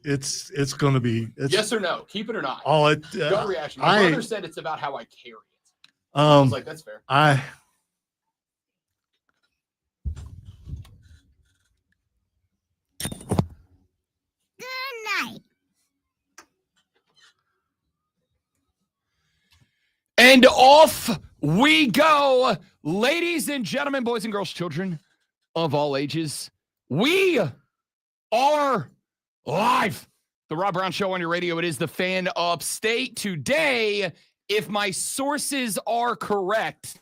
it's going to be. Yes or no? Keep it or not? Oh, Gut reaction. My brother said it's about how I carry it. I was like, that's fair. Good night. And off we go, ladies and gentlemen, boys and girls, children of all ages. We are live. The Rob Brown Show on your radio. It is the Fan Upstate. Today, if my sources are correct,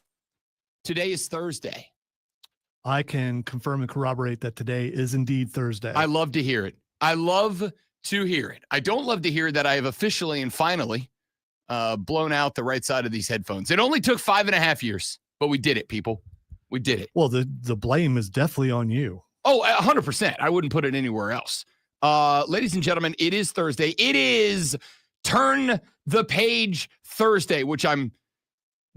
today is Thursday. I can confirm and corroborate that today is indeed Thursday. I love to hear it. I love to hear it. I don't love to hear that I have officially and finally blown out the right side of these headphones. It only took 5.5 years, but we did it, people. We did it. Well, the blame is definitely on you. Oh, 100%. I wouldn't put it anywhere else. Ladies and gentlemen, it is Thursday. It is Turn the Page Thursday, which I'm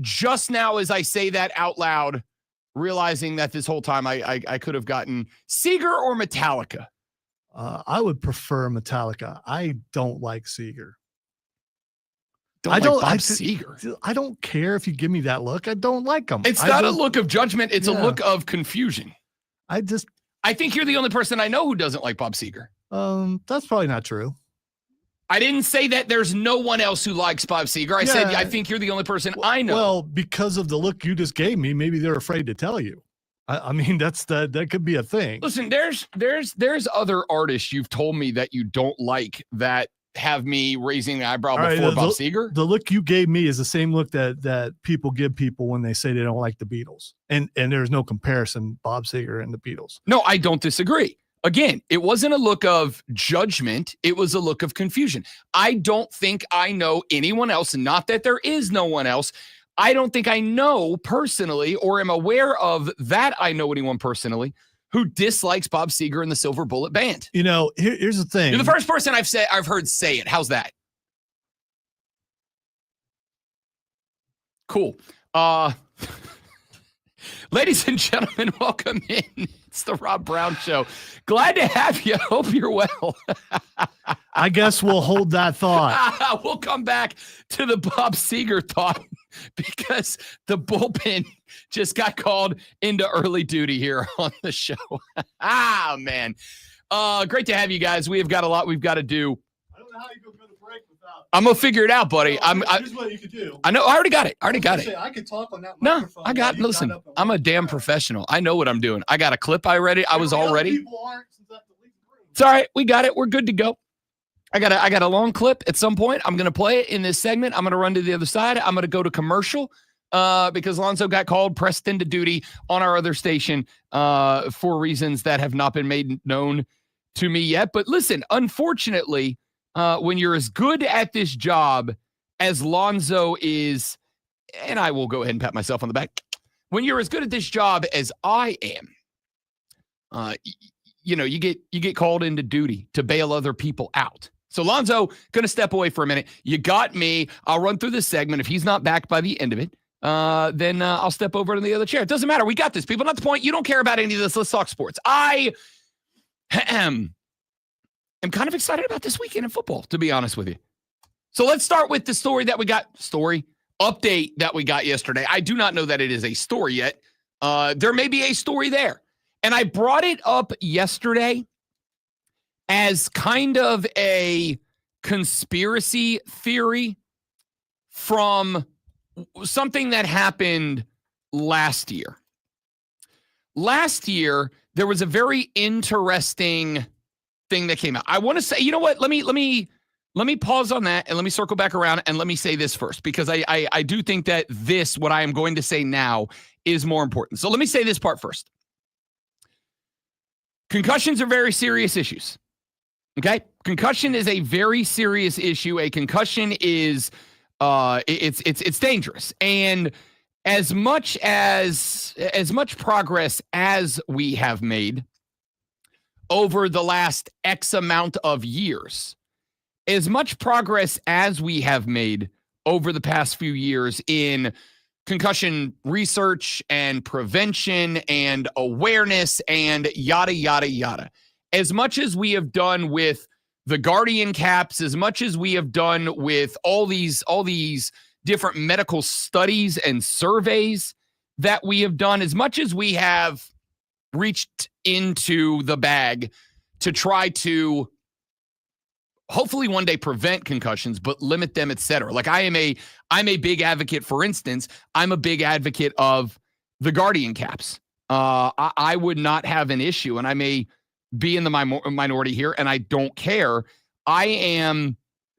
just now, as I say that out loud, realizing that this whole time I could have gotten Seeger or Metallica. I would prefer Metallica. I don't like Seeger. I don't like Bob Seger. I don't care if you give me that look. I don't like him. It's not a look of judgment. It's a look of confusion. I think you're the only person I know who doesn't like Bob Seger. That's probably not true. I didn't say that there's no one else who likes Bob Seger. I said I think you're the only person I know. Well, because of the look you just gave me, maybe they're afraid to tell you. I mean, that could be a thing. Listen, there's other artists you've told me that you don't like that have me raising the eyebrow before Bob Seger. The look you gave me is the same look that people give people when they say they don't like the Beatles. And there's no comparison, Bob Seger and the Beatles. No, I don't disagree. Again, it wasn't a look of judgment. It was a look of confusion. I don't think I know anyone else, not that there is no one else. I don't think I know personally or am aware of that I know anyone personally who dislikes Bob Seger and the Silver Bullet Band. You know, here's the thing. You're the first person I've heard say it. How's that? Cool. Ladies and gentlemen, welcome in. It's the Rob Brown Show. Glad to have you. Hope you're well. I guess we'll hold that thought. We'll come back to the Bob Seger thought because the bullpen just got called into early duty here on the show. Man. Great to have you guys. We have got a lot we've got to do. I don't know how you go to break without. I'm going to figure it out, buddy. Here's what you could do. I know. I already got it. I could talk on that microphone. No, I got it. Listen, I'm a damn professional. I know what I'm doing. I got a clip I ready. I was all ready. It's all right. We got it. We're good to go. I got a long clip at some point. I'm going to play it in this segment. I'm going to run to the other side. I'm going to go to commercial because Lonzo got called, pressed into duty on our other station for reasons that have not been made known to me yet. But listen, unfortunately, when you're as good at this job as Lonzo is, and I will go ahead and pat myself on the back, when you're as good at this job as I am, you get called into duty to bail other people out. So Lonzo, going to step away for a minute. You got me. I'll run through this segment. If he's not back by the end of it, then I'll step over to the other chair. It doesn't matter. We got this, people. Not the point. You don't care about any of this. Let's talk sports. I am kind of excited about this weekend in football, to be honest with you. So let's start with the update that we got yesterday. I do not know that it is a story yet. There may be a story there. And I brought it up yesterday as kind of a conspiracy theory from something that happened last year. Last year, there was a very interesting thing that came out. I want to say, you know what? Let me pause on that and let me circle back around and let me say this first, because I do think that what I am going to say now is more important. So let me say this part first. Concussions are very serious issues. Okay? Concussion is a very serious issue. A concussion is it's dangerous. And as much progress as we have made over the last X amount of years, as much progress as we have made over the past few years in concussion research and prevention and awareness and yada, yada, yada. As much as we have done with the Guardian caps, as much as we have done with all these different medical studies and surveys that we have done, as much as we have reached into the bag to try to hopefully one day prevent concussions, but limit them, et cetera. Like I'm a big advocate, for instance, I'm a big advocate of the Guardian caps. I would not have an issue, and I may be in the minority here, and I don't care. I am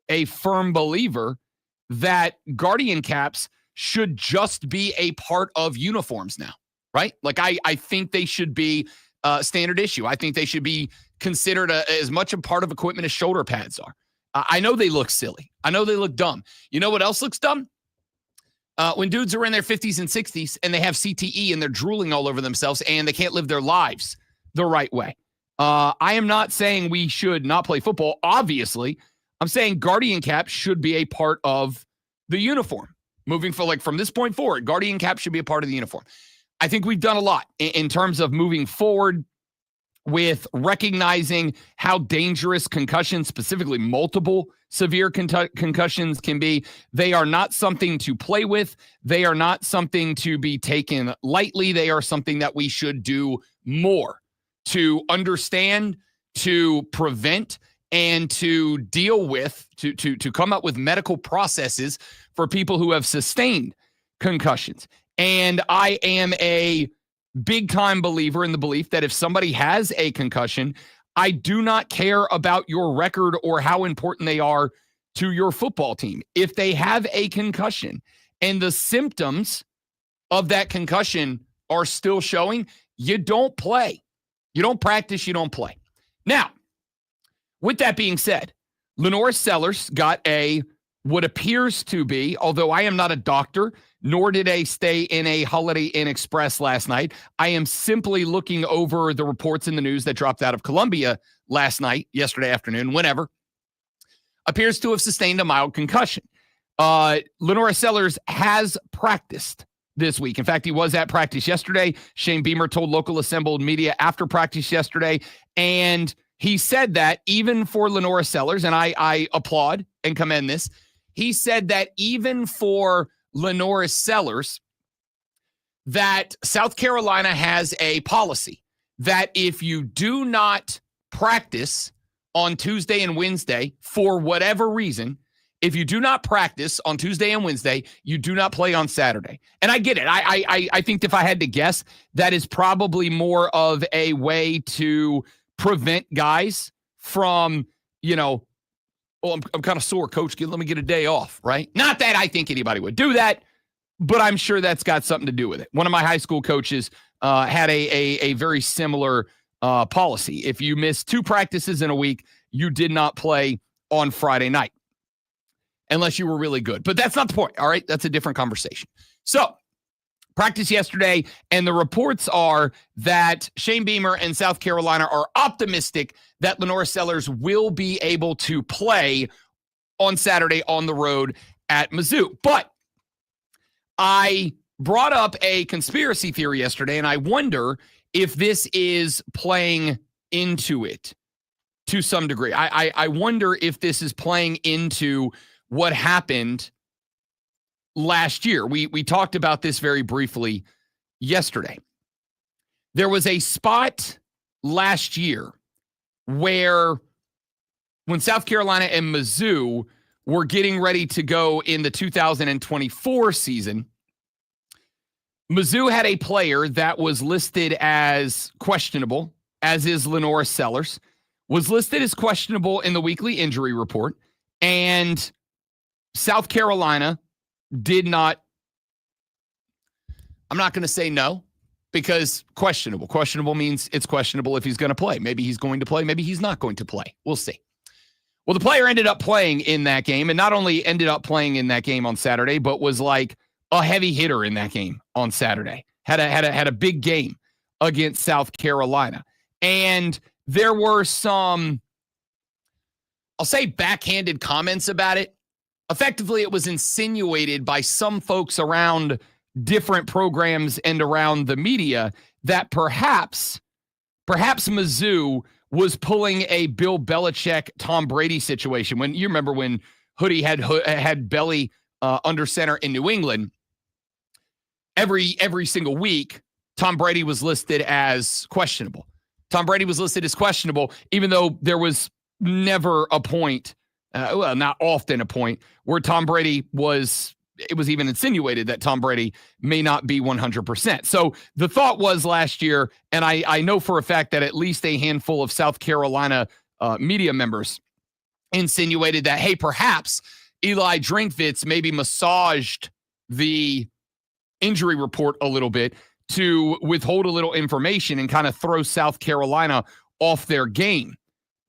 a firm believer that Guardian caps should just be a part of uniforms now, right? Like I think they should be standard issue. I think they should be considered as much a part of equipment as shoulder pads are. I know they look silly. I know they look dumb. You know what else looks dumb? When dudes are in their 50s and 60s and they have CTE and they're drooling all over themselves and they can't live their lives the right way. I am not saying we should not play football. Obviously, I'm saying Guardian cap should be a part of the uniform. Moving from this point forward, Guardian cap should be a part of the uniform. I think we've done a lot in terms of moving forward with recognizing how dangerous concussions, specifically multiple severe concussions, can be. They are not something to play with. They are not something to be taken lightly. They are something that we should do more to understand, to prevent, and to deal with, to come up with medical processes for people who have sustained concussions. And I am a big-time believer in the belief that if somebody has a concussion, I do not care about your record or how important they are to your football team. If they have a concussion and the symptoms of that concussion are still showing, you don't play. You don't practice, you don't play. Now, with that being said, LaNorris Sellers got what appears to be, although I am not a doctor, nor did I stay in a Holiday Inn Express last night. I am simply looking over the reports in the news that dropped out of Columbia last night, yesterday afternoon, whenever. Appears to have sustained a mild concussion. LaNorris Sellers has practiced this week. In fact, he was at practice yesterday. Shane Beamer told local assembled media after practice yesterday, and he said that even for LaNorris Sellers, and I applaud and commend this, he said that even for LaNorris Sellers, that South Carolina has a policy that if you do not practice on Tuesday and Wednesday for whatever reason, if you do not practice on Tuesday and Wednesday, you do not play on Saturday. And I get it. I think if I had to guess, that is probably more of a way to prevent guys from, I'm kind of sore, coach. Let me get a day off, right? Not that I think anybody would do that, but I'm sure that's got something to do with it. One of my high school coaches had a very similar policy. If you miss 2 practices in a week, you did not play on Friday night unless you were really good. But that's not the point, all right? That's a different conversation. So, practice yesterday, and the reports are that Shane Beamer and South Carolina are optimistic that LaNorris Sellers will be able to play on Saturday on the road at Mizzou. But I brought up a conspiracy theory yesterday, and I wonder if this is playing into it to some degree. I wonder if this is playing into what happened last year. We talked about this very briefly yesterday. There was a spot last year where when South Carolina and Mizzou were getting ready to go in the 2024 season, Mizzou had a player that was listed as questionable, as is LaNorris Sellers, was listed as questionable in the weekly injury report, and South Carolina did not, I'm not going to say no, because questionable. Questionable means it's questionable if he's going to play. Maybe he's going to play. Maybe he's not going to play. We'll see. Well, the player ended up playing in that game, and not only ended up playing in that game on Saturday, but was like a heavy hitter in that game on Saturday. Had a big game against South Carolina. And there were some, I'll say, backhanded comments about it. Effectively, it was insinuated by some folks around different programs and around the media that perhaps Mizzou was pulling a Bill Belichick, Tom Brady situation. When you remember when Hoodie had Belly under center in New England, every single week, Tom Brady was listed as questionable. Tom Brady was listed as questionable, even though there was never a point, not often a point, where Tom Brady it was even insinuated that Tom Brady may not be 100%. So the thought was last year, and I know for a fact that at least a handful of South Carolina media members insinuated that, hey, perhaps Eli Drinkwitz maybe massaged the injury report a little bit to withhold a little information and kind of throw South Carolina off their game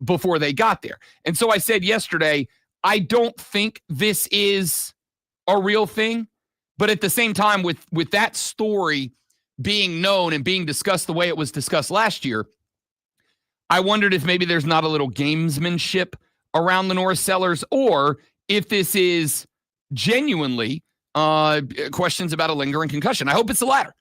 before they got there. And so I said yesterday, I don't think this is a real thing, but at the same time, with that story being known and being discussed the way it was discussed last year, I wondered if maybe there's not a little gamesmanship around LaNorris Sellers, or if this is genuinely questions about a lingering concussion. I hope it's the latter.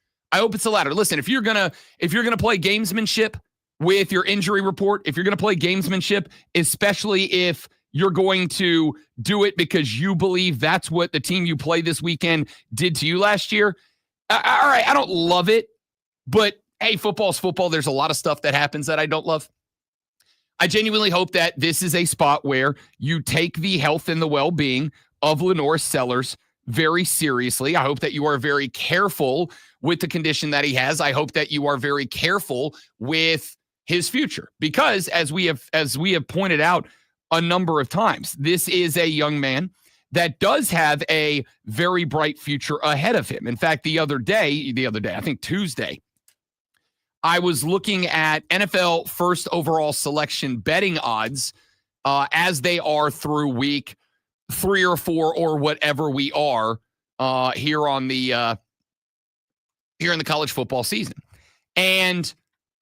Listen, if you're gonna play gamesmanship with your injury report, if you're gonna play gamesmanship, especially if you're going to do it because you believe that's what the team you play this weekend did to you last year, all right, I don't love it, but hey, football's football. There's a lot of stuff that happens that I don't love. I genuinely hope that this is a spot where you take the health and the well-being of LaNorris Sellers very seriously. I hope that you are very careful with the condition that he has. I hope that you are very careful with his future, because as we have pointed out a number of times, this is a young man that does have a very bright future ahead of him. In fact, the other day, I think Tuesday, I was looking at NFL first overall selection betting odds as they are through week 3 or 4 or whatever we are here in the college football season. And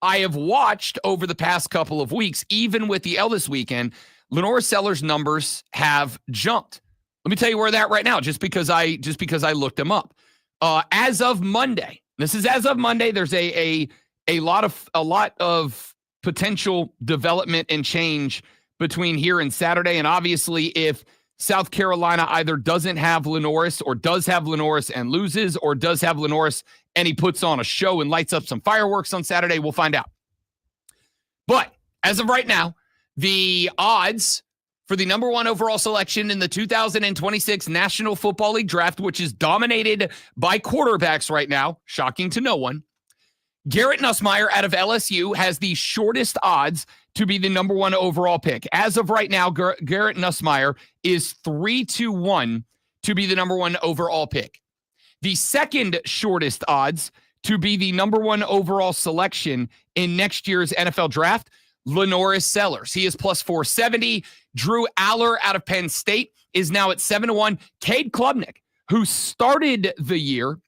I have watched over the past couple of weeks, even with the Elvis weekend, LaNorris Sellers' numbers have jumped. Let me tell you where they're at right now, just because I looked them up. As of Monday, this is as of Monday. There's a lot of potential development and change between here and Saturday, and obviously, if South Carolina either doesn't have LaNorris or does have LaNorris and loses, or does have LaNorris and he puts on a show and lights up some fireworks on Saturday, we'll find out. But as of right now, the odds for the number 1 overall selection in the 2026 National Football League draft, which is dominated by quarterbacks right now, shocking to no one, Garrett Nussmeier out of LSU has the shortest odds to be the number 1 overall pick. As of right now, Garrett Nussmeier is 3-1 to be the number 1 overall pick. The second shortest odds to be the number 1 overall selection in next year's NFL draft, LaNorris Sellers. He is plus 470. Drew Aller out of Penn State is now at 7-1. Cade Klubnik, who started the year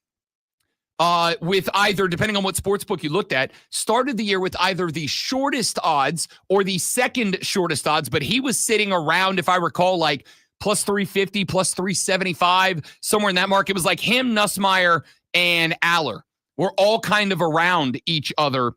with either, depending on what sportsbook you looked at, started the year with either the shortest odds or the second shortest odds, but he was sitting around, if I recall, like plus 350, plus 375, somewhere in that mark. It was like him, Nussmeier, and Aller were all kind of around each other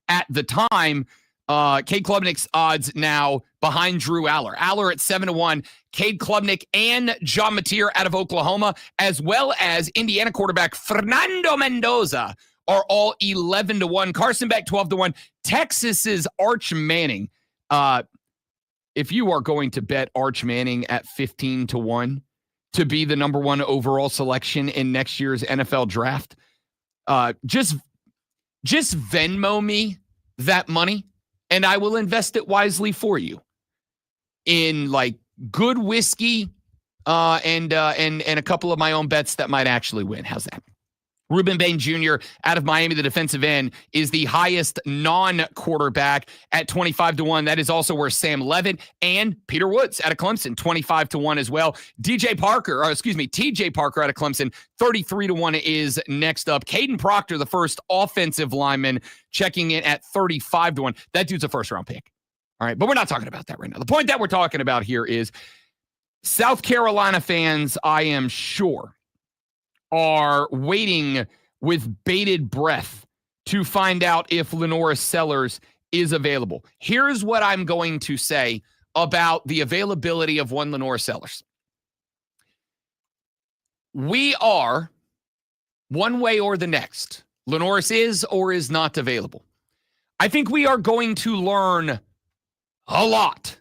at the time. Cade Klubnik's odds now behind Drew Aller. Aller at 7-1. Cade Klubnik and John Mateer out of Oklahoma, as well as Indiana quarterback Fernando Mendoza, are all 11-1. Carson Beck 12-1. Texas's Arch Manning. If you are going to bet Arch Manning at 15-1 to be the number 1 overall selection in next year's NFL draft, just Venmo me that money, and I will invest it wisely for you in like good whiskey and a couple of my own bets that might actually win. How's that? Ruben Bain Jr. out of Miami, the defensive end, is the highest non-quarterback at 25-1. That is also where Sam Levitt and Peter Woods out of Clemson, 25-1 as well. TJ Parker out of Clemson, 33-1 is next up. Caden Proctor, the first offensive lineman, checking in at 35-1. That dude's a first-round pick. All right, but we're not talking about that right now. The point that we're talking about here is South Carolina fans, I am sure, are waiting with bated breath to find out if LaNorris Sellers is available. Here's what I'm going to say about the availability of one LaNorris Sellers. We are, one way or the next, LaNorris is or is not available. I think we are going to learn a lot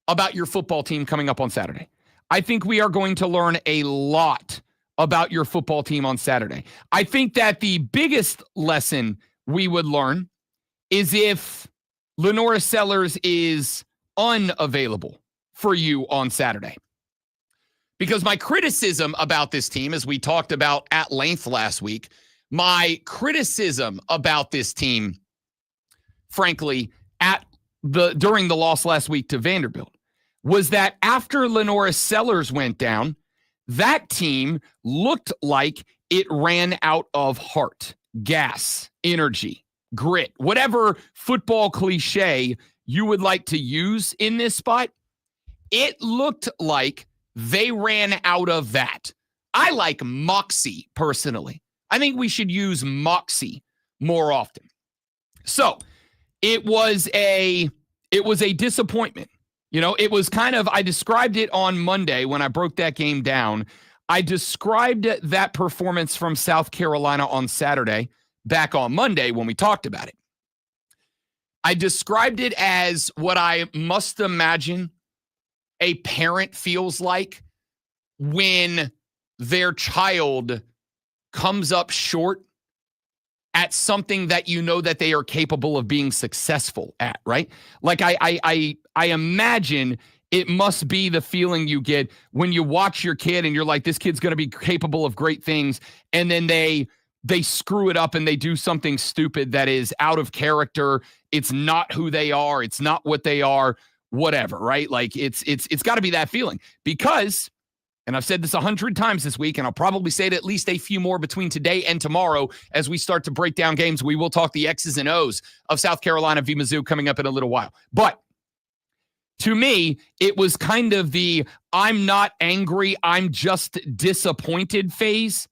about your football team coming up on Saturday. I think we are going to learn a lot about your football team on Saturday. I think that the biggest lesson we would learn is if LaNorris Sellers is unavailable for you on Saturday. Because my criticism about this team, as we talked about at length last week, my criticism about this team, frankly, during the loss last week to Vanderbilt, was that after LaNorris Sellers went down, that team looked like it ran out of heart, gas, energy, grit, whatever football cliche you would like to use in this spot. It looked like they ran out of that. I like moxie personally. I think we should use moxie more often. So it was a disappointment. It was kind of, I described it on Monday when I broke that game down. I described that performance from South Carolina on Saturday back on Monday when we talked about it. I described it as what I must imagine a parent feels like when their child comes up short at something that you know that they are capable of being successful at, right? Like I imagine it must be the feeling you get when you watch your kid and you're like, this kid's going to be capable of great things, and then they screw it up and they do something stupid that is out of character. It's not who they are. It's not what they are. Whatever, right? Like it's got to be that feeling because, and I've said this 100 times this week, and I'll probably say it at least a few more between today and tomorrow as we start to break down games. We will talk the X's and O's of South Carolina v. Mizzou coming up in a little while. But to me, it was kind of the I'm not angry, I'm just disappointed phase,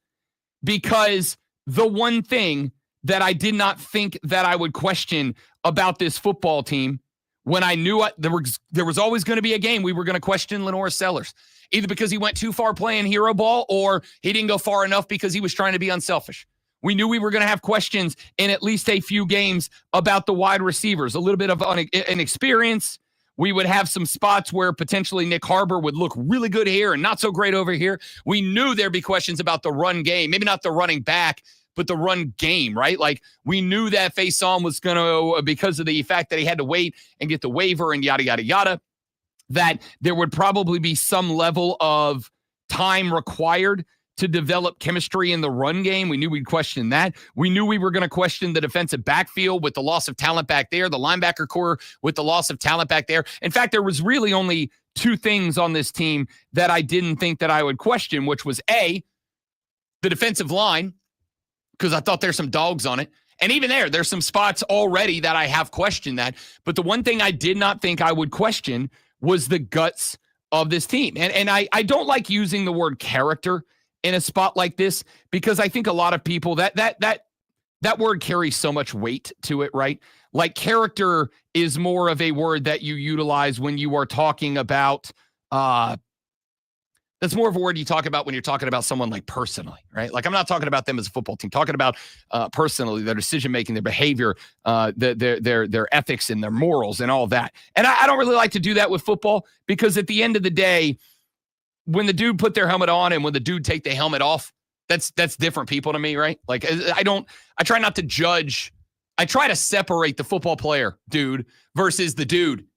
because the one thing that I did not think that I would question about this football team, when I knew there was always going to be a game we were going to question LaNorris Sellers, either because he went too far playing hero ball or he didn't go far enough because he was trying to be unselfish. We knew we were going to have questions in at least a few games about the wide receivers, a little bit of inexperience. We would have some spots where potentially Nick Harbor would look really good here and not so great over here. We knew there'd be questions about the run game, maybe not the running back, but the run game, right? Like we knew that Faison was going to, because of the fact that he had to wait and get the waiver and yada, yada, yada, that there would probably be some level of time required to develop chemistry in the run game. We knew we'd question that. We knew we were going to question the defensive backfield with the loss of talent back there, the linebacker core with the loss of talent back there. In fact, there was really only two things on this team that I didn't think that I would question, which was A, the defensive line, because I thought there's some dogs on it. And even there's some spots already that I have questioned that. But the one thing I did not think I would question was the guts of this team. And I don't like using the word character in a spot like this, because I think a lot of people that word carries so much weight to it, right? Like character is more of a word that you utilize when you are talking about, that's more of a word you talk about when you're talking about someone like personally, right? Like I'm not talking about them as a football team, talking about personally, their decision-making, their behavior, their ethics and their morals and all that. And I don't really like to do that with football, because at the end of the day, when the dude put their helmet on and when the dude take the helmet off, that's different people to me, right? Like I try not to judge. I try to separate the football player dude versus the dude,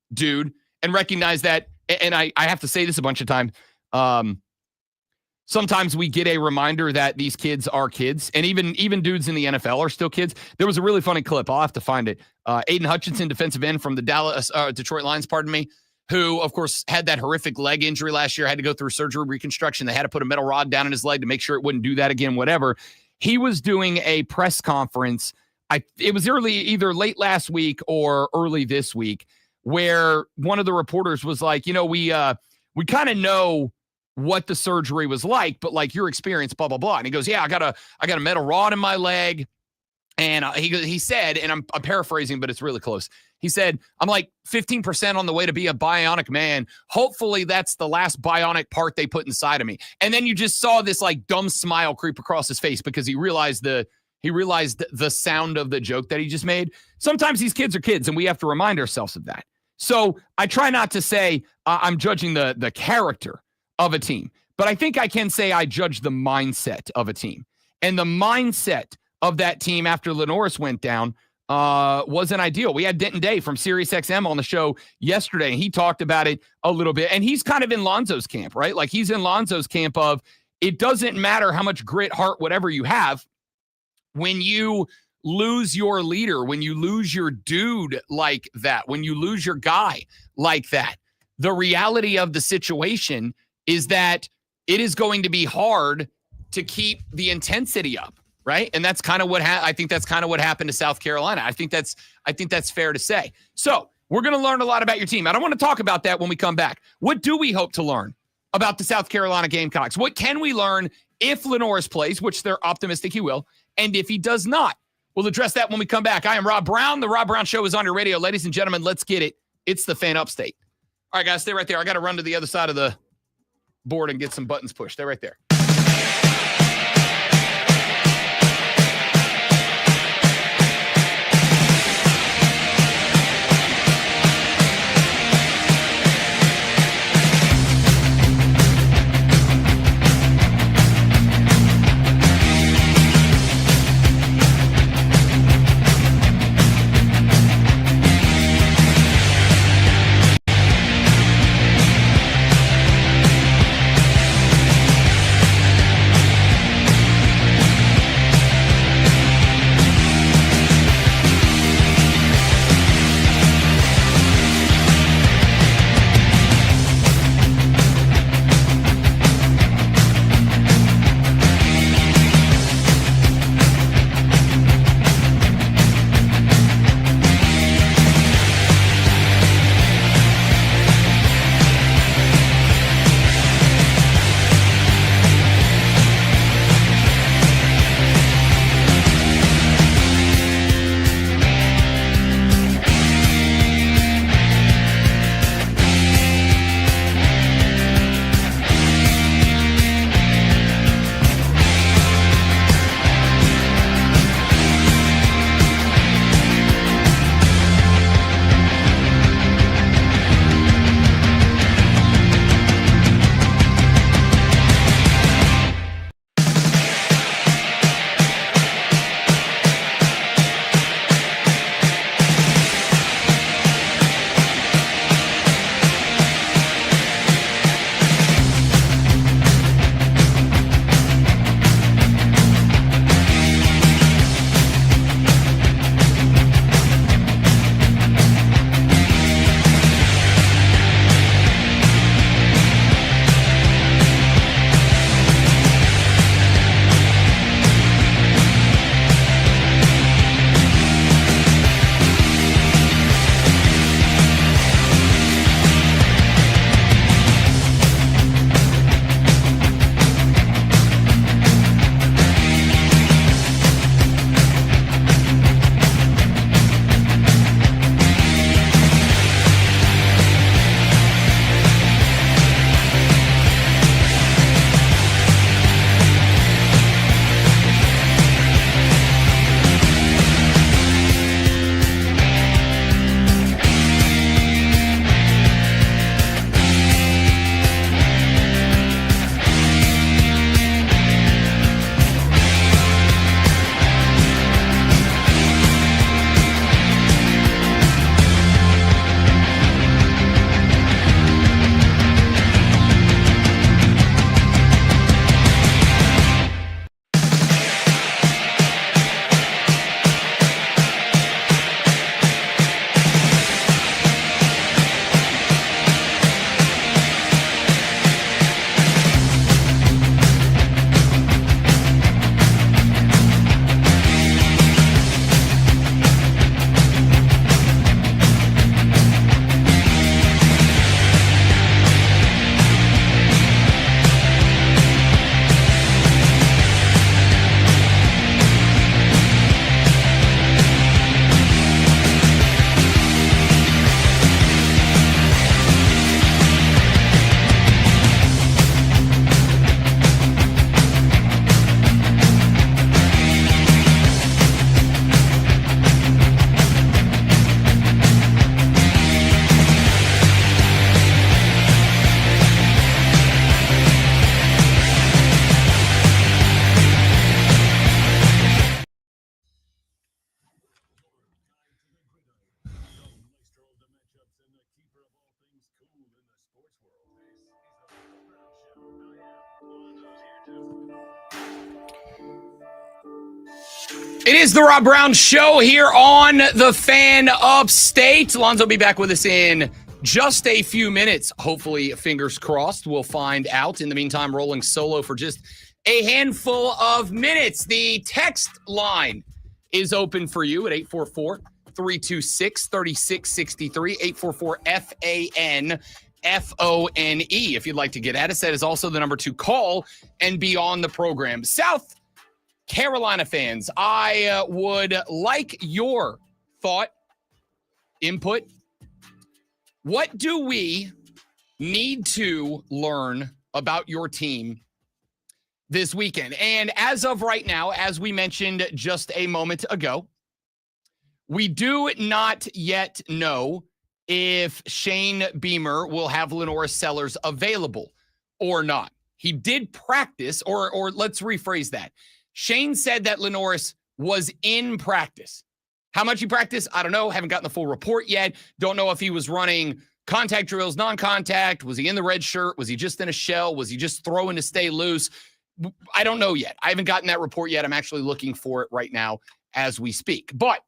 and recognize that. And I have to say this a bunch of times. Sometimes we get a reminder that these kids are kids, and even dudes in the NFL are still kids. There was a really funny clip. I'll have to find it. Aiden Hutchinson, defensive end from the Detroit Lions, who, of course, had that horrific leg injury last year, had to go through surgery reconstruction. They had to put a metal rod down in his leg to make sure it wouldn't do that again, whatever. He was doing a press conference. It was either late last week or early this week, where one of the reporters was like, we kind of know what the surgery was like, but like your experience, blah, blah, blah. And he goes, yeah, I got a metal rod in my leg. And he said, and I'm paraphrasing, but it's really close. He said, I'm like 15% on the way to be a bionic man. Hopefully that's the last bionic part they put inside of me. And then you just saw this like dumb smile creep across his face because he realized the sound of the joke that he just made. Sometimes these kids are kids, and we have to remind ourselves of that. So I try not to say I'm judging the character of a team, but I think I can say I judge the mindset of a team. And the mindset of that team after LaNorris went down wasn't ideal. We had Denton Day from SiriusXM on the show yesterday, and he talked about it a little bit. And he's kind of in Lonzo's camp, right? Like he's in Lonzo's camp of it doesn't matter how much grit, heart, whatever you have. When you lose your leader, when you lose your dude like that, when you lose your guy like that, the reality of the situation is that it is going to be hard to keep the intensity up, right? And that's kind of what I think that's kind of what happened to South Carolina. I think that's fair to say. So we're going to learn a lot about your team. I don't want to talk about that when we come back. What do we hope to learn about the South Carolina Gamecocks? What can we learn if LaNorris plays, which they're optimistic he will, and if he does not? We'll address that when we come back. I am Rob Brown. The Rob Brown Show is on your radio. Ladies and gentlemen, let's get it. It's the Fan Upstate. All right, guys, stay right there. I got to run to the other side of the board and get some buttons pushed. Stay right there. It is the Rob Brown Show here on the Fan Upstate. Lonzo will be back with us in just a few minutes. Hopefully, fingers crossed, we'll find out. In the meantime, rolling solo for just a handful of minutes. The text line is open for you at 844-326-3663, 844-FANFONE. If you'd like to get at us, that is also the number to call and be on the program. South Carolina fans, I would like your thought, input. What do we need to learn about your team this weekend? And as of right now, as we mentioned just a moment ago, we do not yet know if Shane Beamer will have LaNorris Sellers available or not. He did practice, or let's rephrase that. Shane said that LaNorris was in practice. How much he practiced, I don't know. Haven't gotten the full report yet. Don't know if he was running contact drills, non-contact. Was he in the red shirt? Was he just in a shell? Was he just throwing to stay loose? I don't know yet. I haven't gotten that report yet. I'm actually looking for it right now as we speak. But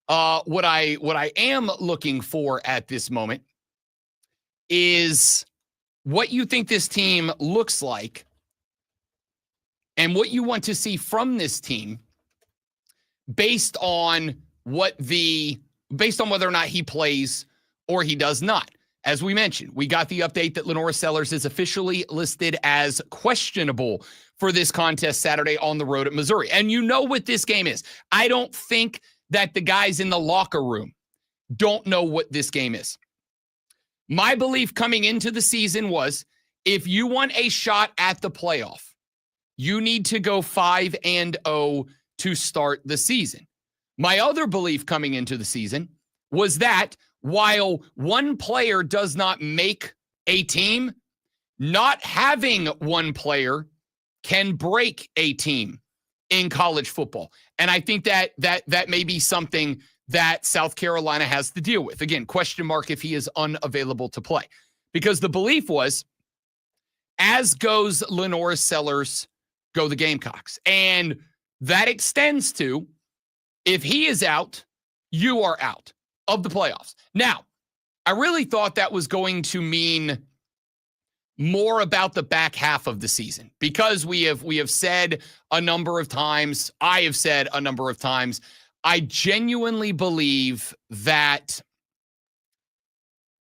what I am looking for at this moment is what you think this team looks like and what you want to see from this team based on whether or not he plays or he does not. As we mentioned, we got the update that LaNorris Sellers is officially listed as questionable for this contest Saturday on the road at Missouri. And you know what this game is. I don't think that the guys in the locker room don't know what this game is. My belief coming into the season was if you want a shot at the playoff, you need to go 5-0 to start the season. My other belief coming into the season was that while one player does not make a team, not having one player can break a team in college football. And I think that may be something that South Carolina has to deal with. Again, question mark if he is unavailable to play. Because the belief was, as goes LaNorris Sellers, go the Gamecocks. And that extends to, if he is out, you are out of the playoffs. Now, I really thought that was going to mean more about the back half of the season, because we have said a number of times, I have said a number of times, I genuinely believe that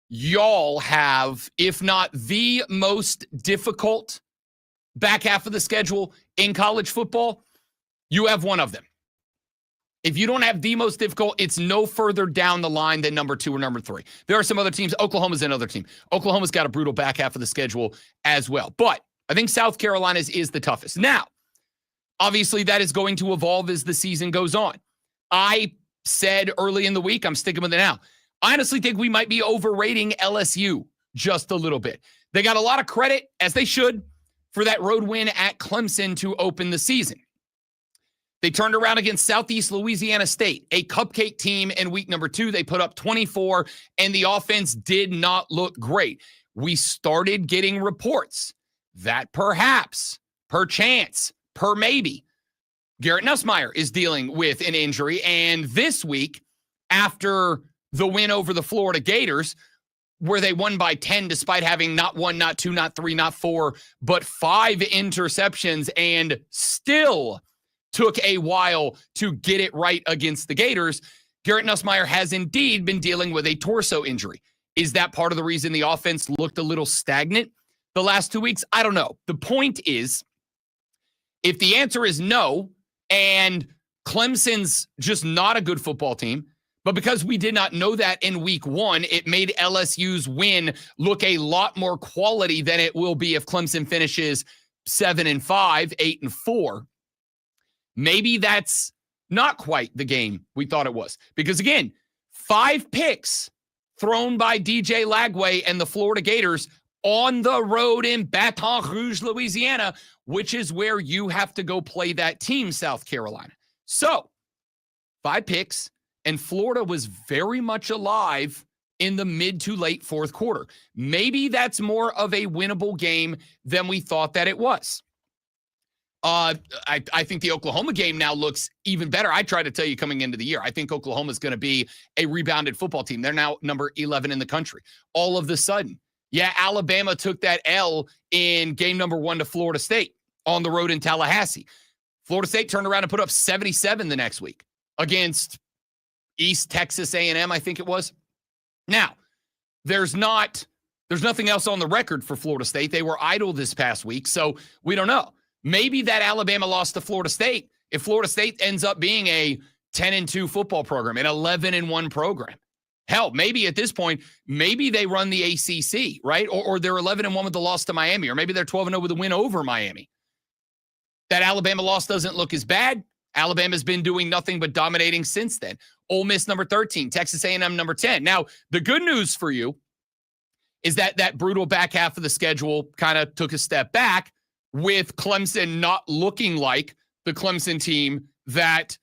y'all have, if not the most difficult back half of the schedule in college football, you have one of them. If you don't have the most difficult, it's no further down the line than number 2 or number 3. There are some other teams. Oklahoma's another team. Oklahoma's got a brutal back half of the schedule as well. But I think South Carolina's is the toughest. Now, obviously, that is going to evolve as the season goes on. I said early in the week, I'm sticking with it now, I honestly think we might be overrating LSU just a little bit. They got a lot of credit, as they should, for that road win at Clemson to open the season. They turned around against Southeast Louisiana State, a cupcake team in week number 2. They put up 24, and the offense did not look great. We started getting reports that perhaps, perchance, maybe, Garrett Nussmeier is dealing with an injury. And this week, after the win over the Florida Gators, where they won by 10 despite having not 1, not 2, not 3, not 4, but 5 interceptions, and still took a while to get it right against the Gators, Garrett Nussmeier has indeed been dealing with a torso injury. Is that part of the reason the offense looked a little stagnant the last 2 weeks? I don't know. The point is, if the answer is no, and Clemson's just not a good football team, but because we did not know that in week 1, it made LSU's win look a lot more quality than it will be if Clemson finishes 7-5, 8-4. Maybe that's not quite the game we thought it was. Because again, 5 picks thrown by DJ Lagway and the Florida Gators on the road in Baton Rouge, Louisiana, which is where you have to go play that team, South Carolina. So, 5 picks, and Florida was very much alive in the mid to late fourth quarter. Maybe that's more of a winnable game than we thought that it was. I think the Oklahoma game now looks even better. I tried to tell you coming into the year, I think Oklahoma is going to be a rebounded football team. They're now number 11 in the country. All of the sudden, yeah, Alabama took that L in game number 1 to Florida State on the road in Tallahassee. Florida State turned around and put up 77 the next week against East Texas A&M, I think it was. Now, there's nothing else on the record for Florida State. They were idle this past week, so we don't know. Maybe that Alabama loss to Florida State, if Florida State ends up being a 10-2 football program, an 11-1 program. Hell, maybe at this point, maybe they run the ACC, right? Or they're 11-1 with the loss to Miami, or maybe they're 12-0 with the win over Miami. That Alabama loss doesn't look as bad. Alabama's been doing nothing but dominating since then. Ole Miss number 13, Texas A&M number 10. Now, the good news for you is that brutal back half of the schedule kind of took a step back with Clemson not looking like the Clemson team that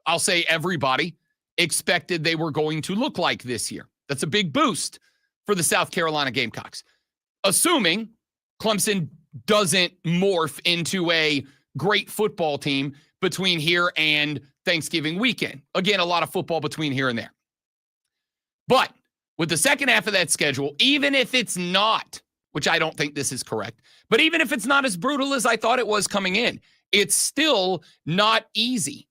I'll say everybody expected they were going to look like this year. That's a big boost for the South Carolina Gamecocks. Assuming Clemson doesn't morph into a great football team between here and Thanksgiving weekend. Again, a lot of football between here and there. But with the second half of that schedule, even if it's not, which I don't think this is correct, but even if it's not as brutal as I thought it was coming in, it's still not easy.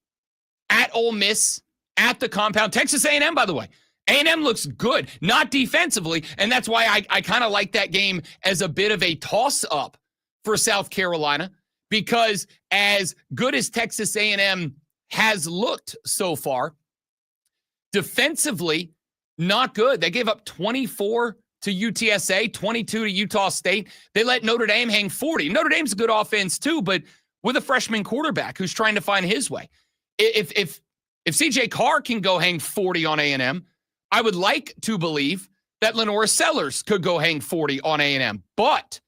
At Ole Miss, at the compound, Texas A&M, by the way. A&M looks good, not defensively, and that's why I kind of like that game as a bit of a toss-up for South Carolina, because as good as Texas A&M has looked so far, defensively, not good. They gave up 24 to UTSA, 22 to Utah State. They let Notre Dame hang 40. Notre Dame's a good offense too, but with a freshman quarterback who's trying to find his way. If CJ Carr can go hang 40 on A&M, I would like to believe that LaNorris Sellers could go hang 40 on A&M. But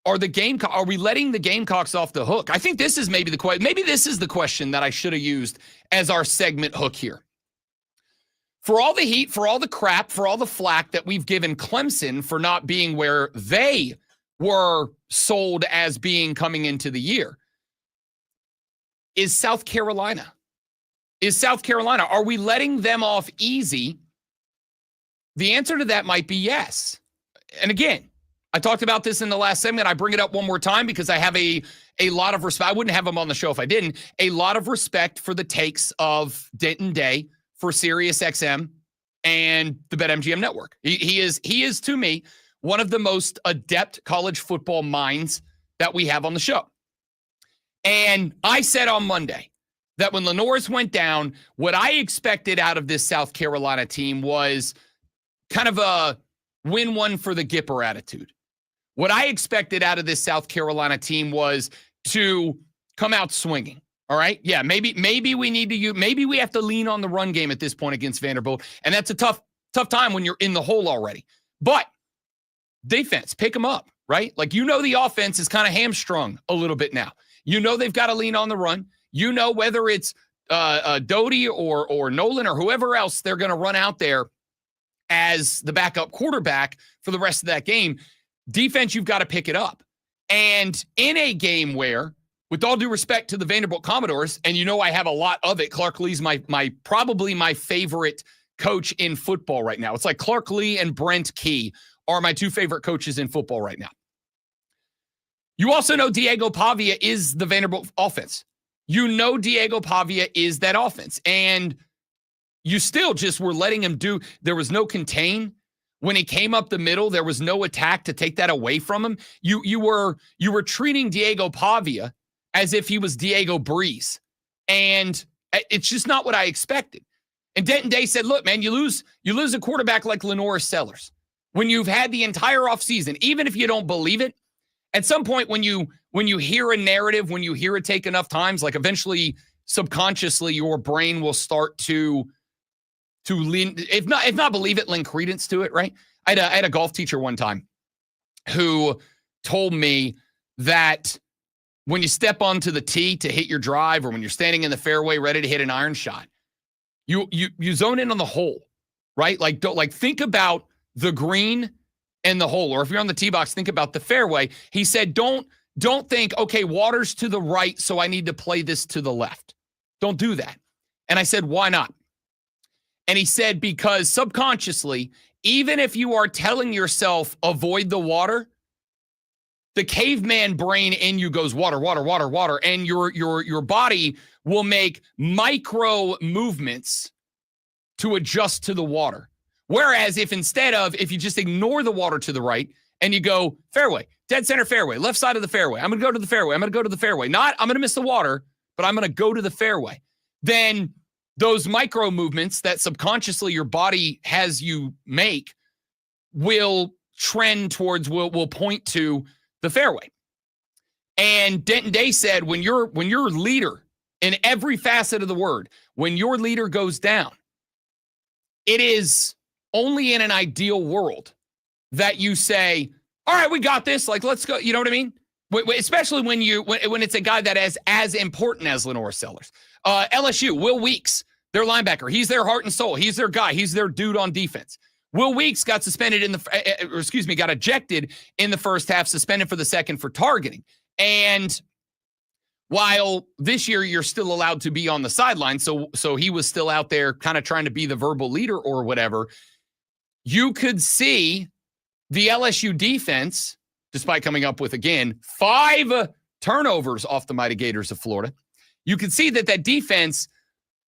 are we letting the Gamecocks off the hook? I think this is maybe the question. Maybe this is the question that I should have used as our segment hook here. For all the heat, for all the crap, for all the flack that we've given Clemson for not being where they were sold as being coming into the year, is South Carolina. Are we letting them off easy? The answer to that might be yes. And again, I talked about this in the last segment. I bring it up one more time because I have a lot of respect. I wouldn't have him on the show if I didn't. A lot of respect for the takes of Denton Day for SiriusXM and the BetMGM network. He is to me one of the most adept college football minds that we have on the show. And I said on Monday that when LaNorris went down, what I expected out of this South Carolina team was kind of a win one for the Gipper attitude. What I expected out of this South Carolina team was to come out swinging. All right. Yeah. Maybe we need to maybe we have to lean on the run game at this point against Vanderbilt. And that's a tough time when you're in the hole already. But defense, pick them up, right? Like, the offense is kind of hamstrung a little bit now. They've got to lean on the run. Whether it's Doty or Nolan or whoever else they're going to run out there as the backup quarterback for the rest of that game. Defense, you've got to pick it up. And in a game where, with all due respect to the Vanderbilt Commodores, and I have a lot of it, Clark Lee's probably my favorite coach in football right now. It's like Clark Lee and Brent Key are my two favorite coaches in football right now. You also know Diego Pavia is the Vanderbilt offense. Diego Pavia is that offense. And you still just were letting him do, there was no contain. When he came up the middle, there was no attack to take that away from him. You were treating Diego Pavia as if he was Diego Breeze. And it's just not what I expected. And Denton Day said, look, man, you lose a quarterback like LaNorris Sellers. When you've had the entire offseason, even if you don't believe it, at some point when you hear a narrative, when you hear it take enough times, like eventually subconsciously your brain will start to lean, if not believe it, lend credence to it, right? I had a golf teacher one time who told me that when you step onto the tee to hit your drive, or when you're standing in the fairway ready to hit an iron shot, you zone in on the hole, right? Like, think about the green and the hole, or if you're on the tee box, think about the fairway. He said, don't don't think, okay, water's to the right, so I need to play this to the left. Don't do that. And I said, why not? And he said, because subconsciously, even if you are telling yourself, avoid the water, the caveman brain in you goes water, water, water, water, and your body will make micro movements to adjust to the water. Whereas if you just ignore the water to the right and you go fairway, dead center fairway, left side of the fairway, I'm going to go to the fairway, I'm going to go to the fairway. Not I'm going to miss the water, but I'm going to go to the fairway. Then those micro movements that subconsciously your body has you make will trend towards, will point to the fairway. And Denton Day said, when your leader in every facet of the word, when your leader goes down, it is only in an ideal world that you say, all right, we got this. Like, let's go. You know what I mean? Especially when it's a guy that is as important as LaNorris Sellers. LSU, Will Weeks, their linebacker. He's their heart and soul. He's their guy. He's their dude on defense. Will Weeks got got ejected in the first half, suspended for the second for targeting. And while this year you're still allowed to be on the sideline, so he was still out there kind of trying to be the verbal leader or whatever, you could see the LSU defense, despite coming up with, again, 5 turnovers off the Mighty Gators of Florida, you could see that defense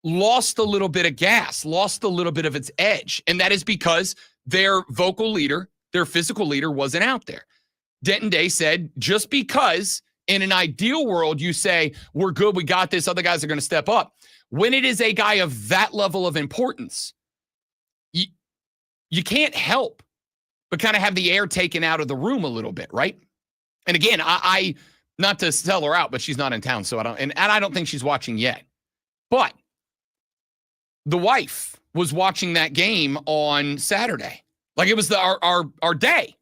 lost a little bit of gas, lost a little bit of its edge. And that is because their vocal leader, their physical leader wasn't out there. Denton Day said, just because in an ideal world you say, we're good, we got this, other guys are going to step up. When it is a guy of that level of importance, you can't help but kind of have the air taken out of the room a little bit, right? And again, I not to sell her out, but she's not in town, so I don't think she's watching yet. But the wife was watching that game on Saturday. Like, it was our day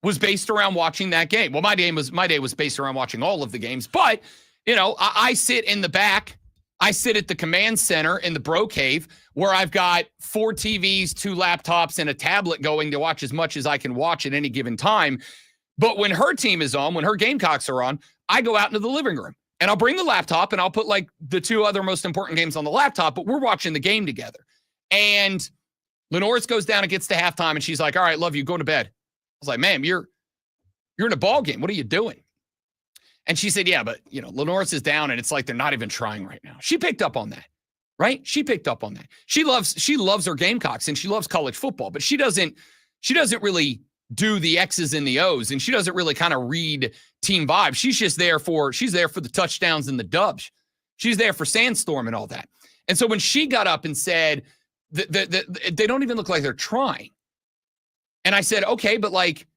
was based around watching that game. Well, my day was based around watching all of the games. But, I sit in the back. I sit at the command center in the bro cave where I've got 4 TVs, 2 laptops, and a tablet going to watch as much as I can watch at any given time. But when her team is on, when her Gamecocks are on, I go out into the living room. And I'll bring the laptop and I'll put like the 2 other most important games on the laptop, but we're watching the game together. And LaNorris goes down and gets to halftime and she's like, all right, love you, go to bed. I was like, ma'am, you're in a ball game. What are you doing? And she said, yeah, but LaNorris is down and it's like they're not even trying right now. She picked up on that, right? She picked up on that. She loves her Gamecocks and she loves college football, but she doesn't really do the X's and the O's, and she doesn't really kind of read team vibes. She's there for the touchdowns and the dubs. She's there for Sandstorm and all that. And so when she got up and said, they don't even look like they're trying. And I said, okay, but like,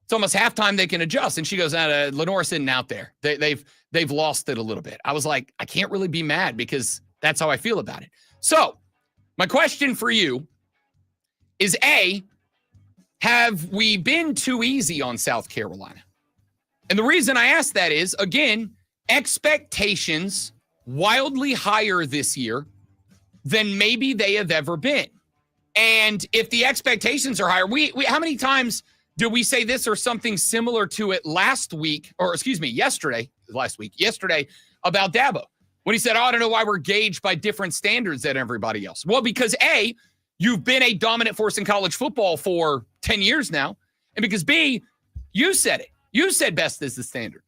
it's almost halftime, they can adjust. And she goes, LaNorris isn't out there. They've lost it a little bit. I was like, I can't really be mad because that's how I feel about it. So my question for you is, A, have we been too easy on South Carolina? And the reason I ask that is, again, expectations wildly higher this year than maybe they have ever been. And if the expectations are higher, we how many times do we say this or something similar to it yesterday about Dabo, when he said, I don't know why we're gauged by different standards than everybody else. Well, because A, you've been a dominant force in college football for 10 years now. And because B, you said it. You said best is the standard.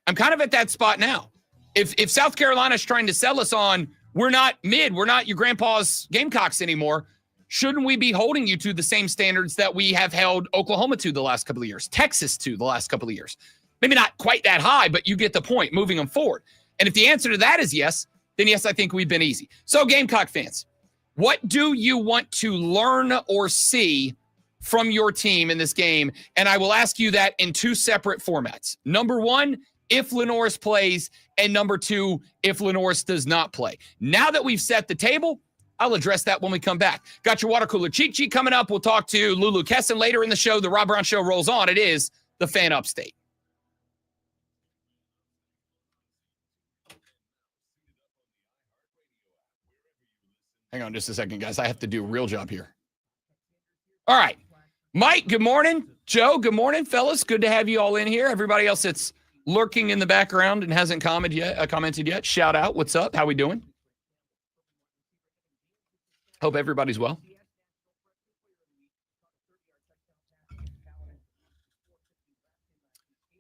I'm kind of at that spot now. If South Carolina is trying to sell us on, we're not your grandpa's Gamecocks anymore, shouldn't we be holding you to the same standards that we have held Oklahoma to the last couple of years, Texas to the last couple of years? Maybe not quite that high, but you get the point, moving them forward. And if the answer to that is yes, then yes, I think we've been easy. So Gamecock fans, what do you want to learn or see from your team in this game? And I will ask you that in 2 separate formats. Number 1, if LaNorris plays, and number 2, if LaNorris does not play. Now that we've set the table, I'll address that when we come back. Got your water cooler cheat sheet coming up. We'll talk to Lulu Kesson later in the show. The Rob Brown Show rolls on. It is the Fan Upstate. Hang on just a second, guys. I have to do a real job here. All right. Mike, good morning. Joe, good morning, fellas. Good to have you all in here. Everybody else that's lurking in the background and hasn't commented yet. Shout out. What's up? How we doing? Hope everybody's well.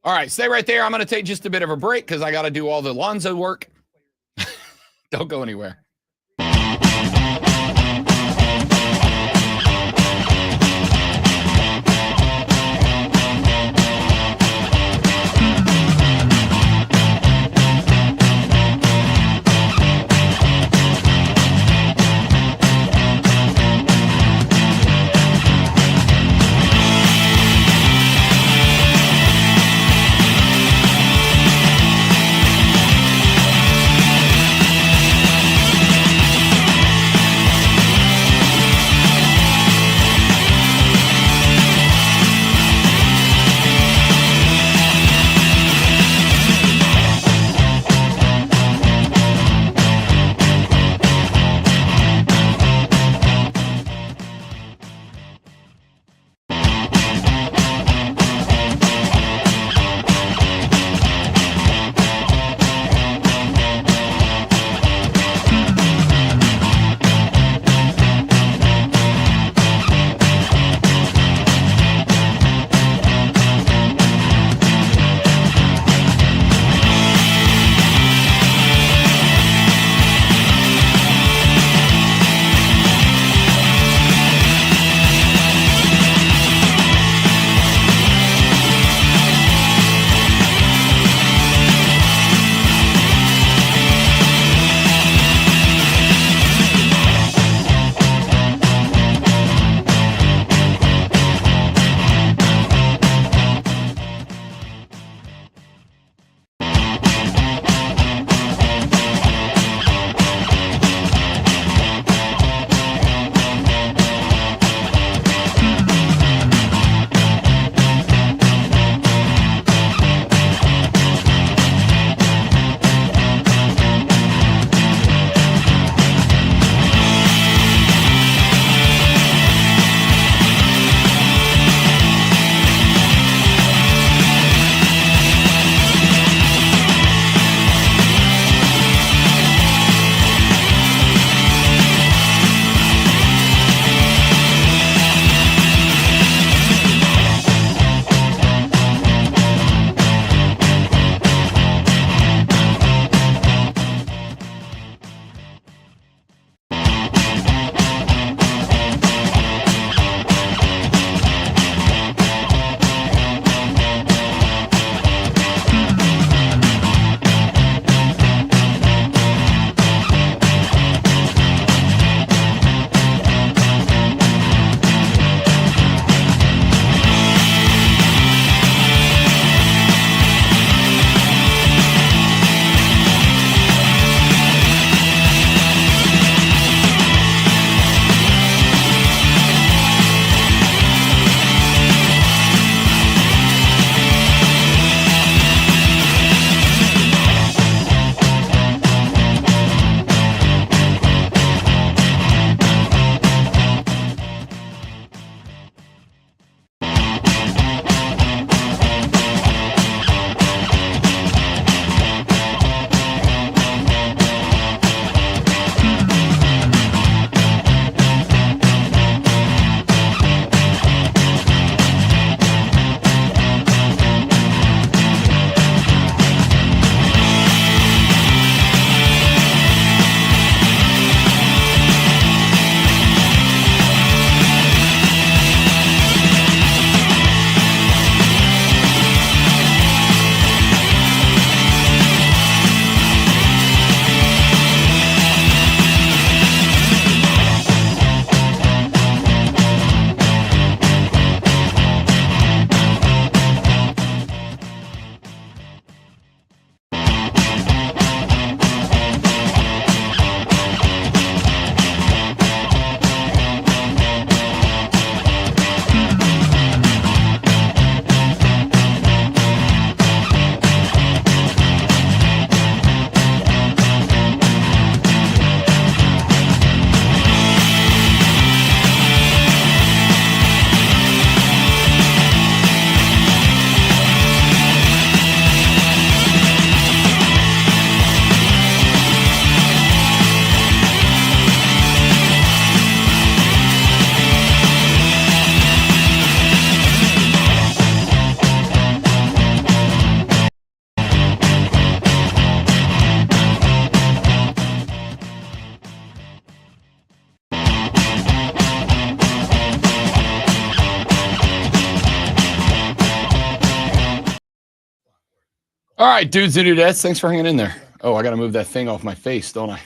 All right, stay right there. I'm going to take just a bit of a break because I got to do all the Lonzo work. Don't go anywhere. All right, dudes and dudettes, thanks for hanging in there. Oh, I got to move that thing off my face, don't I?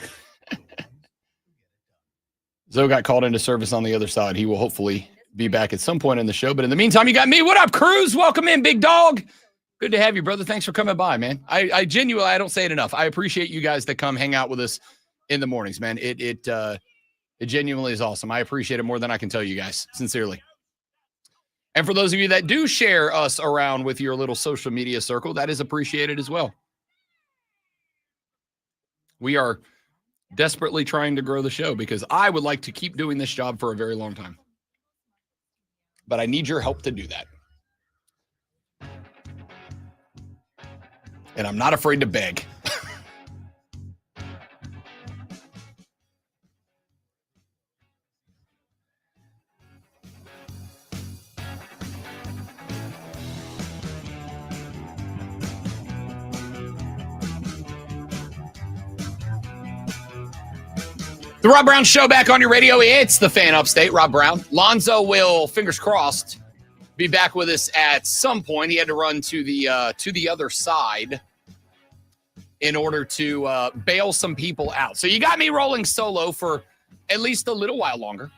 Zoe got called into service on the other side. He will hopefully be back at some point in the show. But in the meantime, you got me. What up, Cruz? Welcome in, big dog. Good to have you, brother. Thanks for coming by, man. I genuinely, I don't say it enough. I appreciate you guys that come hang out with us in the mornings, man. It genuinely is awesome. I appreciate it more than I can tell you guys, sincerely. And for those of you that do share us around with your little social media circle, that is appreciated as well. We are desperately trying to grow the show because I would like to keep doing this job for a very long time. But I need your help to do that. And I'm not afraid to beg. The Rob Brown Show back on your radio. It's the Fan Upstate, Rob Brown. Lonzo will, fingers crossed, be back with us at some point. He had to run to the other side in order to bail some people out. So you got me rolling solo for at least a little while longer.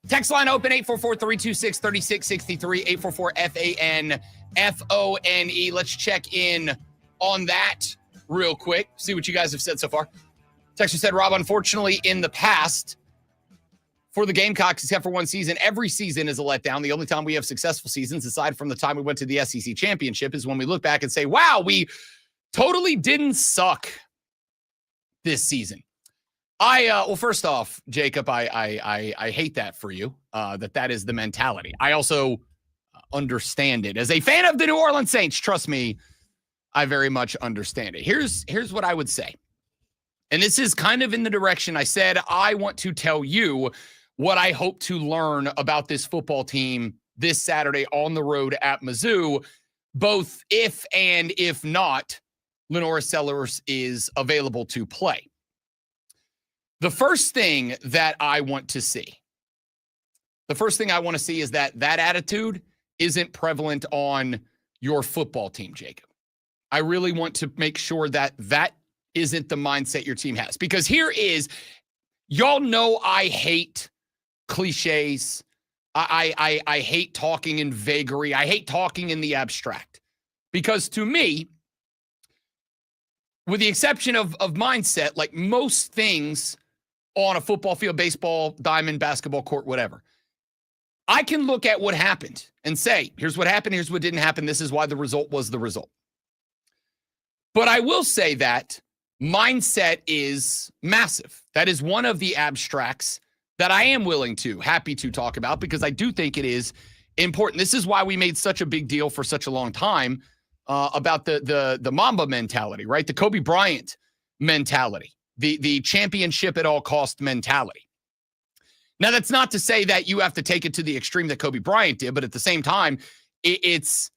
Text line open, 844-326-3663, 844-FANFONE. Let's check in on that real quick, see what you guys have said so far. Texter said, Rob, unfortunately, in the past, for the Gamecocks, except for one season, every season is a letdown. The only time we have successful seasons, aside from the time we went to the SEC championship, is when we look back and say, wow, we totally didn't suck this season. Well, first off, Jacob, I hate that for you, that is the mentality. I also understand it. As a fan of the New Orleans Saints, trust me, I very much understand it. Here's what I would say. And this is kind of in the direction I said, I want to tell you what I hope to learn about this football team this Saturday on the road at Mizzou, both if and if not, LaNorris Sellers is available to play. The first thing that I want to see, is that attitude isn't prevalent on your football team, Jacob. I really want to make sure that isn't the mindset your team has. Because y'all know I hate cliches. I hate talking in vagary. I hate talking in the abstract. Because to me, with the exception of mindset, like most things on a football field, baseball, diamond, basketball court, whatever, I can look at what happened and say, here's what happened, here's what didn't happen, this is why the result was the result. But I will say that mindset is massive. That is one of the abstracts that I am happy to talk about, because I do think it is important. This is why we made such a big deal for such a long time about the Mamba mentality, right? The Kobe Bryant mentality, the championship at all cost mentality. Now, that's not to say that you have to take it to the extreme that Kobe Bryant did, but at the same time, it's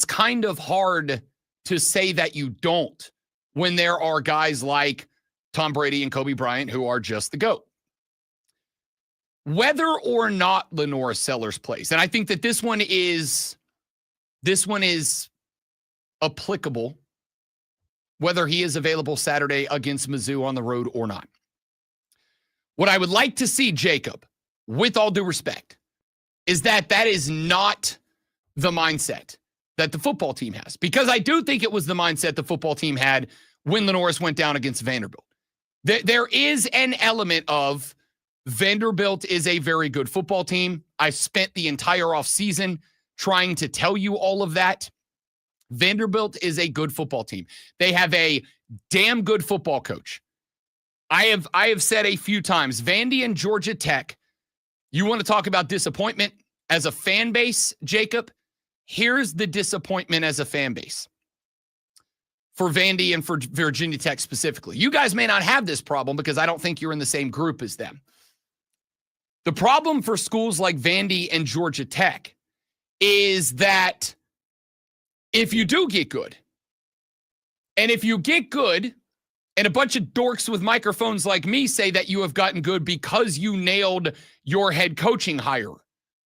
kind of hard to say that you don't, when there are guys like Tom Brady and Kobe Bryant who are just the GOAT. Whether or not LaNorris Sellers plays, and I think that this one is applicable, whether he is available Saturday against Mizzou on the road or not. What I would like to see, Jacob, with all due respect, is that is not the mindset that the football team has. Because I do think it was the mindset the football team had when LaNorris went down against Vanderbilt. There is an element of Vanderbilt is a very good football team. I spent the entire offseason trying to tell you all of that. Vanderbilt is a good football team. They have a damn good football coach. I have said a few times, Vandy and Georgia Tech, you want to talk about disappointment as a fan base, Jacob? Here's the disappointment as a fan base for Vandy and for Virginia Tech specifically. You guys may not have this problem because I don't think you're in the same group as them. The problem for schools like Vandy and Georgia Tech is that if you do get good, and if you get good, and a bunch of dorks with microphones like me say that you have gotten good because you nailed your head coaching hire,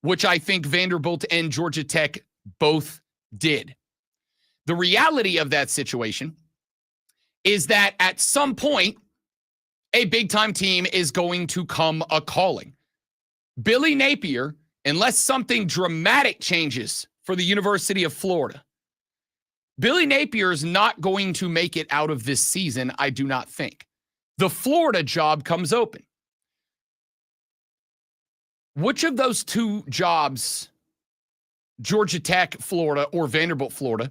which I think Vanderbilt and Georgia Tech both did, The reality of that situation is that at some point, a big-time team is going to come a-calling. Billy Napier, unless something dramatic changes for the University of Florida, Billy Napier is not going to make it out of this season, I do not think. The Florida job comes open. Which of those two jobs, Georgia Tech, Florida, or Vanderbilt, Florida,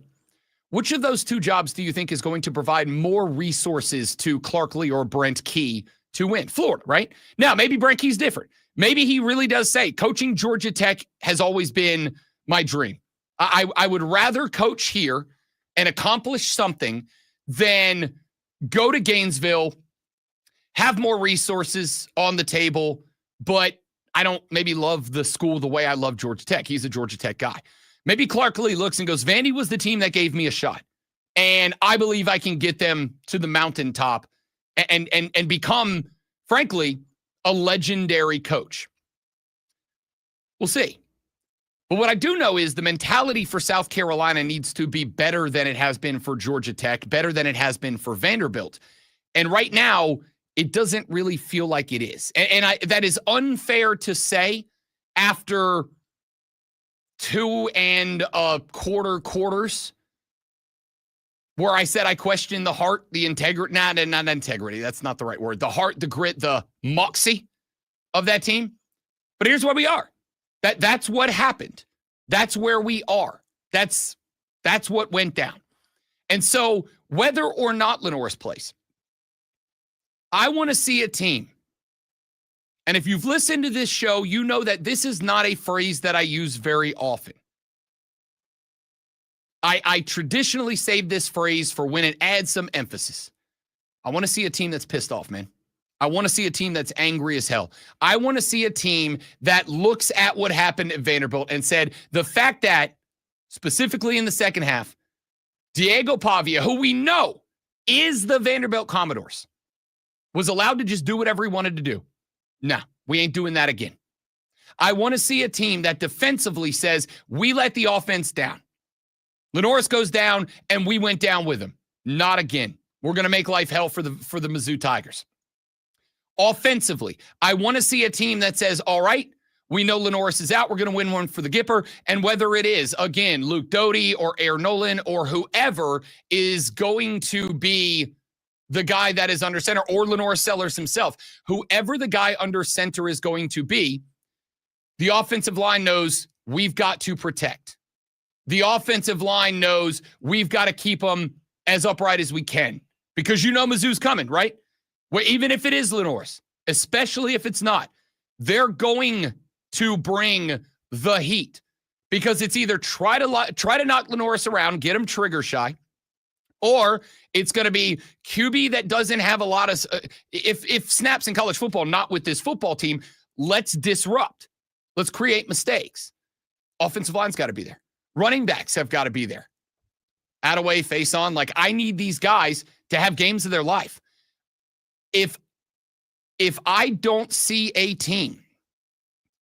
which of those two jobs do you think is going to provide more resources to Clark Lee or Brent Key to win? Florida, right? Now, maybe Brent Key's different. Maybe he really does say, coaching Georgia Tech has always been my dream. I would rather coach here and accomplish something than go to Gainesville, have more resources on the table, but I don't maybe love the school the way I love Georgia Tech. He's a Georgia Tech guy. Maybe Clark Lee looks and goes, Vandy was the team that gave me a shot. And I believe I can get them to the mountaintop and become, frankly, a legendary coach. We'll see. But what I do know is the mentality for South Carolina needs to be better than it has been for Georgia Tech, better than it has been for Vanderbilt. And right now, it doesn't really feel like it is. And that is unfair to say after 2 1/4 quarters where I said I question the heart, the integrity, not integrity, that's not the right word, the heart, the grit, the moxie of that team. But here's where we are. That's what happened. That's where we are. That's what went down. And so whether or not LaNorris plays, I want to see a team. And if you've listened to this show, you know that this is not a phrase that I use very often. I traditionally save this phrase for when it adds some emphasis. I want to see a team that's pissed off, man. I want to see a team that's angry as hell. I want to see a team that looks at what happened at Vanderbilt and said, the fact that, specifically in the second half, Diego Pavia, who we know is the Vanderbilt Commodores, was allowed to just do whatever he wanted to do. No, we ain't doing that again. I want to see a team that defensively says, we let the offense down. LaNorris goes down, and we went down with him. Not again. We're going to make life hell for the Mizzou Tigers. Offensively, I want to see a team that says, all right, we know LaNorris is out. We're going to win one for the Gipper. And whether it is, again, Luke Doty or Air Nolan or whoever is going to be the guy that is under center, or LaNorris Sellers himself, whoever the guy under center is going to be, the offensive line knows we've got to protect. The offensive line knows we've got to keep them as upright as we can, because you know Mizzou's coming, right? Well, even if it is LaNorris, especially if it's not, they're going to bring the heat, because it's either try to knock LaNorris around, get him trigger shy, or it's going to be QB that doesn't have a lot of if snaps in college football, not with this football team. Let's disrupt. Let's create mistakes. Offensive line's got to be there. Running backs have got to be there. Attaway, face on. Like, I need these guys to have games of their life. If I don't see a team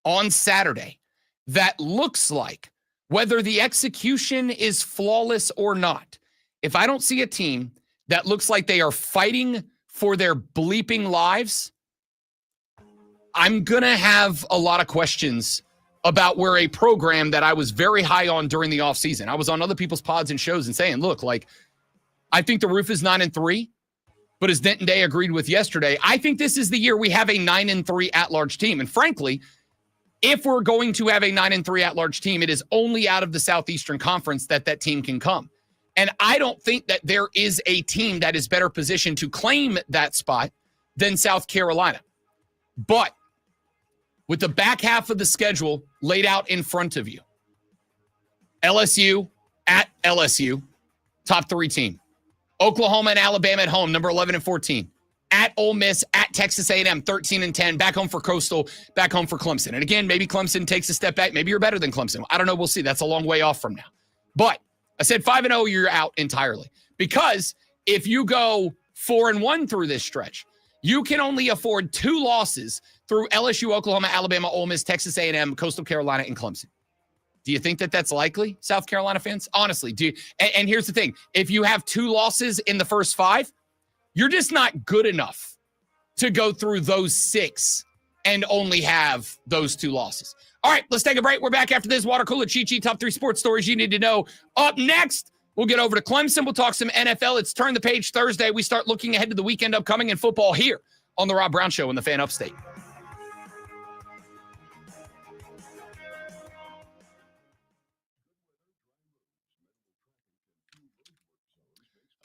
on Saturday that looks like, whether the execution is flawless or not, if I don't see a team that looks like they are fighting for their bleeping lives, I'm going to have a lot of questions about where a program that I was very high on during the offseason. I was on other people's pods and shows and saying, look, like, I think the roof is 9-3, but as Denton Day agreed with yesterday, I think this is the year we have a 9-3 at-large team. And frankly, if we're going to have a 9-3 at-large team, it is only out of the Southeastern Conference that team can come. And I don't think that there is a team that is better positioned to claim that spot than South Carolina. But with the back half of the schedule laid out in front of you, LSU at LSU, top 3 team. Oklahoma and Alabama at home, number 11 and 14. At Ole Miss, at Texas A&M, 13 and 10. Back home for Coastal, back home for Clemson. And again, maybe Clemson takes a step back. Maybe you're better than Clemson. I don't know. We'll see. That's a long way off from now. But I said 5-0, you're out entirely. Because if you go 4-1 through this stretch, you can only afford 2 losses through LSU, Oklahoma, Alabama, Ole Miss, Texas A&M, Coastal Carolina, and Clemson. Do you think that that's likely, South Carolina fans? Honestly, do you? And here's the thing. If you have 2 losses in the first 5, you're just not good enough to go through those 6 and only have those 2 losses. All right, let's take a break. We're back after this. Water Cooler Cheat Sheet, top 3 sports stories you need to know. Up next, we'll get over to Clemson. We'll talk some NFL. It's Turn the Page Thursday. We start looking ahead to the weekend upcoming in football here on the Rob Brown Show in the Fan Upstate.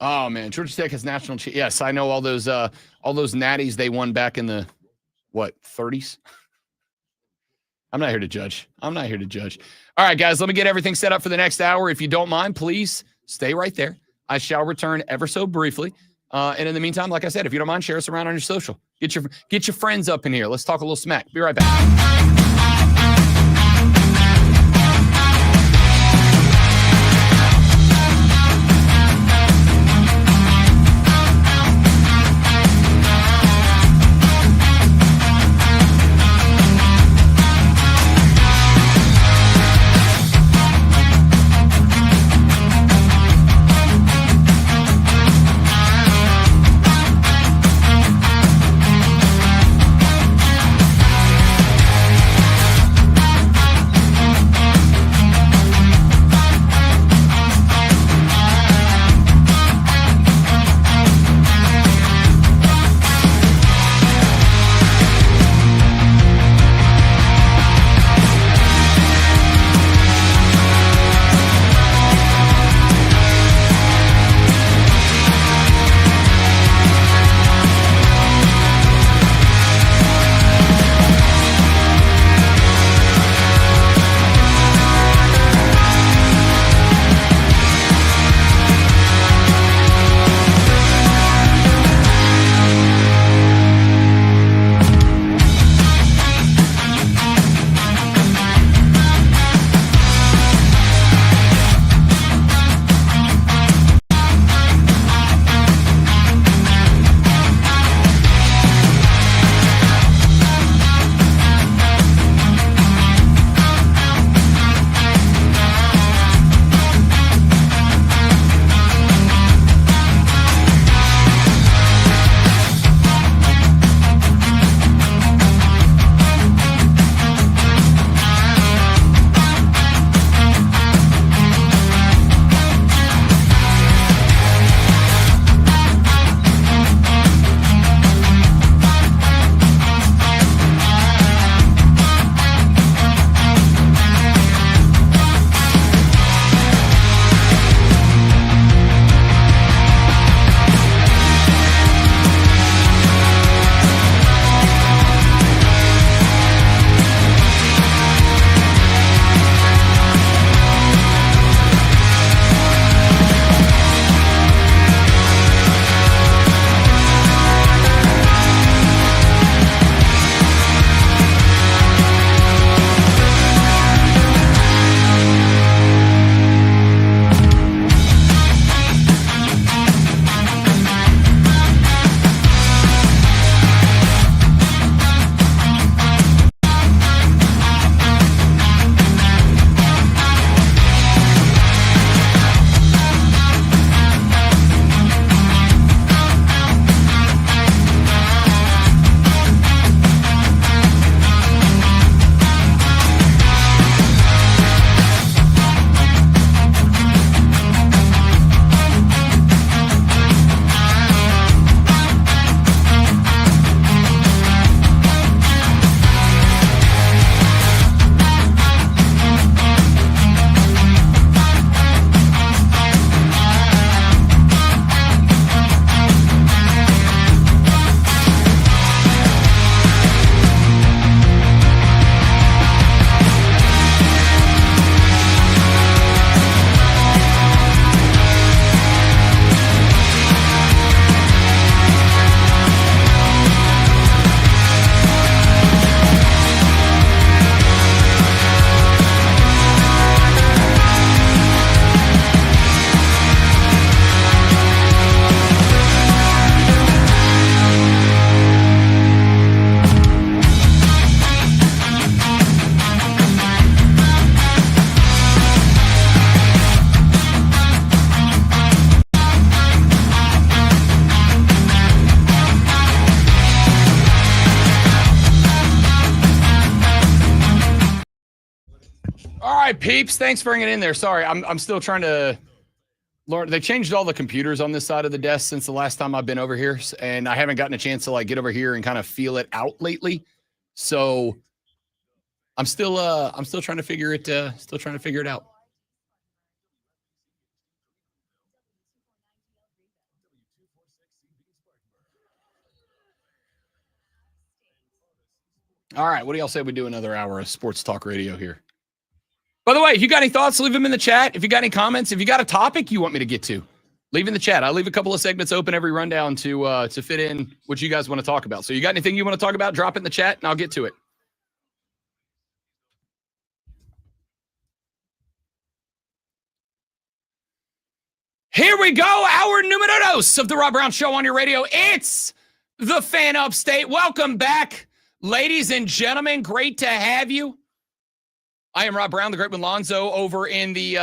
Oh man, Georgia Tech has national. Yes, I know all those natties they won back in the 30s. I'm not here to judge. All right, guys, let me get everything set up for the next hour. If you don't mind, please stay right there. I shall return ever so briefly. And in the meantime, like I said, if you don't mind, share us around on your social. Get your friends up in here. Let's talk a little smack. Be right back. right, peeps. Thanks for hanging in there. Sorry, I'm still trying to learn. They changed all the computers on this side of the desk since the last time I've been over here, and I haven't gotten a chance to get over here and kind of feel it out lately. So I'm still trying to figure it out. All right, what do y'all say we do another hour of sports talk radio here? By the way, if you got any thoughts, leave them in the chat. If you got any comments, if you got a topic you want me to get to, leave in the chat. I leave a couple of segments open every rundown to fit in what you guys want to talk about. So you got anything you want to talk about, drop it in the chat, and I'll get to it. Here we go, our numero dos of the Rob Brown Show on your radio. It's the Fan Upstate. Welcome back, ladies and gentlemen. Great to have you. I am Rob Brown, the great one Lonzo, over in the,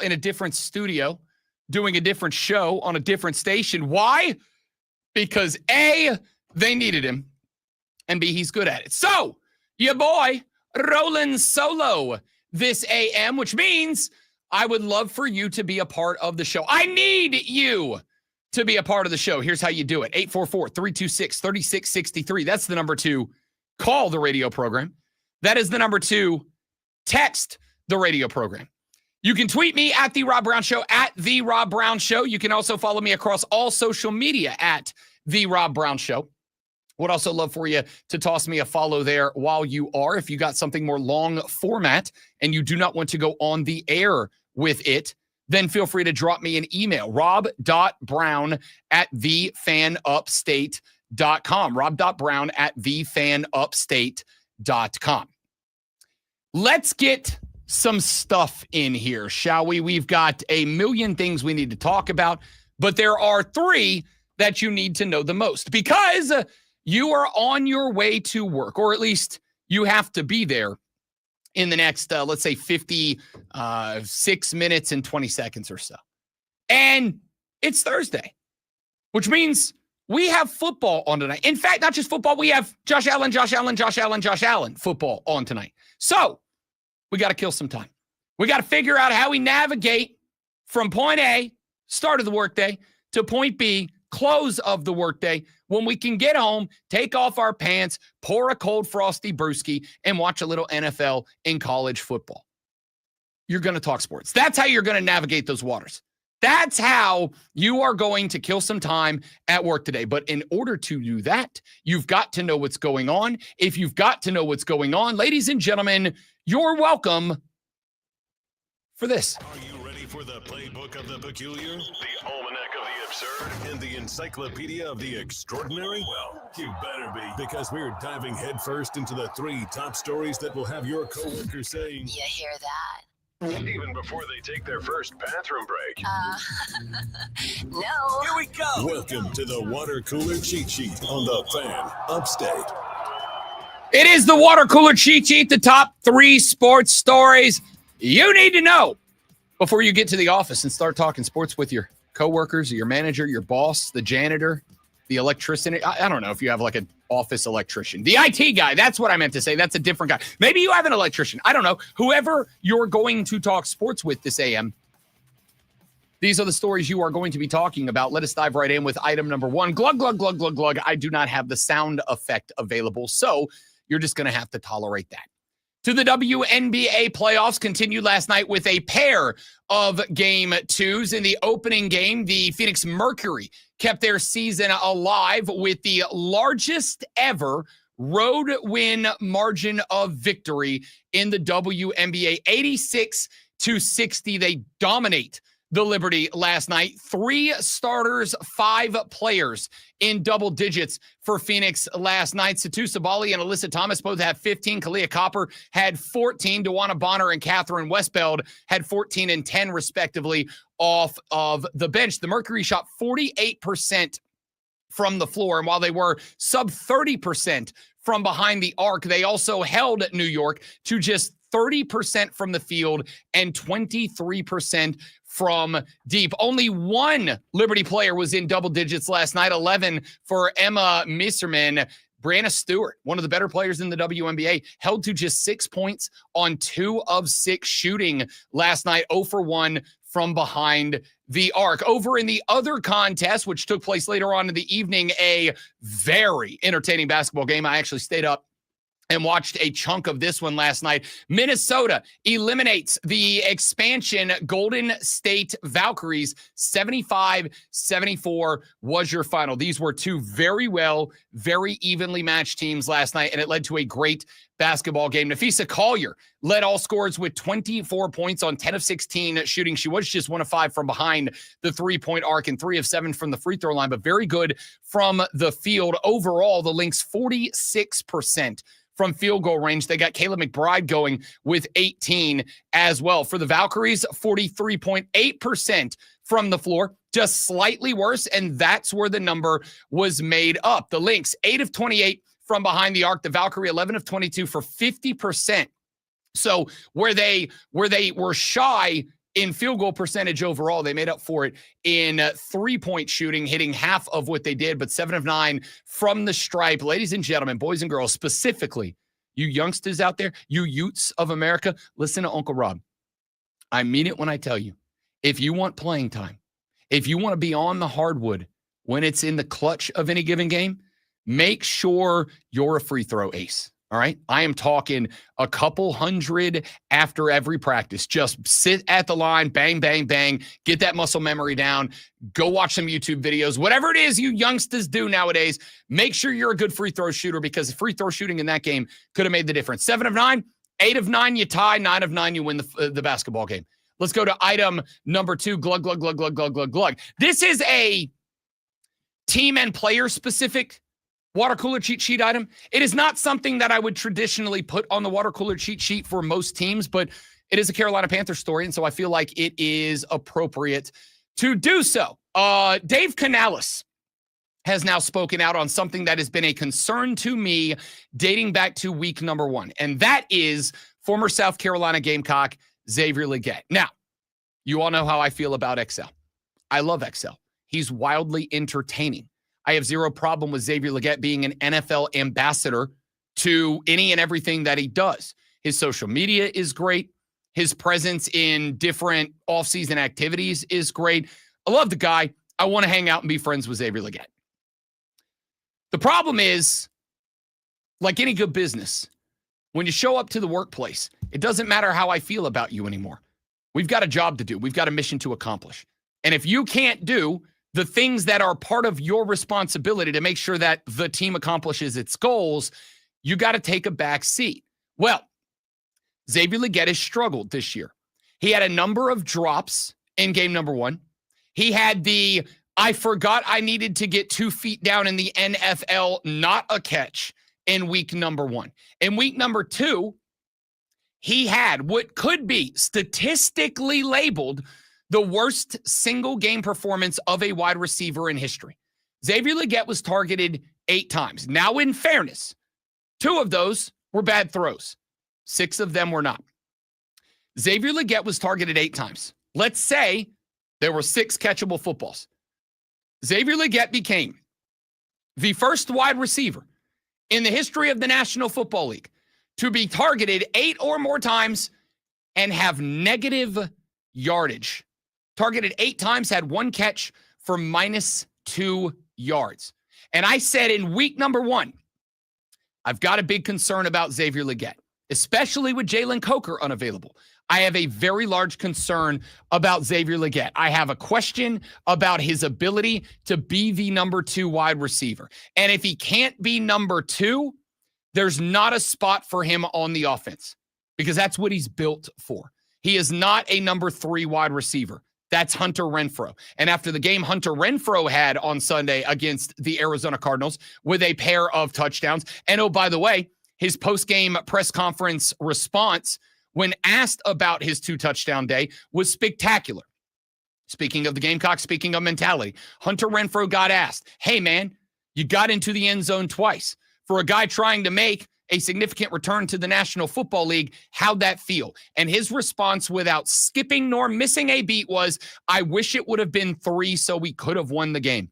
in a different studio, doing a different show on a different station. Why? Because A, they needed him, and B, he's good at it. So, your boy, rolling solo this AM, which means I would love for you to be a part of the show. I need you to be a part of the show. Here's how you do it. 844-326-3663. That's the number to call the radio program. That is the number to text the radio program. You can tweet me at The Rob Brown Show, at The Rob Brown Show. You can also follow me across all social media at The Rob Brown Show. Would also love for you to toss me a follow there while you are. If you got something more long format and you do not want to go on the air with it, then feel free to drop me an email, rob.brown@thefanupstate.com, rob.brown@thefanupstate.com. Let's get some stuff in here, shall we? We've got a million things we need to talk about, but there are three that you need to know the most because you are on your way to work, or at least you have to be there in the next, let's say, 56 minutes and 20 seconds or so. And it's Thursday, which means we have football on tonight. In fact, not just football, we have Josh Allen football on tonight. So we got to kill some time. We got to figure out how we navigate from point A, start of the workday, to point B, close of the workday, when we can get home, take off our pants, pour a cold frosty brewski, and watch a little NFL and college football. You're going to talk sports. That's how you're going to navigate those waters. That's how you are going to kill some time at work today. But in order to do that, you've got to know what's going on. If you've got to know what's going on, ladies and gentlemen, you're welcome for this. Are you ready for the playbook of the peculiar, the almanac of the absurd, and the encyclopedia of the extraordinary? Well, you better be, because we're diving headfirst into the three top stories that will have your coworkers saying, "You hear that?" even before they take their first bathroom break. No. Here we go. Welcome to the water cooler cheat sheet on the Fan Upstate. It is the water cooler cheat sheet, the top three sports stories you need to know before you get to the office and start talking sports with your coworkers, your manager, your boss, the janitor, the electrician. I don't know if you have an office electrician. The IT guy, that's what I meant to say. That's a different guy. Maybe you have an electrician. I don't know. Whoever you're going to talk sports with this AM, these are the stories you are going to be talking about. Let us dive right in with item number one. Glug, glug, glug, glug, glug. I do not have the sound effect available, so you're just going to have to tolerate that. To the WNBA playoffs continued last night with a pair of game twos. In the opening game, the Phoenix Mercury kept their season alive with the largest ever road win margin of victory in the WNBA, 86-60. They dominate the Liberty last night. 3 starters, 5 players in double digits for Phoenix last night. Satu Sabali and Alyssa Thomas both had 15. Kalia Copper had 14. DeWanna Bonner and Catherine Westbeld had 14 and 10 respectively off of the bench. The Mercury shot 48% from the floor, and while they were sub 30% from behind the arc, they also held New York to just 30% from the field and 23% from deep. Only one Liberty player was in double digits last night, 11 for Emma Misserman. Brianna Stewart, one of the better players in the WNBA, held to just 6 points on 2 of 6 shooting last night, 0 for 1 from behind the arc. Over in the other contest, which took place later on in the evening, a very entertaining basketball game. I actually stayed up and watched a chunk of this one last night. Minnesota eliminates the expansion Golden State Valkyries. 75-74 was your final. These were two very evenly matched teams last night, and it led to a great basketball game. Nafisa Collier led all scorers with 24 points on 10 of 16 shooting. She was just 1 of 5 from behind the three-point arc and 3 of 7 from the free throw line, but very good from the field. Overall, the Lynx 46% from field goal range. They got Kayla McBride going with 18 as well. For the Valkyries, 43.8% from the floor, just slightly worse, and that's where the number was made up. The Lynx, 8 of 28 from behind the arc. The Valkyrie, 11 of 22 for 50%. So where they were shy in field goal percentage overall, they made up for it in three-point shooting, hitting half of what they did, but 7 of 9 from the stripe. Ladies and gentlemen, boys and girls, specifically, you youngsters out there, you Utes of America, listen to Uncle Rob. I mean it when I tell you, if you want playing time, if you want to be on the hardwood when it's in the clutch of any given game, make sure you're a free throw ace. All right. I am talking a couple hundred after every practice. Just sit at the line, bang, bang, bang, get that muscle memory down, go watch some YouTube videos, whatever it is you youngsters do nowadays. Make sure you're a good free throw shooter, because free throw shooting in that game could have made the difference. 7 of 9, 8 of 9, you tie, 9 of 9, you win the basketball game. Let's go to item number 2, glug, glug, glug, glug, glug, glug, glug. This is a team and player specific water cooler cheat sheet item. It is not something that I would traditionally put on the water cooler cheat sheet for most teams, but it is a Carolina Panthers story, and so I feel like it is appropriate to do so. Dave Canales has now spoken out on something that has been a concern to me dating back to week number 1, and that is former South Carolina Gamecock Xavier Legette. Now, you all know how I feel about XL. I love XL. He's wildly entertaining. I have zero problem with Xavier Legette being an NFL ambassador to any and everything that he does. His social media is great. His presence in different offseason activities is great. I love the guy. I want to hang out and be friends with Xavier Legette. The problem is, like any good business, when you show up to the workplace, it doesn't matter how I feel about you anymore. We've got a job to do. We've got a mission to accomplish. And if you can't do the things that are part of your responsibility to make sure that the team accomplishes its goals, you got to take a back seat. Well, Xavier Legette has struggled this year. He had a number of drops in game number 1. He had the, I forgot I needed to get 2 feet down in the NFL, not a catch, in week number 1. In week number 2, he had what could be statistically labeled the worst single game performance of a wide receiver in history. Xavier Legette was targeted 8 times. Now, in fairness, 2 of those were bad throws. 6 of them were not. Xavier Legette was targeted 8 times. Let's say there were 6 catchable footballs. Xavier Legette became the first wide receiver in the history of the National Football League to be targeted 8 or more times and have negative yardage. Targeted 8 times, had 1 catch for -2 yards. And I said in week number 1, I've got a big concern about Xavier Legette, especially with Jalen Coker unavailable. I have a very large concern about Xavier Legette. I have a question about his ability to be the number 2 wide receiver. And if he can't be number 2, there's not a spot for him on the offense, because that's what he's built for. He is not a number 3 wide receiver. That's Hunter Renfrow. And after the game Hunter Renfrow had on Sunday against the Arizona Cardinals with a pair of touchdowns. And oh, by the way, his post-game press conference response when asked about his 2-touchdown day was spectacular. Speaking of the Gamecocks, speaking of mentality, Hunter Renfrow got asked, hey, man, you got into the end zone twice. For a guy trying to make a significant return to the National Football League, how'd that feel? And his response, without skipping nor missing a beat, was, I wish it would have been 3 so we could have won the game.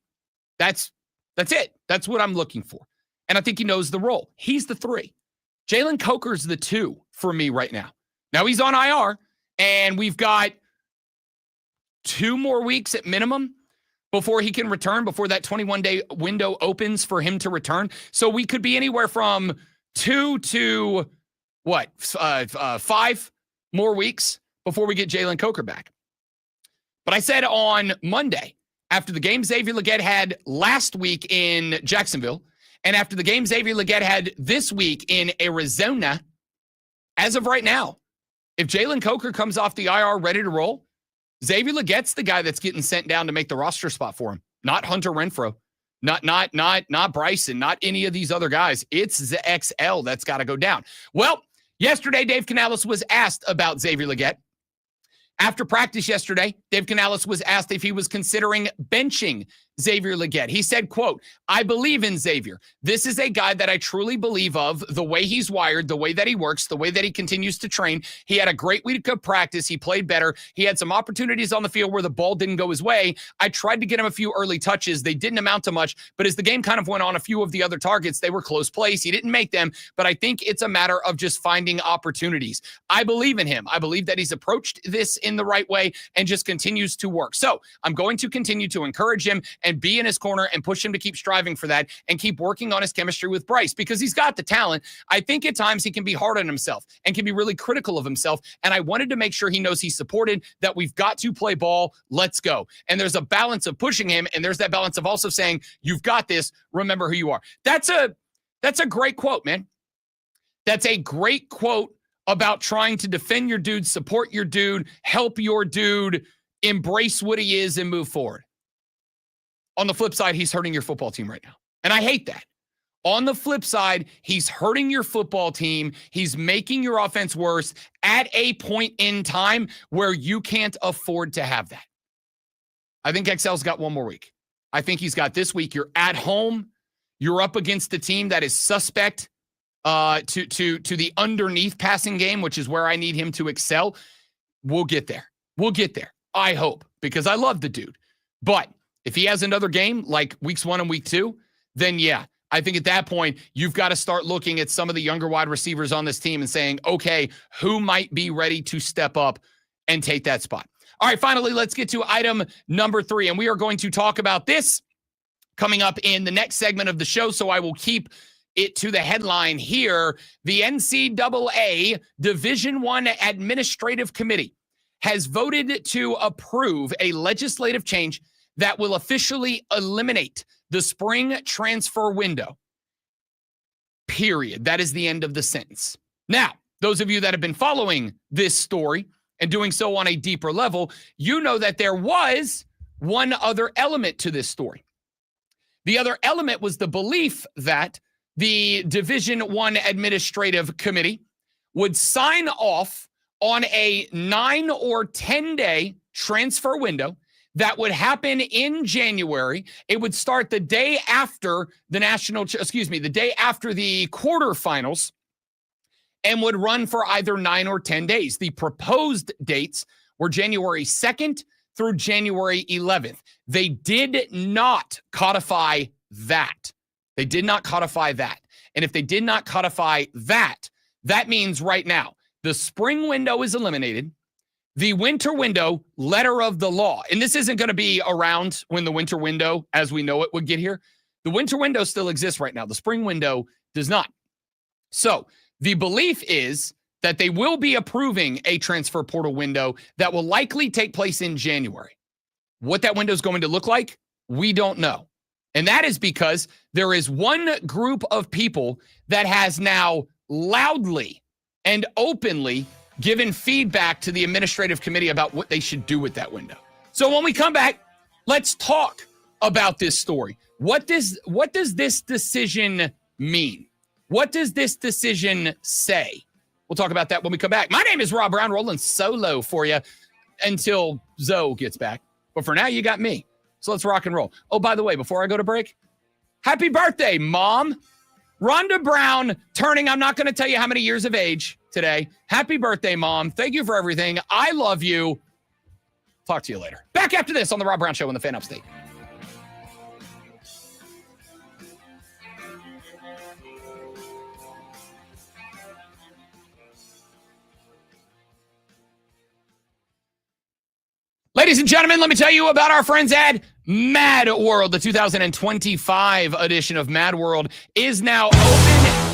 That's it. That's what I'm looking for. and I think he knows the role. He's the 3. Jalen Coker's the 2 for me right now. Now he's on IR, and we've got 2 more weeks at minimum before he can return, before that 21-day window opens for him to return. So we could be anywhere from 2 to 5 more weeks before we get Jalen Coker back. But I said on Monday, after the game Xavier Legette had last week in Jacksonville, and after the game Xavier Legette had this week in Arizona, as of right now, if Jalen Coker comes off the IR ready to roll, Xavier Legette's the guy that's getting sent down to make the roster spot for him, not Hunter Renfrow, not Bryson, not any of these other guys. It's the XL that's got to go down. Well, yesterday, Dave Canales was asked about Xavier Legette. After practice yesterday, Dave Canales was asked if he was considering benching Xavier Legette. He said, quote, "I believe in Xavier. This is a guy that I truly believe of, the way he's wired, the way that he works, the way that he continues to train. He had a great week of practice. He played better. He had some opportunities on the field where the ball didn't go his way. I tried to get him a few early touches. They didn't amount to much, but as the game kind of went on, a few of the other targets, they were close plays. He didn't make them, but I think it's a matter of just finding opportunities. I believe in him. I believe that he's approached this in the right way and just continues to work. So I'm going to continue to encourage him and be in his corner and push him to keep striving for that and keep working on his chemistry with Bryce because he's got the talent. I think at times he can be hard on himself and can be really critical of himself. And I wanted to make sure he knows he's supported, that we've got to play ball. Let's go. And there's a balance of pushing him. And there's that balance of also saying, you've got this. Remember who you are. That's a great quote, man. That's a great quote about trying to defend your dude, support your dude, help your dude, embrace what he is and move forward. On the flip side, he's hurting your football team right now. And I hate that. On the flip side, he's hurting your football team. He's making your offense worse at a point in time where you can't afford to have that. I think XL's got one more week. I think he's got this week. You're at home. You're up against a team that is suspect to the underneath passing game, which is where I need him to excel. We'll get there. We'll get there. I hope, because I love the dude. But if he has another game like weeks 1 and week 2, then yeah, I think at that point, you've got to start looking at some of the younger wide receivers on this team and saying, okay, who might be ready to step up and take that spot? All right, finally, let's get to item number 3. And we are going to talk about this coming up in the next segment of the show. So I will keep it to the headline here. The NCAA Division I Administrative Committee has voted to approve a legislative change that will officially eliminate the spring transfer window. Period. That is the end of the sentence. Now, those of you that have been following this story and doing so on a deeper level, you know that there was one other element to this story. The other element was the belief that the Division I Administrative Committee would sign off on a 9 or 10-day transfer window that would happen in January. It would start the day after the the day after the quarterfinals and would run for either 9 or 10 days. The proposed dates were January 2nd through January 11th. They did not codify that. They did not codify that. And if they did not codify that, that means right now, the spring window is eliminated. The winter window, letter of the law, and this isn't going to be around when the winter window, as we know it, would get here. The winter window still exists right now. The spring window does not. So the belief is that they will be approving a transfer portal window that will likely take place in January. What that window is going to look like, we don't know. And that is because there is one group of people that has now loudly and openly given feedback to the administrative committee about what they should do with that window. So when we come back, let's talk about this story. What does this decision mean? What does this decision say? We'll talk about that when we come back. My name is Rob Brown, rolling solo for you until Zoe gets back. But for now, you got me. So let's rock and roll. Oh, by the way, before I go to break, happy birthday, Mom. Rhonda Brown turning, I'm not going to tell you how many years of age today. Happy birthday, Mom. Thank you for everything. I love you. Talk to you later. Back after this on the Rob Brown Show on the Fan Upstate. Ladies and gentlemen, let me tell you about our friends at Mad World. The 2025 edition of Mad World is now open.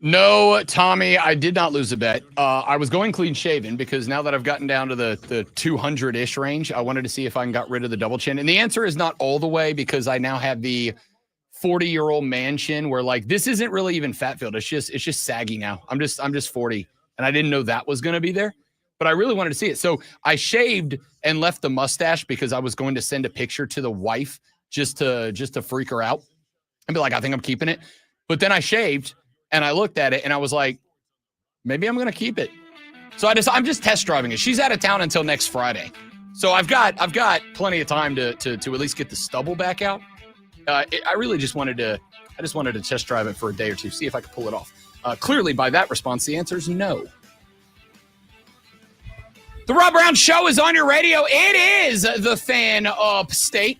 No, Tommy, I did not lose a bet. I was going clean shaven because now that I've gotten down to the 200-ish range, I wanted to see if I can got rid of the double chin. And the answer is not all the way because I now have the 40-year-old man chin where like this isn't really even fat filled. It's just saggy now. I'm just 40 and I didn't know that was going to be there, but I really wanted to see it. So I shaved and left the mustache because I was going to send a picture to the wife just to freak her out and be like, I think I'm keeping it. But then I shaved and I looked at it and I was like, maybe I'm going to keep it. So I'm just test driving it. She's out of town until next Friday. So I've got plenty of time to at least get the stubble back out. I just wanted to test drive it for a day or two, see if I could pull it off. Clearly by that response, the answer is no. The Rob Brown Show is on your radio. It is the Fan Upstate.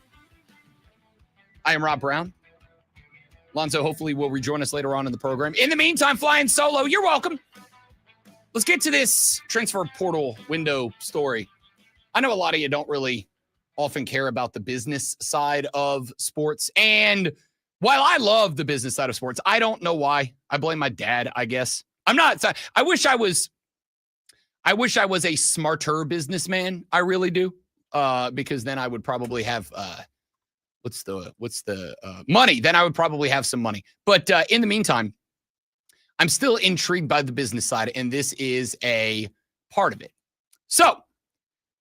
I am Rob Brown. Lonzo hopefully will rejoin us later on in the program. In the meantime, flying solo, you're welcome. Let's get to this transfer portal window story. I know a lot of you don't really often care about the business side of sports. And while I love the business side of sports, I don't know why. I blame my dad, I guess. I wish I was a smarter businessman. I really do. Because then I would probably have what's the money? Then I would probably have some money. But in the meantime, I'm still intrigued by the business side, and this is a part of it. So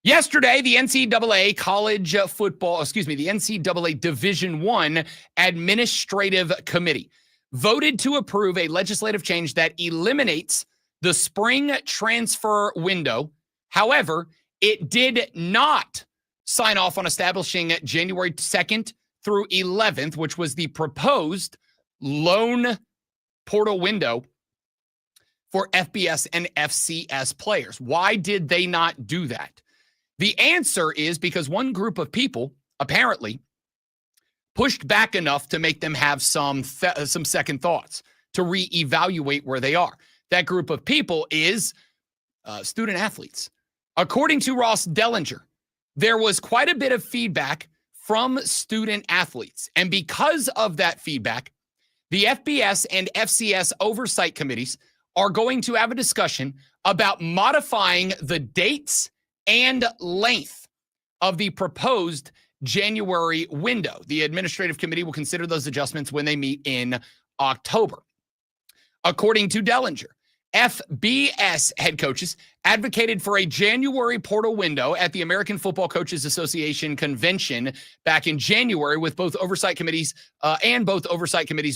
yesterday, the NCAA the NCAA Division I Administrative Committee voted to approve a legislative change that eliminates the spring transfer window. However, it did not sign off on establishing January 2nd through 11th, which was the proposed loan portal window for FBS and FCS players. Why did they not do that? The answer is because one group of people apparently pushed back enough to make them have some second thoughts, to reevaluate where they are. That group of people is student athletes. According to Ross Dellinger, there was quite a bit of feedback from student athletes. And because of that feedback, the FBS and FCS oversight committees are going to have a discussion about modifying the dates and length of the proposed January window. The administrative committee will consider those adjustments when they meet in October. According to Dellinger, FBS head coaches advocated for a January portal window at the American Football Coaches Association convention back in January, with both oversight committees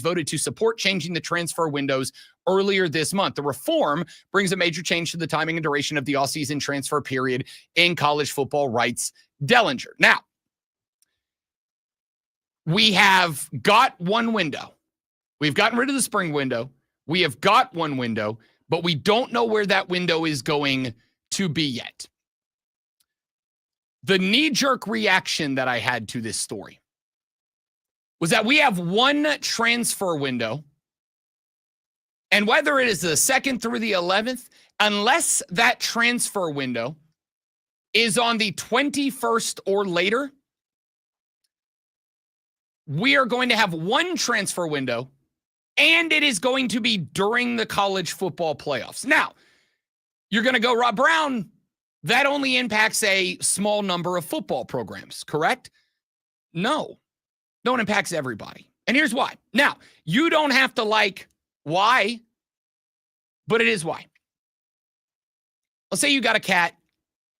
voted to support changing the transfer windows earlier this month. The reform brings a major change to the timing and duration of the offseason transfer period in college football, writes Dellinger. Now, we have got one window. We've gotten rid of the spring window. We have got one window, but we don't know where that window is going to be yet. The knee-jerk reaction that I had to this story was that we have one transfer window, and whether it is the 2nd through the 11th, unless that transfer window is on the 21st or later, we are going to have one transfer window, and it is going to be during the college football playoffs. Now, you're going to go, Rob Brown, that only impacts a small number of football programs, correct? No, it impacts everybody. And here's why. Now, you don't have to like why, but it is why. Let's say you got a cat,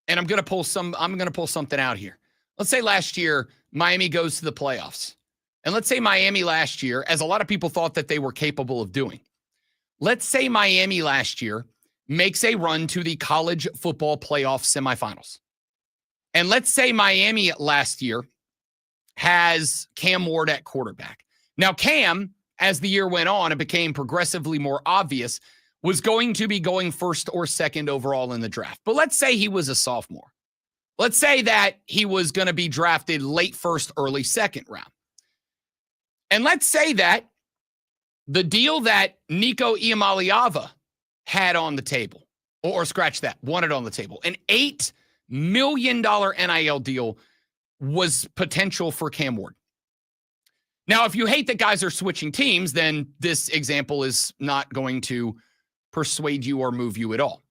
and I'm going to pull something out here. Let's say last year, Miami goes to the playoffs. And let's say Miami last year, as a lot of people thought that they were capable of doing, let's say Miami last year makes a run to the college football playoff semifinals. And let's say Miami last year has Cam Ward at quarterback. Now, Cam, as the year went on, it became progressively more obvious, was going to be going first or second overall in the draft. But let's say he was a sophomore. Let's say that he was going to be drafted late first, early second round. And let's say that the deal that Nico Iamaleava had on the table, or scratch that, wanted on the table, an $8 million NIL deal was potential for Cam Ward. Now, if you hate that guys are switching teams, then this example is not going to persuade you or move you at all.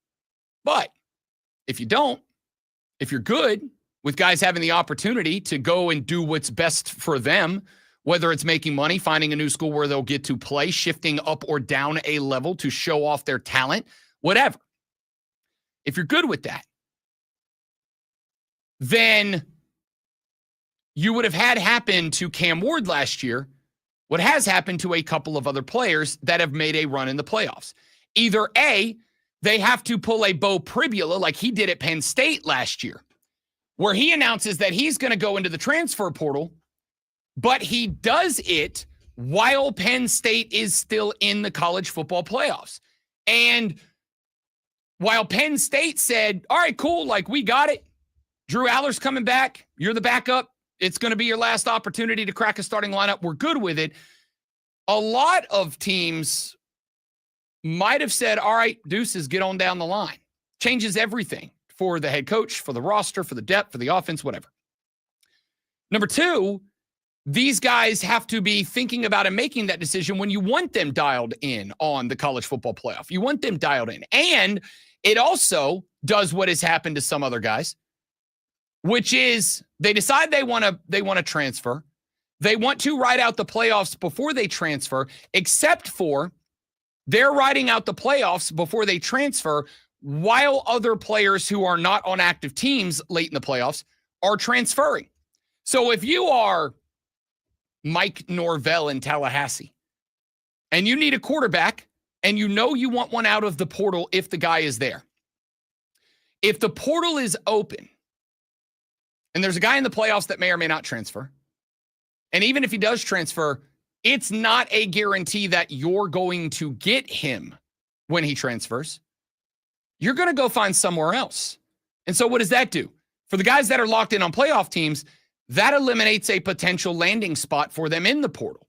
But if you don't, if you're good with guys having the opportunity to go and do what's best for them, whether it's making money, finding a new school where they'll get to play, shifting up or down a level to show off their talent, whatever. If you're good with that, then you would have had happen to Cam Ward last year what has happened to a couple of other players that have made a run in the playoffs. Either A, they have to pull a Bo Pribula like he did at Penn State last year, where he announces that he's going to go into the transfer portal, but he does it while Penn State is still in the college football playoffs. And while Penn State said, all right, cool, like we got it. Drew Aller's coming back. You're the backup. It's going to be your last opportunity to crack a starting lineup. We're good with it. A lot of teams might have said, all right, deuces, get on down the line. Changes everything for the head coach, for the roster, for the depth, for the offense, whatever. Number two, these guys have to be thinking about and making that decision when you want them dialed in on the college football playoff. You want them dialed in. And it also does what has happened to some other guys, which is they decide they want to transfer. They want to ride out the playoffs before they transfer, except for they're riding out the playoffs before they transfer while other players who are not on active teams late in the playoffs are transferring. So if you are Mike Norvell in Tallahassee and you need a quarterback and you know you want one out of the portal if the guy is there, if the portal is open, and there's a guy in the playoffs that may or may not transfer. And even if he does transfer, it's not a guarantee that you're going to get him when he transfers. You're going to go find somewhere else. And so what does that do? For the guys that are locked in on playoff teams, that eliminates a potential landing spot for them in the portal.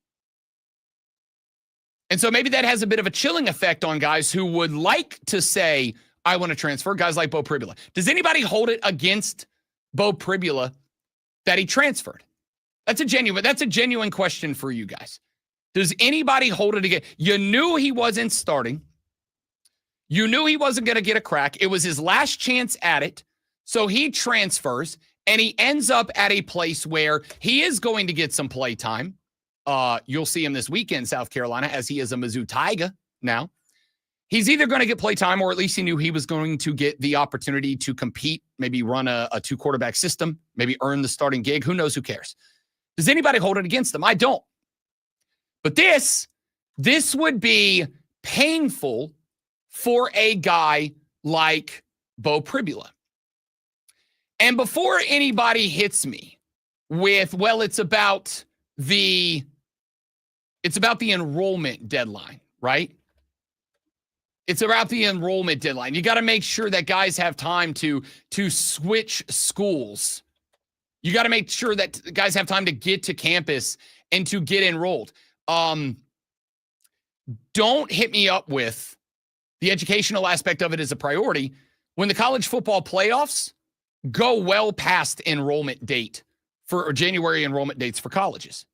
And so maybe that has a bit of a chilling effect on guys who would like to say, I want to transfer, guys like Bo Pribula. Does anybody hold it against Bo Pribula that he transferred? That's a genuine question for you guys. Does anybody hold it again? You knew he wasn't starting. You knew he wasn't going to get a crack. It was his last chance at it. So he transfers and he ends up at a place where he is going to get some play time. You'll see him this weekend, South Carolina, as he is a Mizzou Tiger now. He's either going to get play time, or at least he knew he was going to get the opportunity to compete, maybe run a two-quarterback system, maybe earn the starting gig. Who knows? Who cares? Does anybody hold it against them? I don't. But this would be painful for a guy like Bo Pribula. And before anybody hits me with, well, it's about the enrollment deadline, right? It's about the enrollment deadline. You got to make sure that guys have time to switch schools. You got to make sure that guys have time to get to campus and to get enrolled. Don't hit me up with the educational aspect of it as a priority when the college football playoffs go well past enrollment date or January enrollment dates for colleges.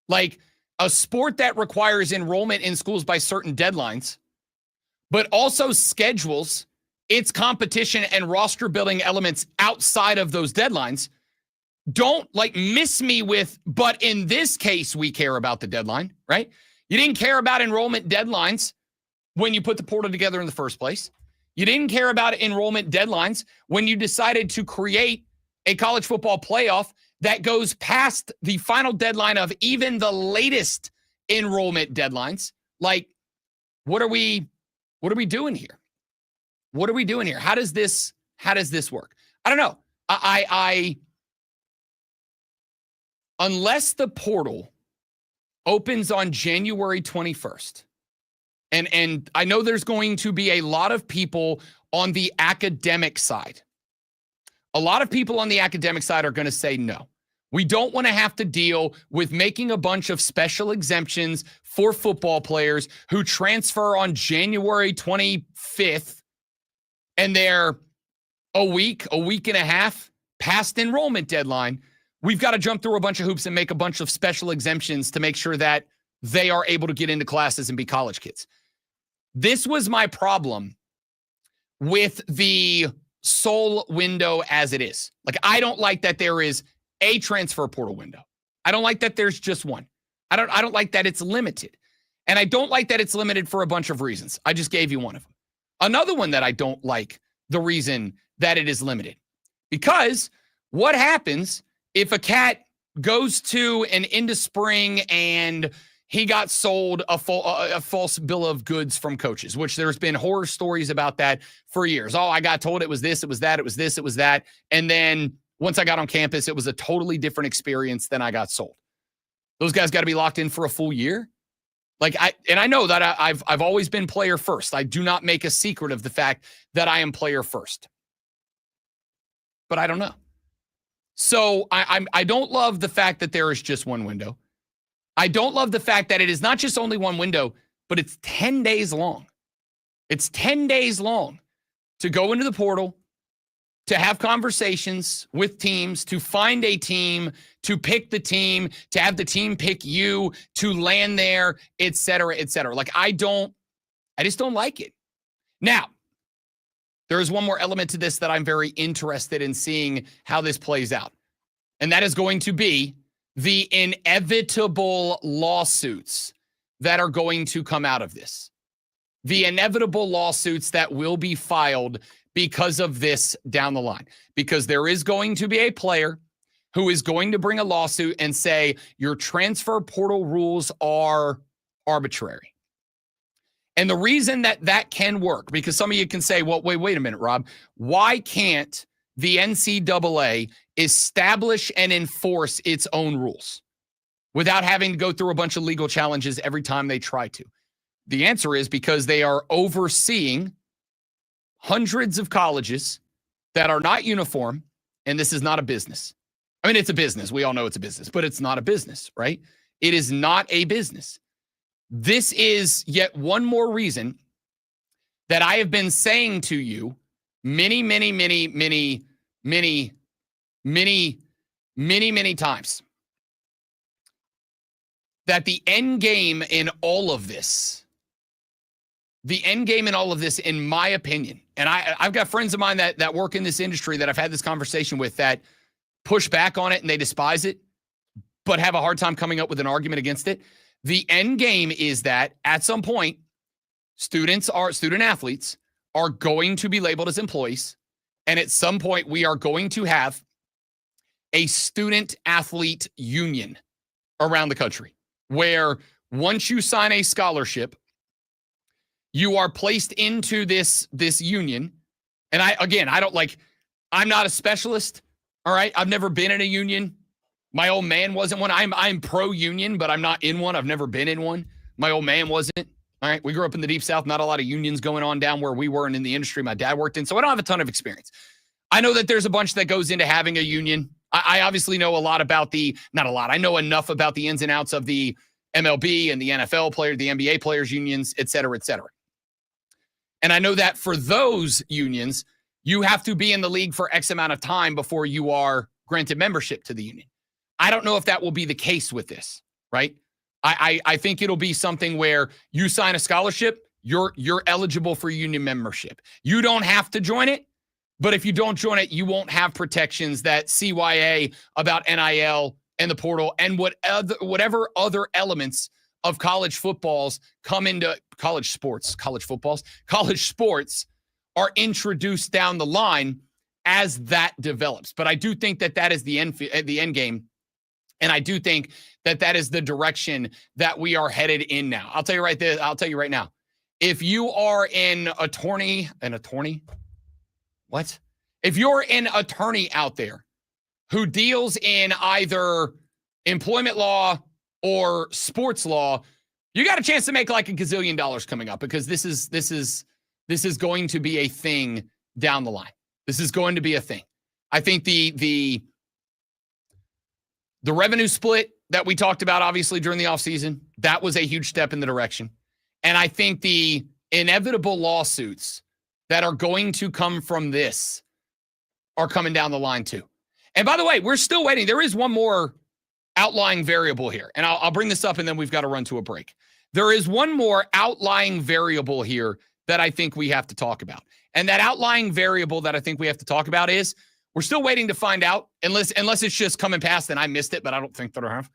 Like a sport that requires enrollment in schools by certain deadlines, but also schedules its competition and roster building elements outside of those deadlines. Don't miss me with, but in this case, we care about the deadline, right? You didn't care about enrollment deadlines when you put the portal together in the first place. You didn't care about enrollment deadlines when you decided to create a college football playoff that goes past the final deadline of even the latest enrollment deadlines. What are we doing here? What are we doing here? How does this work? I don't know. I unless the portal opens on January 21st, and I know there's going to be a lot of people on the academic side. A lot of people on the academic side are going to say no. We don't want to have to deal with making a bunch of special exemptions for football players who transfer on January 25th and they're a week and a half past enrollment deadline we've got to jump through a bunch of hoops and make a bunch of special exemptions to make sure that they are able to get into classes and be college kids. This was my problem with the sole window as it is. Like, I don't like that there is a transfer portal window. I don't like that there's just one. I don't like that it's limited. And I don't like that it's limited for a bunch of reasons. I just gave you one of them. Another one that I don't like the reason that it is limited. Because what happens if a cat goes to an into spring and he got sold a false bill of goods from coaches, which there's been horror stories about that for years. Oh, I got told it was this, it was that, it was this, it was that. And then once I got on campus, it was a totally different experience than I got sold. Those guys got to be locked in for a full year. Like, I know that I've always been player first. I do not make a secret of the fact that I am player first. But I don't know. So I don't love the fact that there is just one window. I don't love the fact that it is not just only one window, but it's 10 days long. It's 10 days long to go into the portal, to have conversations with teams, to find a team, to pick the team, to have the team pick you, to land there, et cetera, et cetera. Like, I just don't like it. Now, there is one more element to this that I'm very interested in seeing how this plays out. And that is going to be the inevitable lawsuits that are going to come out of this. The inevitable lawsuits that will be filed because of this down the line. Because there is going to be a player who is going to bring a lawsuit and say, your transfer portal rules are arbitrary. And the reason that can work, because some of you can say, well, wait a minute, Rob, why can't the NCAA establish and enforce its own rules without having to go through a bunch of legal challenges every time they try to? The answer is because they are overseeing hundreds of colleges that are not uniform, and this is not a business. I mean, it's a business. We all know it's a business, but it's not a business, right? It is not a business. This is yet one more reason that I have been saying to you many times that the end game in all of this, in my opinion, and I've got friends of mine that work in this industry that I've had this conversation with that push back on it and they despise it, but have a hard time coming up with an argument against it. The end game is that at some point, student athletes are going to be labeled as employees. And at some point, we are going to have a student athlete union around the country where once you sign a scholarship, you are placed into this union. And I'm not a specialist. All right. I've never been in a union. My old man wasn't one. I'm pro-union, but I'm not in one. I've never been in one. My old man wasn't. All right. We grew up in the Deep South. Not a lot of unions going on down where we were and in the industry my dad worked in. So I don't have a ton of experience. I know that there's a bunch that goes into having a union. I obviously know a lot about I know enough about the ins and outs of the MLB and the NFL player, the NBA players unions, et cetera, et cetera. And I know that for those unions, you have to be in the league for X amount of time before you are granted membership to the union. I don't know if that will be the case with this, right? I think it'll be something where you sign a scholarship, you're eligible for union membership. You don't have to join it, but if you don't join it, you won't have protections that CYA about NIL and the portal and whatever other elements of college footballs come into college sports are introduced down the line as that develops. But I do think that is the end game. And I do think that is the direction that we are headed in now. I'll tell you right now. If you are an attorney, what? If you're an attorney out there who deals in either employment law or sports law, you got a chance to make like $1 gazillion coming up because this is going to be a thing down the line. This is going to be a thing. I think the revenue split that we talked about, obviously, during the offseason, that was a huge step in the direction. And I think the inevitable lawsuits that are going to come from this are coming down the line too. And by the way, we're still waiting. There is one more outlying variable here. And I'll bring this up and then we've got to run to a break. There is one more outlying variable here that I think we have to talk about. And that outlying variable that I think we have to talk about is we're still waiting to find out, unless it's just coming past and I missed it, but I don't think that I have.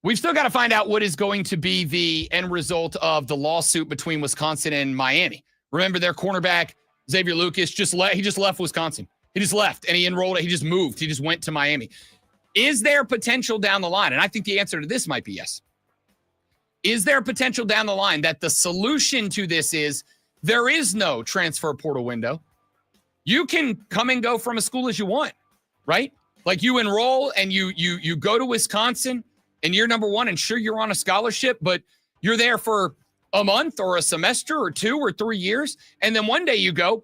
We've still got to find out what is going to be the end result of the lawsuit between Wisconsin and Miami. Remember their cornerback, Xavier Legette, he just left Wisconsin. He just left and he enrolled. He just moved. He just went to Miami. Is there potential down the line? And I think the answer to this might be yes. Is there potential down the line that the solution to this is there is no transfer portal window? You can come and go from a school as you want, right? Like you enroll and you go to Wisconsin and you're number one and sure you're on a scholarship, but you're there for a month or a semester or 2 or 3 years. And then one day you go,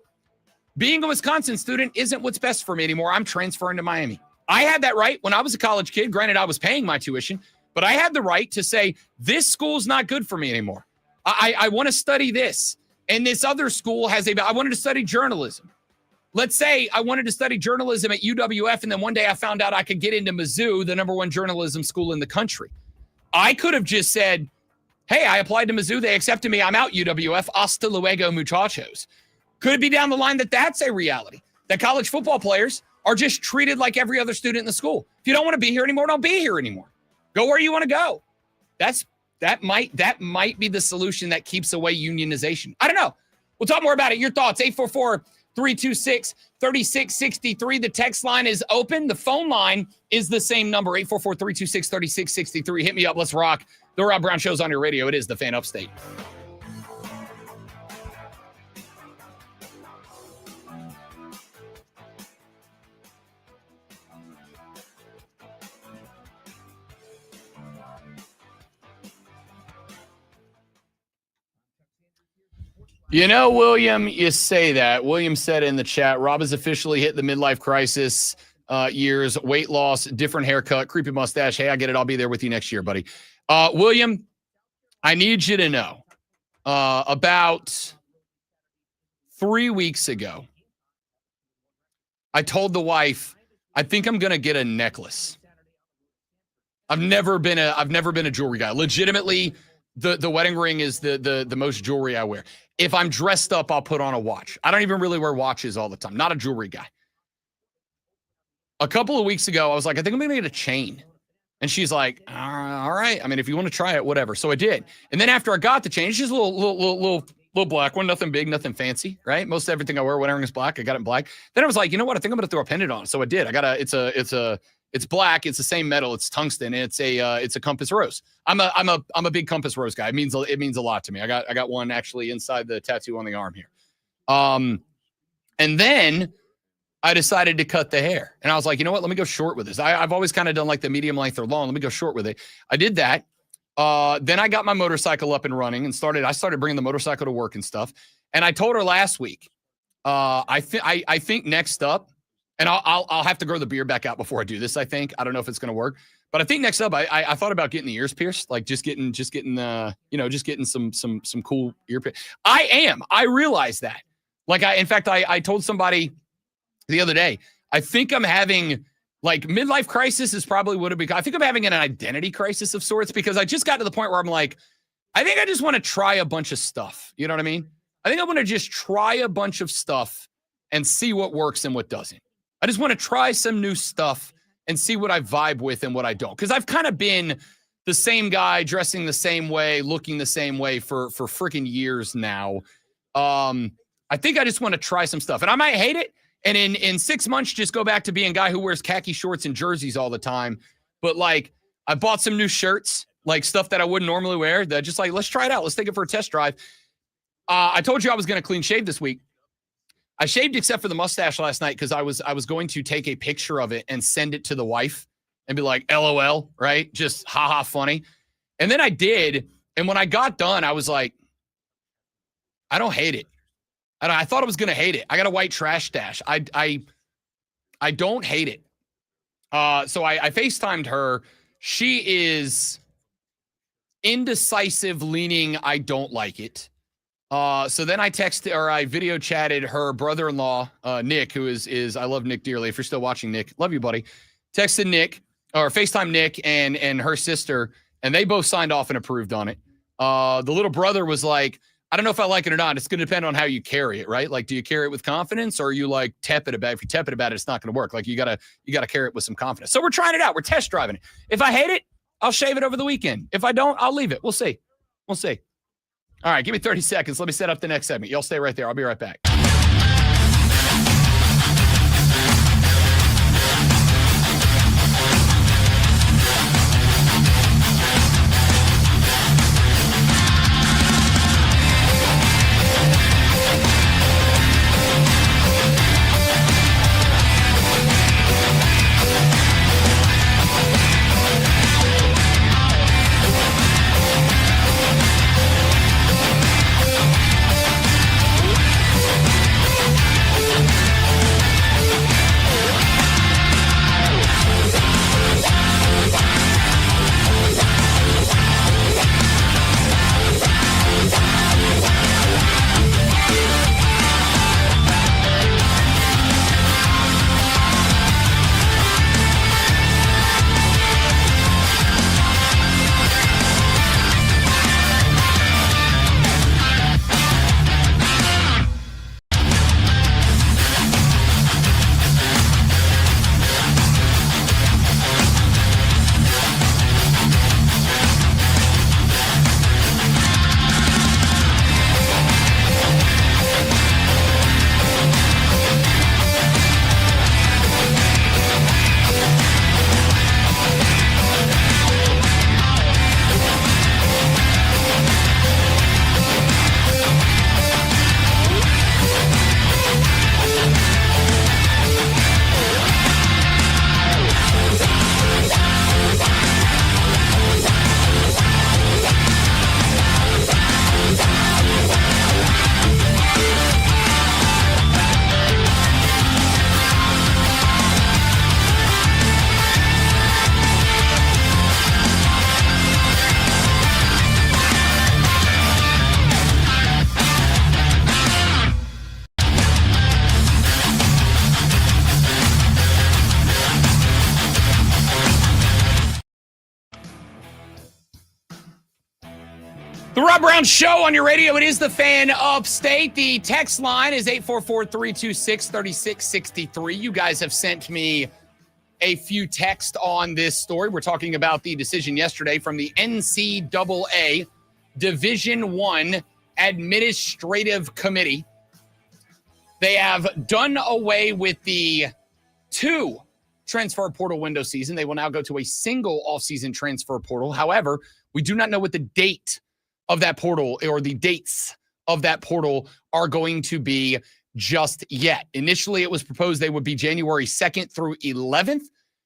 being a Wisconsin student isn't what's best for me anymore. I'm transferring to Miami. I had that right when I was a college kid. Granted, I was paying my tuition, but I had the right to say, this school's not good for me anymore. I want to study this. And this other school I wanted to study journalism. Let's say I wanted to study journalism at UWF, and then one day I found out I could get into Mizzou, the number one journalism school in the country. I could have just said, hey, I applied to Mizzou. They accepted me. I'm out, UWF. Hasta luego, muchachos. Could it be down the line that that's a reality? That college football players are just treated like every other student in the school. If you don't want to be here anymore, don't be here anymore. Go where you want to go. That might be the solution that keeps away unionization. I don't know. We'll talk more about it. Your thoughts, 844-326-3663. The text line is open. The phone line is the same number, 844-326-3663. Hit me up. Let's rock. The Rob Brown Show's on your radio. It is the Fan Upstate. You know, William, you say that. William said in the chat, Rob has officially hit the midlife crisis years, weight loss, different haircut, creepy mustache. Hey, I get it. I'll be there with you next year, buddy. William, I need you to know about 3 weeks ago, I told the wife, I think I'm going to get a necklace. I've never been a jewelry guy. Legitimately, the wedding ring is the most jewelry I wear. If I'm dressed up, I'll put on a watch. I don't even really wear watches all the time. Not a jewelry guy. A couple of weeks ago, I was like, I think I'm going to get a chain. And she's like, all right. I mean, if you want to try it, whatever. So I did. And then after I got the chain, it's just a little black one, nothing big, nothing fancy, right? Most everything I wear, wedding ring is black. I got it in black. Then I was like, you know what? I think I'm going to throw a pendant on. So I did. It's black. It's the same metal. It's tungsten. And it's a compass rose. I'm a big compass rose guy. It means a lot to me. I got one actually inside the tattoo on the arm here. And then I decided to cut the hair, and I was like, you know what? Let me go short with this. I've always kind of done like the medium length or long. Let me go short with it. I did that. Then I got my motorcycle up and running and I started bringing the motorcycle to work and stuff. And I told her last week, I think next up, and I'll have to grow the beard back out before I do this. I think. I don't know if it's going to work, but I think next up, I thought about getting the ears pierced, like just getting some cool ear pierced. I realize that. Like in fact, I told somebody the other day, I think I'm having like midlife crisis is probably what it be. I think I'm having an identity crisis of sorts because I just got to the point where I'm like, I think I just want to try a bunch of stuff. You know what I mean? I think I want to just try a bunch of stuff and see what works and what doesn't. I just want to try some new stuff and see what I vibe with and what I don't. Because I've kind of been the same guy, dressing the same way, looking the same way for freaking years now. I think I just want to try some stuff. And I might hate it. And in 6 months, just go back to being a guy who wears khaki shorts and jerseys all the time. But like, I bought some new shirts, like stuff that I wouldn't normally wear. That just like, let's try it out. Let's take it for a test drive. I told you I was going to clean shave this week. I shaved except for the mustache last night because I was going to take a picture of it and send it to the wife and be like, LOL, right? Just haha funny. And then I did. And when I got done, I was like, I don't hate it. I thought I was going to hate it. I got a white trash stash. I don't hate it. So I FaceTimed her. She is indecisive, leaning, I don't like it. So then I video chatted her brother-in-law, Nick, who is I love Nick dearly. If you're still watching, Nick, love you, buddy. Texted Nick or FaceTime Nick and her sister, and they both signed off and approved on it. The little brother was like, I don't know if I like it or not. It's going to depend on how you carry it, right? Like, do you carry it with confidence, or are you like tepid about it? If you're tepid about it, it's not going to work. Like, you gotta carry it with some confidence. So we're trying it out. We're test driving it. If I hate it, I'll shave it over the weekend. If I don't, I'll leave it. We'll see. We'll see. All right, give me 30 seconds. Let me set up the next segment. Y'all stay right there. I'll be right back. The Rob Brown Show on your radio. It is the Fan Upstate. The text line is 844-326-3663. You guys have sent me a few texts on this story. We're talking about the decision yesterday from the NCAA Division I Administrative Committee. They have done away with the 2 transfer portal window season. They will now go to a single offseason transfer portal. However, we do not know what the date of that portal or the dates of that portal are going to be just yet. Initially, it was proposed they would be January 2nd through 11th.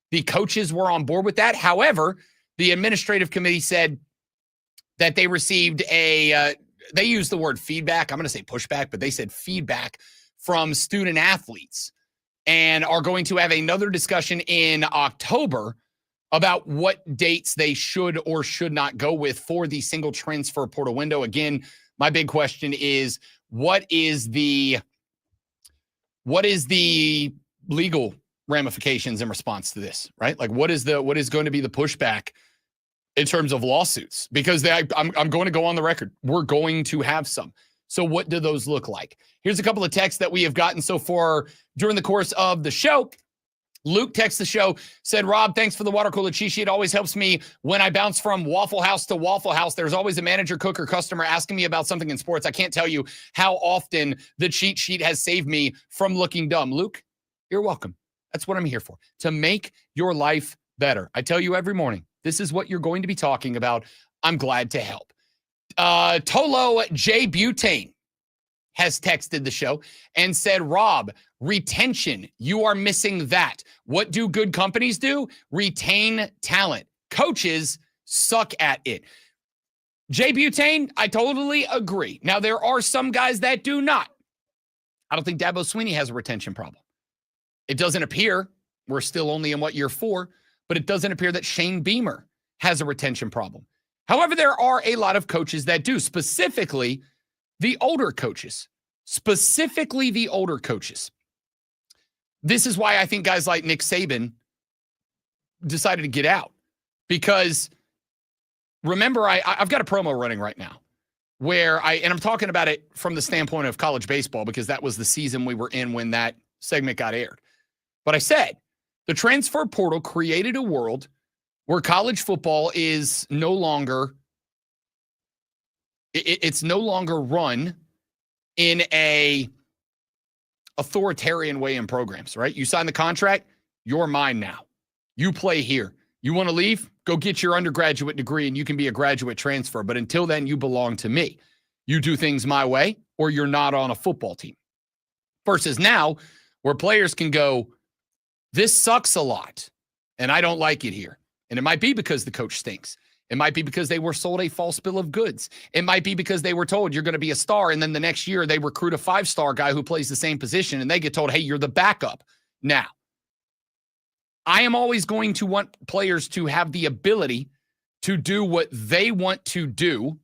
The coaches were on board with that. However, the administrative committee said that they received they used the word feedback. I'm going to say pushback, but they said feedback from student athletes and are going to have another discussion in October about what dates they should or should not go with for the single transfer portal window. Again, my big question is, what is the legal ramifications in response to this, right? Like, what is going to be the pushback in terms of lawsuits? Because I'm going to go on the record. We're going to have some. So what do those look like? Here's a couple of texts that we have gotten so far during the course of the show. Luke texts the show, said, Rob, thanks for the water cooler cheat sheet. It always helps me when I bounce from Waffle House to Waffle House. There's always a manager, cook, or customer asking me about something in sports. I can't tell you how often the cheat sheet has saved me from looking dumb. Luke, you're welcome. That's what I'm here for, to make your life better. I tell you every morning, this is what you're going to be talking about. I'm glad to help. Tolo J. Butane has texted the show and said, Rob, retention, you are missing that. What do good companies do? Retain talent. Coaches suck at it. Jay Butane, I totally agree. Now, there are some guys that do not. I don't think Dabo Sweeney has a retention problem. It doesn't appear, we're still only in year 4, but it doesn't appear that Shane Beamer has a retention problem. However, there are a lot of coaches that do. Specifically, the older coaches, specifically the older coaches. This is why I think guys like Nick Saban decided to get out. Because remember, I've got a promo running right now where I'm talking about it from the standpoint of college baseball because that was the season we were in when that segment got aired. But I said the transfer portal created a world where college football is no longer, it's no longer run in a authoritarian way in programs, right? You sign the contract, you're mine now. You play here. You want to leave? Go get your undergraduate degree and you can be a graduate transfer. But until then, you belong to me. You do things my way or you're not on a football team. Versus now, where players can go, this sucks a lot and I don't like it here. And it might be because the coach stinks. It might be because they were sold a false bill of goods. It might be because they were told you're going to be a star. And then the next year they recruit a 5-star guy who plays the same position and they get told, hey, you're the backup. Now, I am always going to want players to have the ability to do what they want to do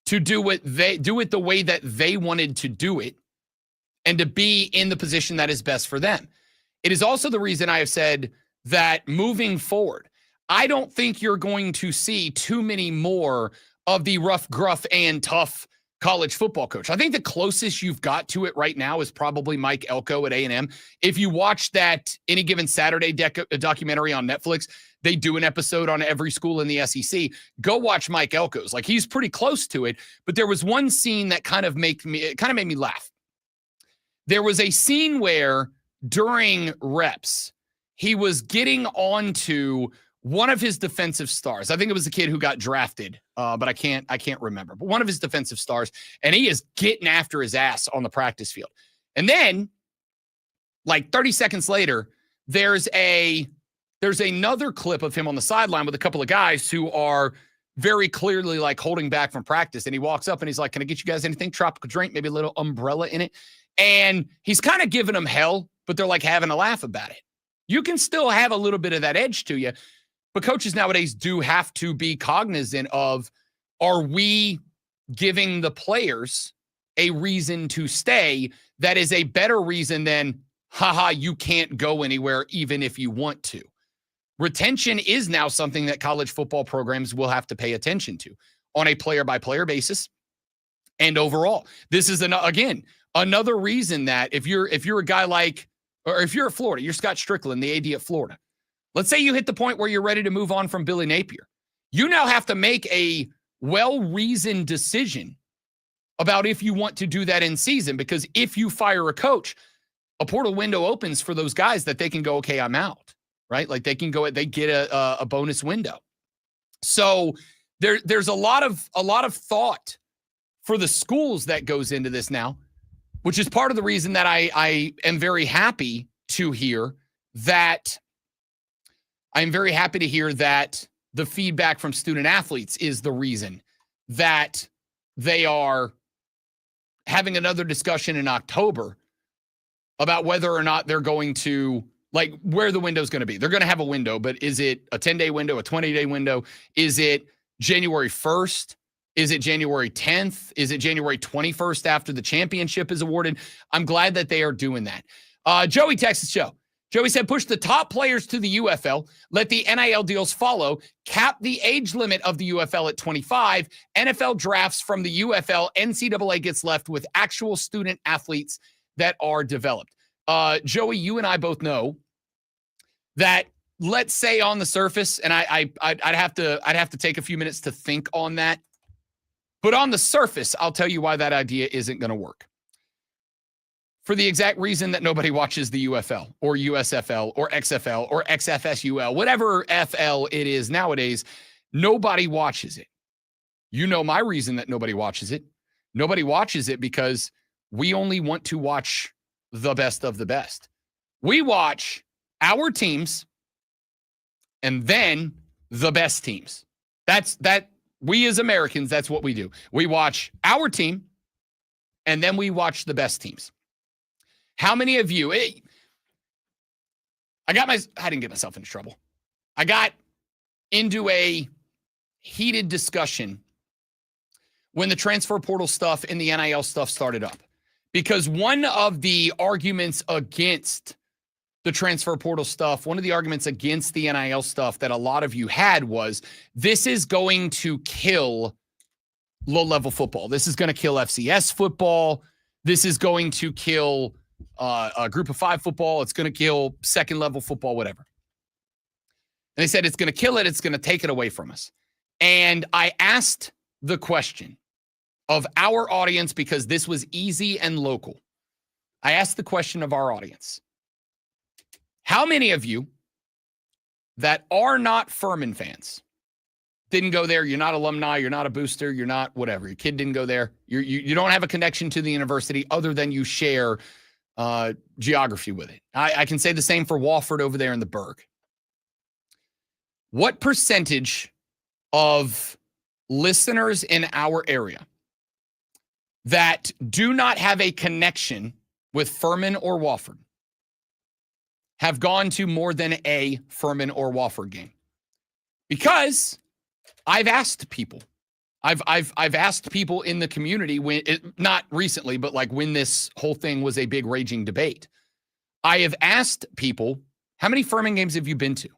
it the way that they wanted to do it, and to be in the position that is best for them. It is also the reason I have said that moving forward, I don't think you're going to see too many more of the rough, gruff, and tough college football coach. I think the closest you've got to it right now is probably Mike Elko at A&M. If you watch that Any Given Saturday documentary on Netflix, they do an episode on every school in the SEC. Go watch Mike Elko's. Like, he's pretty close to it, but there was one scene that kind of made me laugh. There was a scene where during reps, he was getting onto one of his defensive stars. I think it was the kid who got drafted, but I can't remember. But one of his defensive stars, and he is getting after his ass on the practice field. And then, like 30 seconds later, there's another clip of him on the sideline with a couple of guys who are very clearly like holding back from practice. And he walks up and he's like, "Can I get you guys anything? Tropical drink, maybe a little umbrella in it." And he's kind of giving them hell, but they're like having a laugh about it. You can still have a little bit of that edge to you. But coaches nowadays do have to be cognizant of, are we giving the players a reason to stay that is a better reason than, haha, you can't go anywhere even if you want to. Retention is now something that college football programs will have to pay attention to on a player-by-player basis and overall. This is, another reason that if you're a guy like, or if you're at Florida, you're Scott Strickland, the AD at Florida. Let's say you hit the point where you're ready to move on from Billy Napier. You now have to make a well-reasoned decision about if you want to do that in season, because if you fire a coach, a portal window opens for those guys that they can go, okay, I'm out, right? Like they get a bonus window. So there's a lot of thought for the schools that goes into this now, which is part of the reason that I am very happy to hear that. I'm very happy to hear that the feedback from student athletes is the reason that they are having another discussion in October about whether or not they're going to, like, where the window is going to be. They're going to have a window, but is it a 10-day window, a 20-day window? Is it January 1st? Is it January 10th? Is it January 21st after the championship is awarded? I'm glad that they are doing that. Joey texts the show. Joey said, push the top players to the UFL, let the NIL deals follow, cap the age limit of the UFL at 25, NFL drafts from the UFL, NCAA gets left with actual student athletes that are developed. Joey, you and I both know that, let's say on the surface, and I'd have to take a few minutes to think on that, but on the surface, I'll tell you why that idea isn't going to work. For the exact reason that nobody watches the UFL or USFL or XFL or XFSUL, whatever FL it is nowadays, nobody watches it. You know my reason that nobody watches it. Nobody watches it because we only want to watch the best of the best. We watch our teams and then the best teams. We as Americans, that's what we do. We watch our team and then we watch the best teams. How many of you, I didn't get myself into trouble. I got into a heated discussion when the transfer portal stuff and the NIL stuff started up. Because one of the arguments against the transfer portal stuff, one of the arguments against the NIL stuff that a lot of you had was, this is going to kill low-level football. This is going to kill FCS football. This is going to kill a group of 5 football. It's going to kill second-level football, whatever. And they said it's going to kill it. It's going to take it away from us. And I asked the question of our audience, because this was easy and local. I asked the question of our audience. How many of you that are not Furman fans didn't go there? You're not alumni. You're not a booster. You're not whatever. Your kid didn't go there. You don't have a connection to the university other than you share geography with it. I can say the same for Wofford over there in the Berg. What percentage of listeners in our area that do not have a connection with Furman or Wofford have gone to more than a Furman or Wofford game? Because I've asked people. I've asked people in the community when not recently, but like when this whole thing was a big raging debate. I have asked people, how many Furman games have you been to?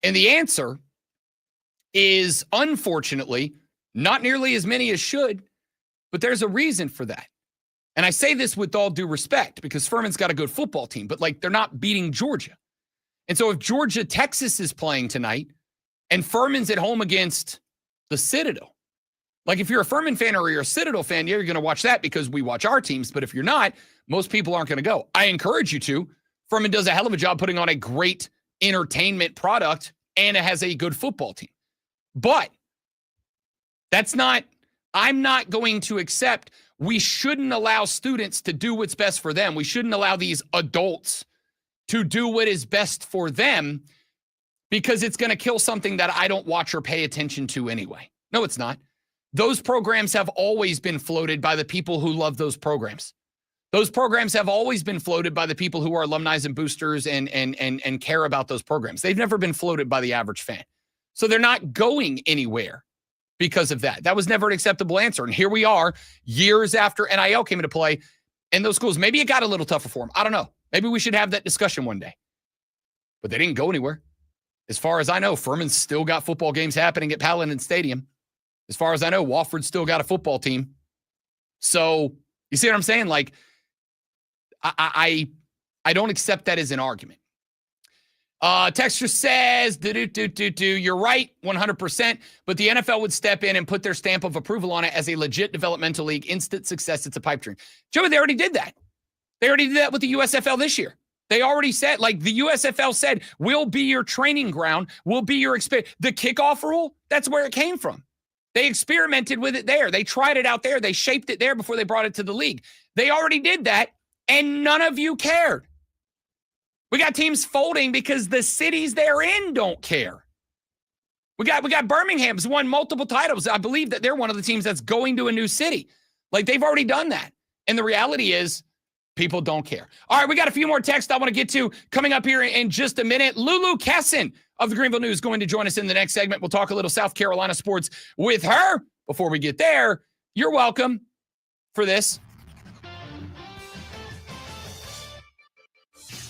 And the answer is, unfortunately, not nearly as many as should, but there's a reason for that. And I say this with all due respect because Furman's got a good football team, but like they're not beating Georgia. And so if Georgia, Texas is playing tonight and Furman's at home against the Citadel, like if you're a Furman fan or you're a Citadel fan, yeah, you're going to watch that because we watch our teams. But if you're not, most people aren't going to go. I encourage you to. Furman does a hell of a job putting on a great entertainment product and it has a good football team. But I'm not going to accept. We shouldn't allow students to do what's best for them. We shouldn't allow these adults to do what is best for them because it's going to kill something that I don't watch or pay attention to anyway. No, it's not. Those programs have always been floated by the people who love those programs. Those programs have always been floated by the people who are alumni and boosters and care about those programs. They've never been floated by the average fan. So they're not going anywhere because of that. That was never an acceptable answer. And here we are years after NIL came into play in those schools. Maybe it got a little tougher for them. I don't know. Maybe we should have that discussion one day. But they didn't go anywhere. As far as I know, Furman's still got football games happening at Paladin Stadium. As far as I know, Wofford's still got a football team. So you see what I'm saying? Like, I don't accept that as an argument. Texture says, you're right, 100%, but the NFL would step in and put their stamp of approval on it as a legit developmental league. Instant success, it's a pipe dream. Joey, they already did that. They already did that with the USFL this year. They already said, like the USFL said, we'll be your training ground, we'll be your experience. The kickoff rule, that's where it came from. They experimented with it there. They tried it out there. They shaped it there before they brought it to the league. They already did that, and none of you cared. We got teams folding because the cities they're in don't care. We got Birmingham's won multiple titles. I believe that they're one of the teams that's going to a new city. Like, they've already done that. And the reality is people don't care. All right, we got a few more texts I want to get to coming up here in just a minute. Lulu Kesson of the Greenville News going to join us in the next segment. We'll talk a little South Carolina sports with her. Before we get there, you're welcome for this.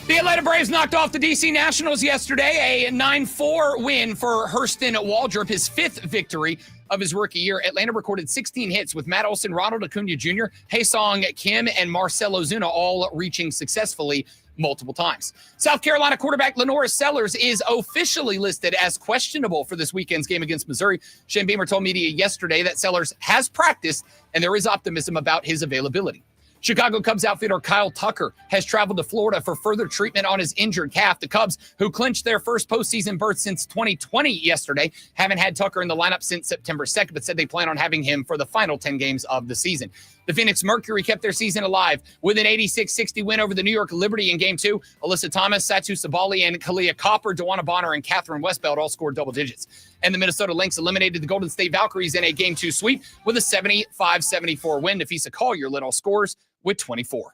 The Atlanta Braves knocked off the D.C. Nationals yesterday, a 9-4 win for Hurston Waldrop, his 5th victory of his rookie year. Atlanta recorded 16 hits with Matt Olson, Ronald Acuna Jr., Haesung Kim, and Marcell Ozuna all reaching successfully multiple times. South Carolina quarterback LaNorris Sellers is officially listed as questionable for this weekend's game against Missouri. Shane Beamer told media yesterday that Sellers has practiced and there is optimism about his availability. Chicago Cubs outfielder Kyle Tucker has traveled to Florida for further treatment on his injured calf. The Cubs, who clinched their first postseason berth since 2020 yesterday, haven't had Tucker in the lineup since September 2nd, but said they plan on having him for the final 10 games of the season. The Phoenix Mercury kept their season alive with an 86-60 win over the New York Liberty in Game 2. Alyssa Thomas, Satu Sabali, and Kalia Copper, Dewana Bonner, and Catherine Westbeld all scored double digits. And the Minnesota Lynx eliminated the Golden State Valkyries in a Game 2 sweep with a 75-74 win. Nafisa Collier led all scores with 24.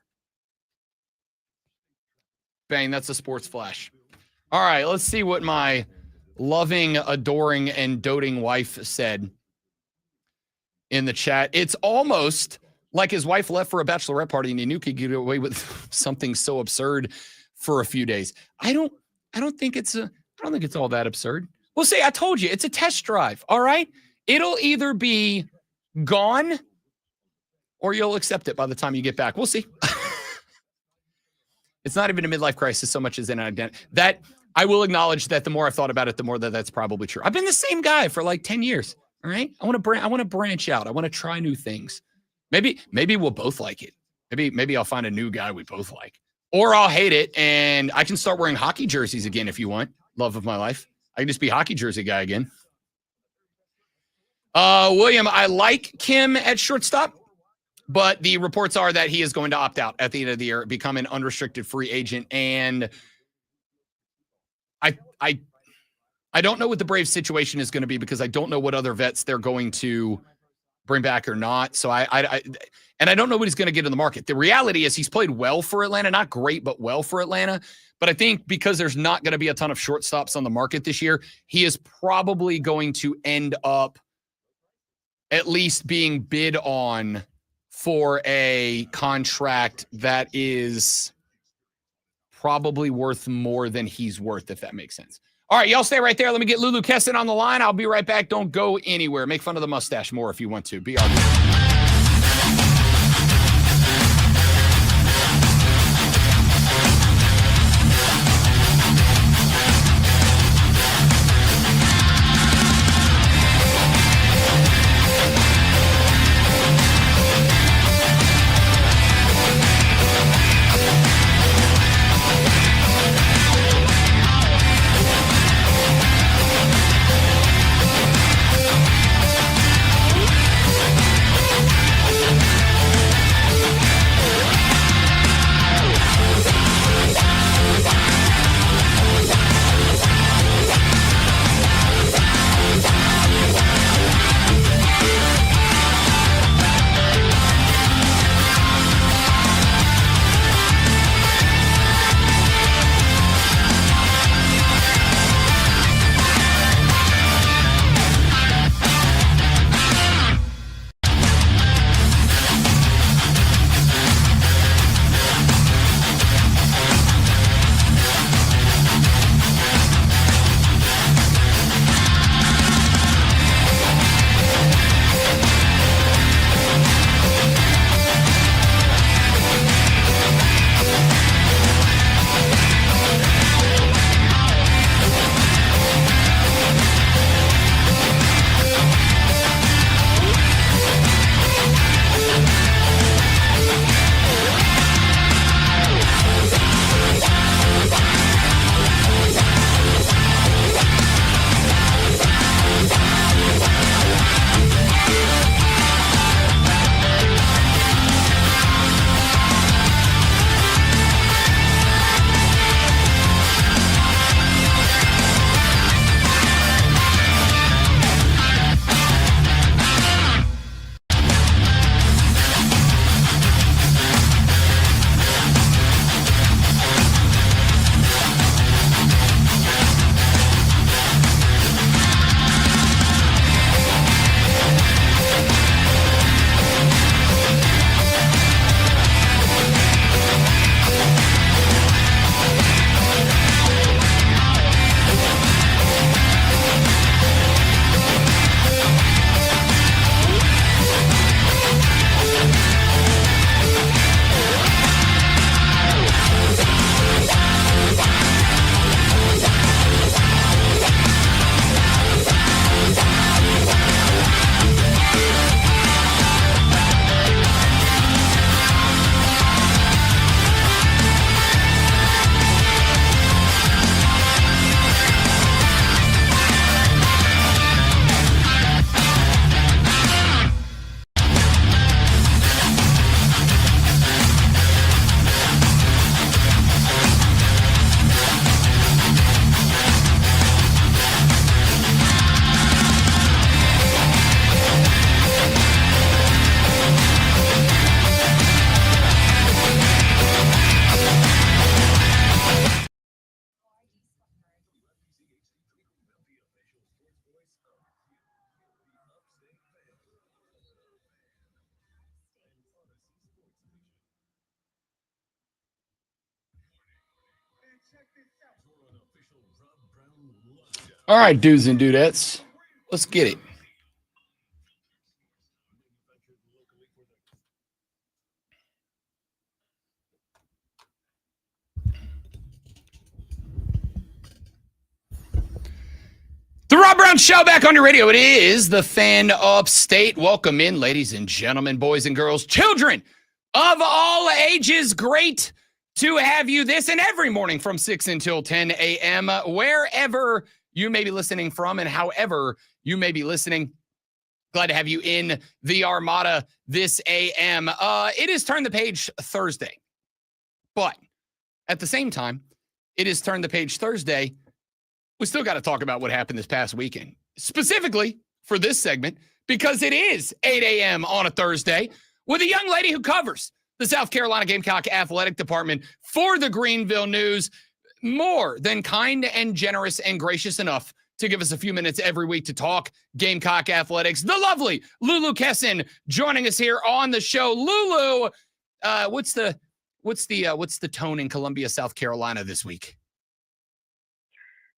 Bang, that's a sports flash. All right, let's see what my loving, adoring, and doting wife said in the chat. It's almost like his wife left for a bachelorette party and he knew he could get away with something so absurd for a few days. I don't think it's all that absurd. We'll see. I told you, it's a test drive. All right. It'll either be gone or you'll accept it by the time you get back. We'll see. It's not even a midlife crisis so much as an identity. That I will acknowledge that the more I've thought about it, the more that's probably true. I've been the same guy for like 10 years. All right. I want to branch out. I want to try new things. Maybe we'll both like it. Maybe I'll find a new guy we both like, or I'll hate it and I can start wearing hockey jerseys again if you want. Love of my life. I can just be hockey jersey guy again. William, I like Kim at shortstop, but the reports are that he is going to opt out at the end of the year, become an unrestricted free agent. And I don't know what the Braves situation is going to be because I don't know what other vets they're going to bring back or not. So I don't know what he's going to get in the market. The reality is he's played well for Atlanta, not great, but well for Atlanta. But I think because there's not going to be a ton of shortstops on the market this year, he is probably going to end up at least being bid on for a contract that is probably worth more than he's worth, if that makes sense. All right, y'all stay right there. Let me get Lulu Kesson on the line. I'll be right back. Don't go anywhere. Make fun of the mustache more if you want to. Be our All right, dudes and dudettes, let's get it. The Rob Brown Show back on your radio. It is the Fan Upstate. Welcome in, ladies and gentlemen, boys and girls, children of all ages. Great to have you this and every morning from 6 until 10 a.m., wherever you may be listening from and however you may be listening. Glad to have you in the Armada this a.m. It is Turn the Page Thursday, but at the same time, it is Turn the Page Thursday. We still got to talk about what happened this past weekend, specifically for this segment, because it is 8 a.m. on a Thursday with a young lady who covers the South Carolina Gamecock Athletic Department for the Greenville News. More than kind and generous and gracious enough to give us a few minutes every week to talk Gamecock athletics. The lovely Lulu Kesson joining us here on the show. Lulu, what's the tone in Columbia, South Carolina this week?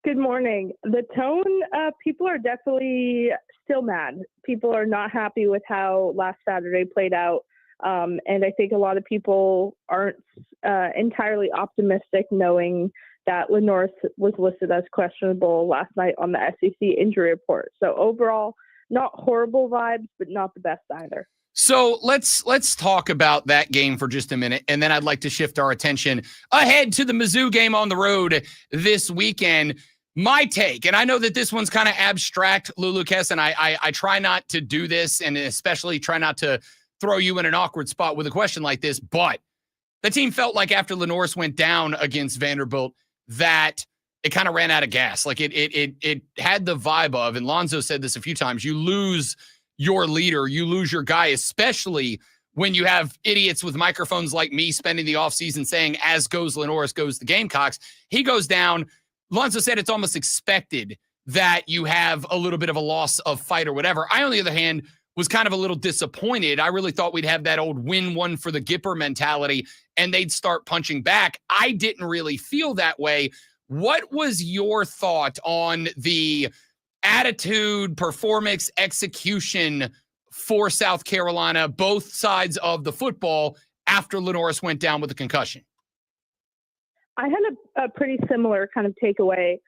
Good morning. The tone, people are definitely still mad. People are not happy with how last Saturday played out. And I think a lot of people aren't entirely optimistic knowing that LaNorris was listed as questionable last night on the SEC injury report. So overall, not horrible vibes, but not the best either. So let's talk about that game for just a minute, and then I'd like to shift our attention ahead to the Mizzou game on the road this weekend. My take, and I know that this one's kind of abstract, Lulu Kess, and I try not to do this, and especially try not to throw you in an awkward spot with a question like this, but the team felt like after LaNorris went down against Vanderbilt that it kind of ran out of gas. Like it had the vibe of, and Lonzo said this a few times, you lose your leader, you lose your guy, especially when you have idiots with microphones like me spending the offseason saying, as goes LaNorris, goes the Gamecocks. He goes down. Lonzo said it's almost expected that you have a little bit of a loss of fight or whatever. I, on the other hand, was kind of a little disappointed. I really thought we'd have that old win one for the Gipper mentality and they'd start punching back. I didn't really feel that way. What was your thought on the attitude, performance, execution for South Carolina, both sides of the football, after LaNorris went down with a concussion? I had a pretty similar kind of takeaway.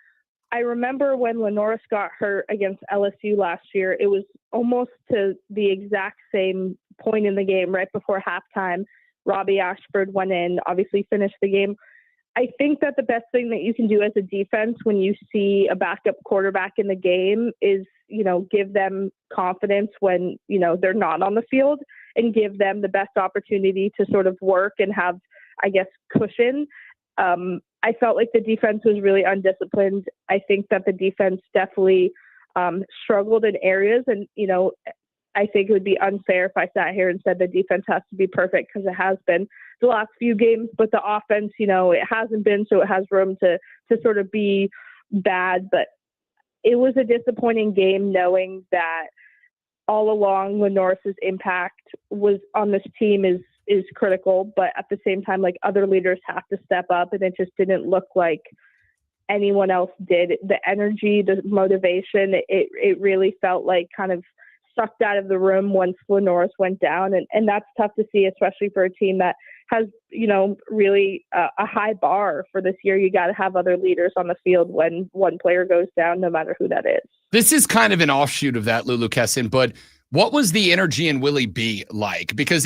I remember when LaNorris got hurt against LSU last year, it was almost to the exact same point in the game, right before halftime. Robbie Ashford went in, obviously finished the game. I think that the best thing that you can do as a defense when you see a backup quarterback in the game is, give them confidence when, they're not on the field, and give them the best opportunity to sort of work and have, I guess, cushion. I felt like the defense was really undisciplined. I think that the defense definitely struggled in areas. And, I think it would be unfair if I sat here and said the defense has to be perfect, because it has been the last few games. But the offense, it hasn't been, so it has room to sort of be bad. But it was a disappointing game, knowing that all along LaNorris's impact was on this team is critical, but at the same time, like, other leaders have to step up, and it just didn't look like anyone else did. The energy, the motivation, it really felt like kind of sucked out of the room once LaNorris went down, and that's tough to see, especially for a team that has, really a high bar for this year. You got to have other leaders on the field when one player goes down, no matter who that is. This is kind of an offshoot of that, Lulu Kesson, but what was the energy in Willie B like? Because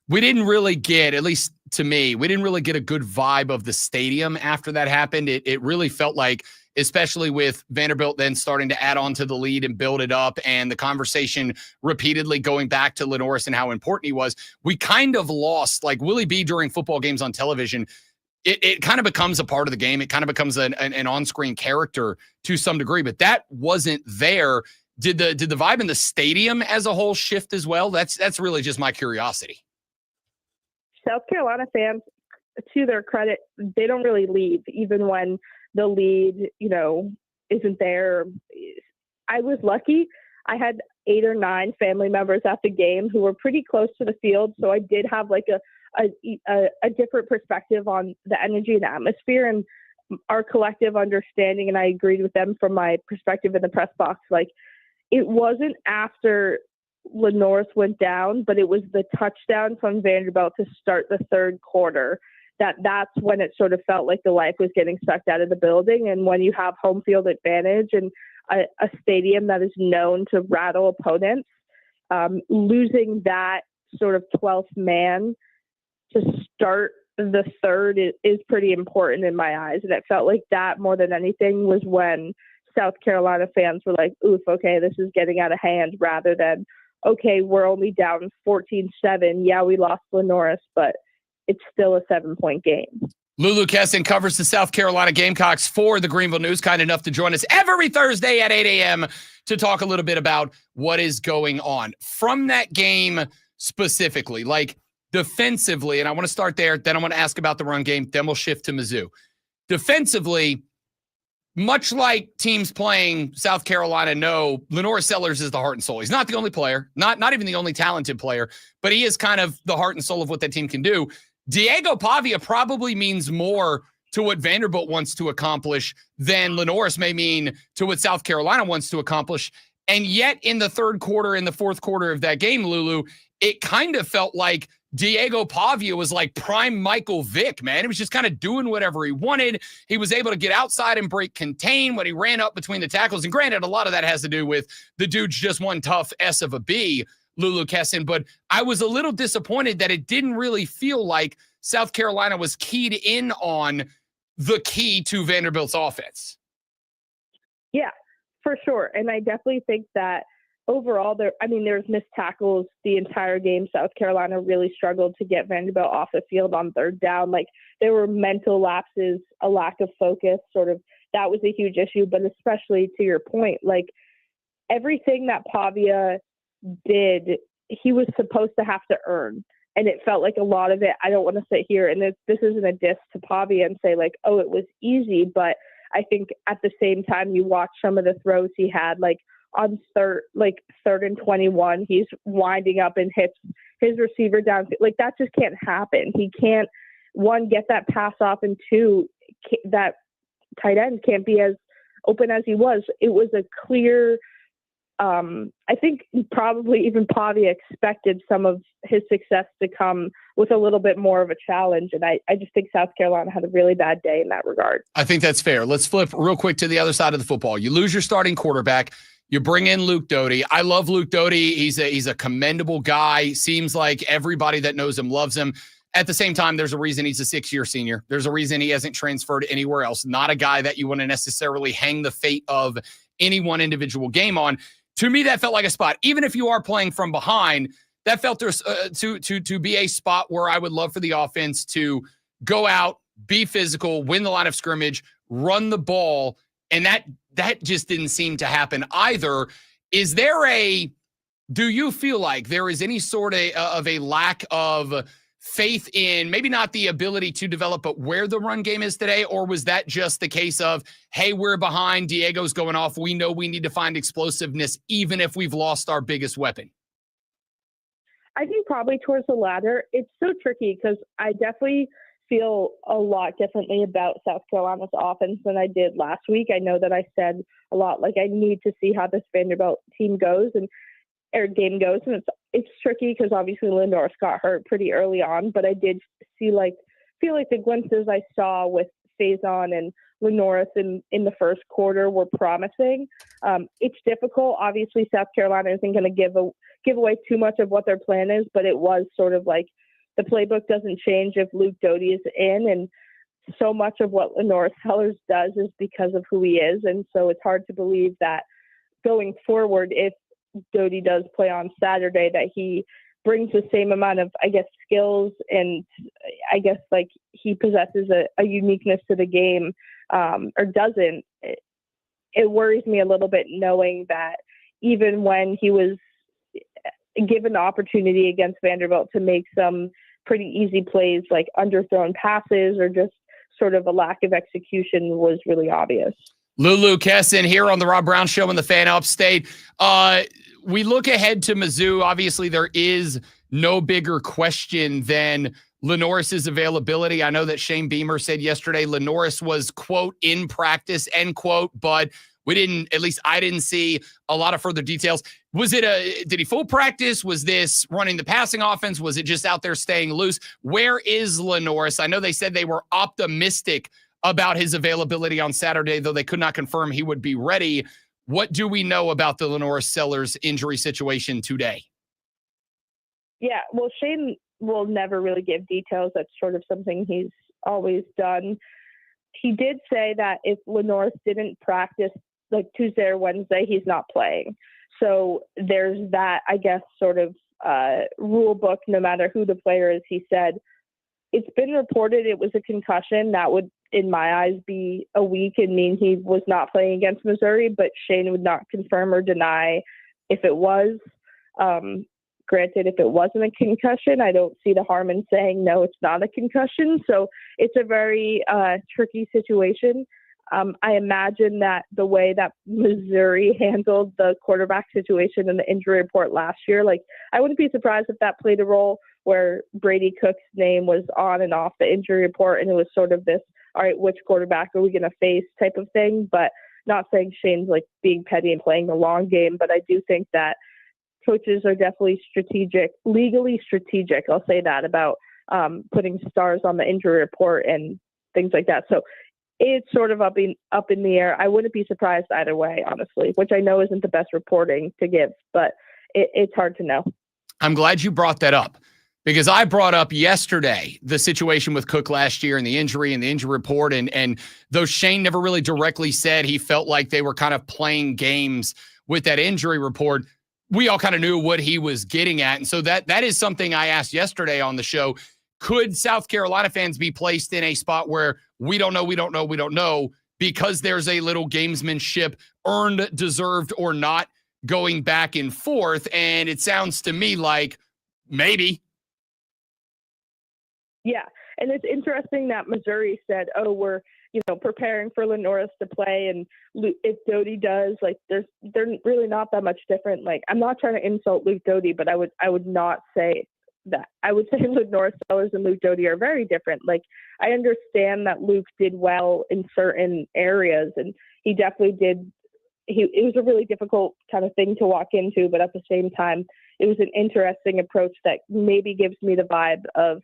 we didn't really get, at least to me, we didn't really get a good vibe of the stadium after that happened. It really felt like, especially with Vanderbilt then starting to add on to the lead and build it up, and the conversation repeatedly going back to LaNorris and how important he was, we kind of lost, like, Willie B during football games on television. It kind of becomes a part of the game. It kind of becomes an on-screen character to some degree, but that wasn't there. Did the vibe in the stadium as a whole shift as well? That's really just my curiosity. South Carolina fans, to their credit, they don't really leave, even when the lead, isn't there. I was lucky. I had 8 or 9 family members at the game who were pretty close to the field, so I did have like a different perspective on the energy and atmosphere. And our collective understanding, and I agreed with them from my perspective in the press box, like it wasn't after LaNorris went down, but it was the touchdown from Vanderbilt to start the third quarter that's when it sort of felt like the life was getting sucked out of the building. And when you have home field advantage and a stadium that is known to rattle opponents, losing that sort of 12th man to start the third is pretty important in my eyes. And it felt like that more than anything was when South Carolina fans were like, oof, okay, this is getting out of hand, rather than, okay, we're only down 14-7. Yeah, we lost LaNorris, but it's still a 7-point game. Lulu Kesson covers the South Carolina Gamecocks for the Greenville News, kind enough to join us every Thursday at 8 a.m. to talk a little bit about what is going on from that game specifically, like defensively. And I want to start there. Then I want to ask about the run game. Then we'll shift to Mizzou. Defensively, much like teams playing South Carolina know, LaNorris Sellers is the heart and soul. He's not the only player, not even the only talented player, but he is kind of the heart and soul of what that team can do. Diego Pavia probably means more to what Vanderbilt wants to accomplish than LaNorris may mean to what South Carolina wants to accomplish. And yet in the third quarter and the fourth quarter of that game, Lulu, it kind of felt like Diego Pavia was like prime Michael Vick, man. He was just kind of doing whatever he wanted. He was able to get outside and break contain when he ran up between the tackles. And granted, a lot of that has to do with the dude's just one tough S of a B, Lulu Kesson. But I was a little disappointed that it didn't really feel like South Carolina was keyed in on the key to Vanderbilt's offense. Yeah, for sure. And I definitely think that overall, there's missed tackles the entire game. South Carolina really struggled to get Vanderbilt off the field on third down. Like, there were mental lapses, a lack of focus, sort of. That was a huge issue. But especially to your point, like, everything that Pavia did, he was supposed to have to earn. And it felt like a lot of it, I don't want to sit here, and this isn't a diss to Pavia and say, like, oh, it was easy. But I think at the same time, you watch some of the throws he had, like, on third and 21, he's winding up and hits his receiver down. Like, that just can't happen. He can't, one, get that pass off, and two, that tight end can't be as open as he was. It was a clear, I think probably even Pavia expected some of his success to come with a little bit more of a challenge. And I just think South Carolina had a really bad day in that regard. I think that's fair. Let's flip real quick to the other side of the football. You lose your starting quarterback. You bring in Luke Doty. I love Luke Doty. He's a commendable guy. Seems like everybody that knows him loves him. At the same time, there's a reason he's a 6-year senior. There's a reason he hasn't transferred anywhere else. Not a guy that you want to necessarily hang the fate of any one individual game on. To me, that felt like a spot. Even if you are playing from behind, that felt there's to be a spot where I would love for the offense to go out, be physical, win the line of scrimmage, run the ball, and that just didn't seem to happen either. Do you feel like there is any sort of a lack of faith in maybe not the ability to develop, but where the run game is today? Or was that just the case of, hey, we're behind, Diego's going off, we know we need to find explosiveness even if we've lost our biggest weapon? I think probably towards the latter. It's so tricky because I definitely feel a lot differently about South Carolina's offense than I did last week. I know that I said a lot, like, I need to see how this Vanderbilt team goes or game goes. And it's tricky because obviously LaNorris got hurt pretty early on, but I did feel like the glimpses I saw with Faison and LaNorris in the first quarter were promising. It's difficult. Obviously, South Carolina isn't going to give away too much of what their plan is, but it was sort of like the playbook doesn't change if Luke Doty is in, and so much of what LaNorris Sellers does is because of who he is. And so it's hard to believe that going forward, if Doty does play on Saturday, that he brings the same amount of, I guess, skills, and I guess like he possesses a uniqueness to the game, or doesn't. It worries me a little bit knowing that even when he was given the opportunity against Vanderbilt to make some pretty easy plays, like underthrown passes or just sort of a lack of execution, was really obvious. Lulu Kesson here on the Rob Brown Show in the Fan Upstate. We look ahead to Mizzou. Obviously, there is no bigger question than LaNorris's availability. I know that Shane Beamer said yesterday LaNorris was, quote, in practice, end quote, but at least I didn't see a lot of further details. Did he full practice? Was this running the passing offense? Was it just out there staying loose? Where is LaNorris? I know they said they were optimistic about his availability on Saturday, though they could not confirm he would be ready. What do we know about the LaNorris Sellers injury situation today? Yeah, well, Shane will never really give details. That's sort of something he's always done. He did say that if LaNorris didn't practice like Tuesday or Wednesday, he's not playing. So there's that, I guess, sort of rule book, no matter who the player is. He said it's been reported it was a concussion. That would, in my eyes, be a week and mean he was not playing against Missouri, but Shane would not confirm or deny if it was. Granted, if it wasn't a concussion, I don't see the harm in saying, no, it's not a concussion. So it's a very tricky situation. I imagine that the way that Missouri handled the quarterback situation in the injury report last year, like I wouldn't be surprised if that played a role where Brady Cook's name was on and off the injury report. And it was sort of this, all right, which quarterback are we going to face type of thing. But not saying Shane's like being petty and playing the long game, but I do think that coaches are definitely legally strategic. I'll say that about putting stars on the injury report and things like that. So it's sort of up in the air. I wouldn't be surprised either way, honestly, which I know isn't the best reporting to give, but it's hard to know. I'm glad you brought that up because I brought up yesterday the situation with Cook last year and the injury report. And though Shane never really directly said he felt like they were kind of playing games with that injury report, we all kind of knew what he was getting at. And so that is something I asked yesterday on the show. Could South Carolina fans be placed in a spot where we don't know because there's a little gamesmanship, earned, deserved, or not, going back and forth? And it sounds to me like maybe. Yeah. And it's interesting that Missouri said, oh, we're, preparing for LaNorris to play. And if Doty does, like, they're really not that much different. Like, I'm not trying to insult Luke Doty, but I would not say that. I would say LaNorris Sellers and Luke Doty are very different. Like, I understand that Luke did well in certain areas, and he definitely did. It was a really difficult kind of thing to walk into, but at the same time, it was an interesting approach that maybe gives me the vibe of,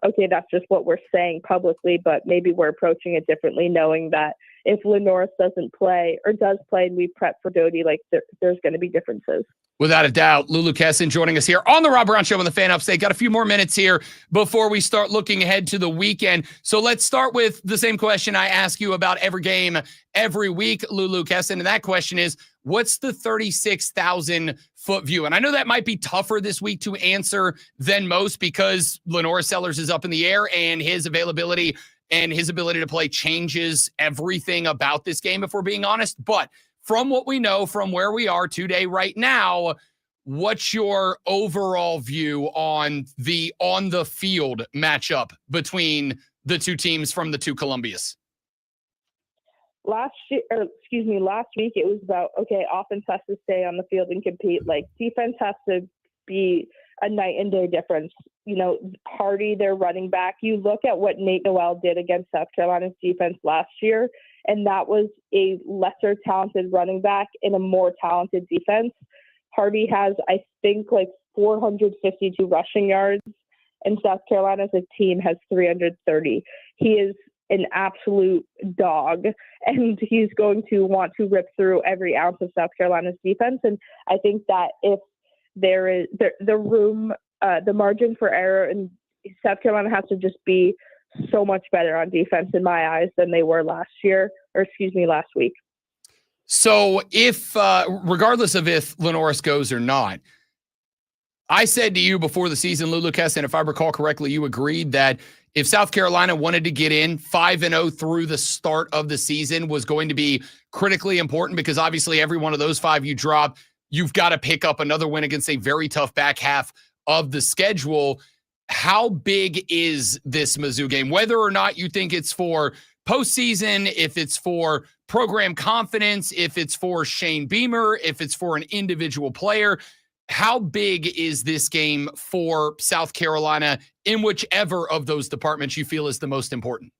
okay, that's just what we're saying publicly, but maybe we're approaching it differently, knowing that if LaNorris doesn't play or does play and we prep for Doty, like there's going to be differences. Without a doubt. Lulu Kesson joining us here on the Rob Brown Show on the Fan Upstate. Got a few more minutes here before we start looking ahead to the weekend. So let's start with the same question I ask you about every game, every week, Lulu Kesson. And that question is, what's the 36,000-foot view? And I know that might be tougher this week to answer than most because LaNorris Sellers is up in the air and his availability and his ability to play changes everything about this game, if we're being honest. But from what we know, from where we are today right now, what's your overall view on the on-the-field matchup between the two teams from the two Columbias? Last week, it was about, okay, offense has to stay on the field and compete. Like, defense has to be a night and day difference. Hardy, their running back, you look at what Nate Noel did against South Carolina's defense last year, and that was a lesser talented running back in a more talented defense. Hardy has, I think, like 452 rushing yards, and South Carolina as a team has 330. He is an absolute dog, and he's going to want to rip through every ounce of South Carolina's defense. And I think that if there is the room, the margin for error, and South Carolina has to just be so much better on defense in my eyes than they were last week. So if, regardless of if LaNorris goes or not, I said to you before the season, Lulu Kesson, if I recall correctly, you agreed that if South Carolina wanted to get in 5-0 through the start of the season was going to be critically important because obviously every one of those five you drop, you've got to pick up another win against a very tough back half of the schedule. How big is this Mizzou game? Whether or not you think it's for postseason, if it's for program confidence, if it's for Shane Beamer, if it's for an individual player, how big is this game for South Carolina in whichever of those departments you feel is the most important?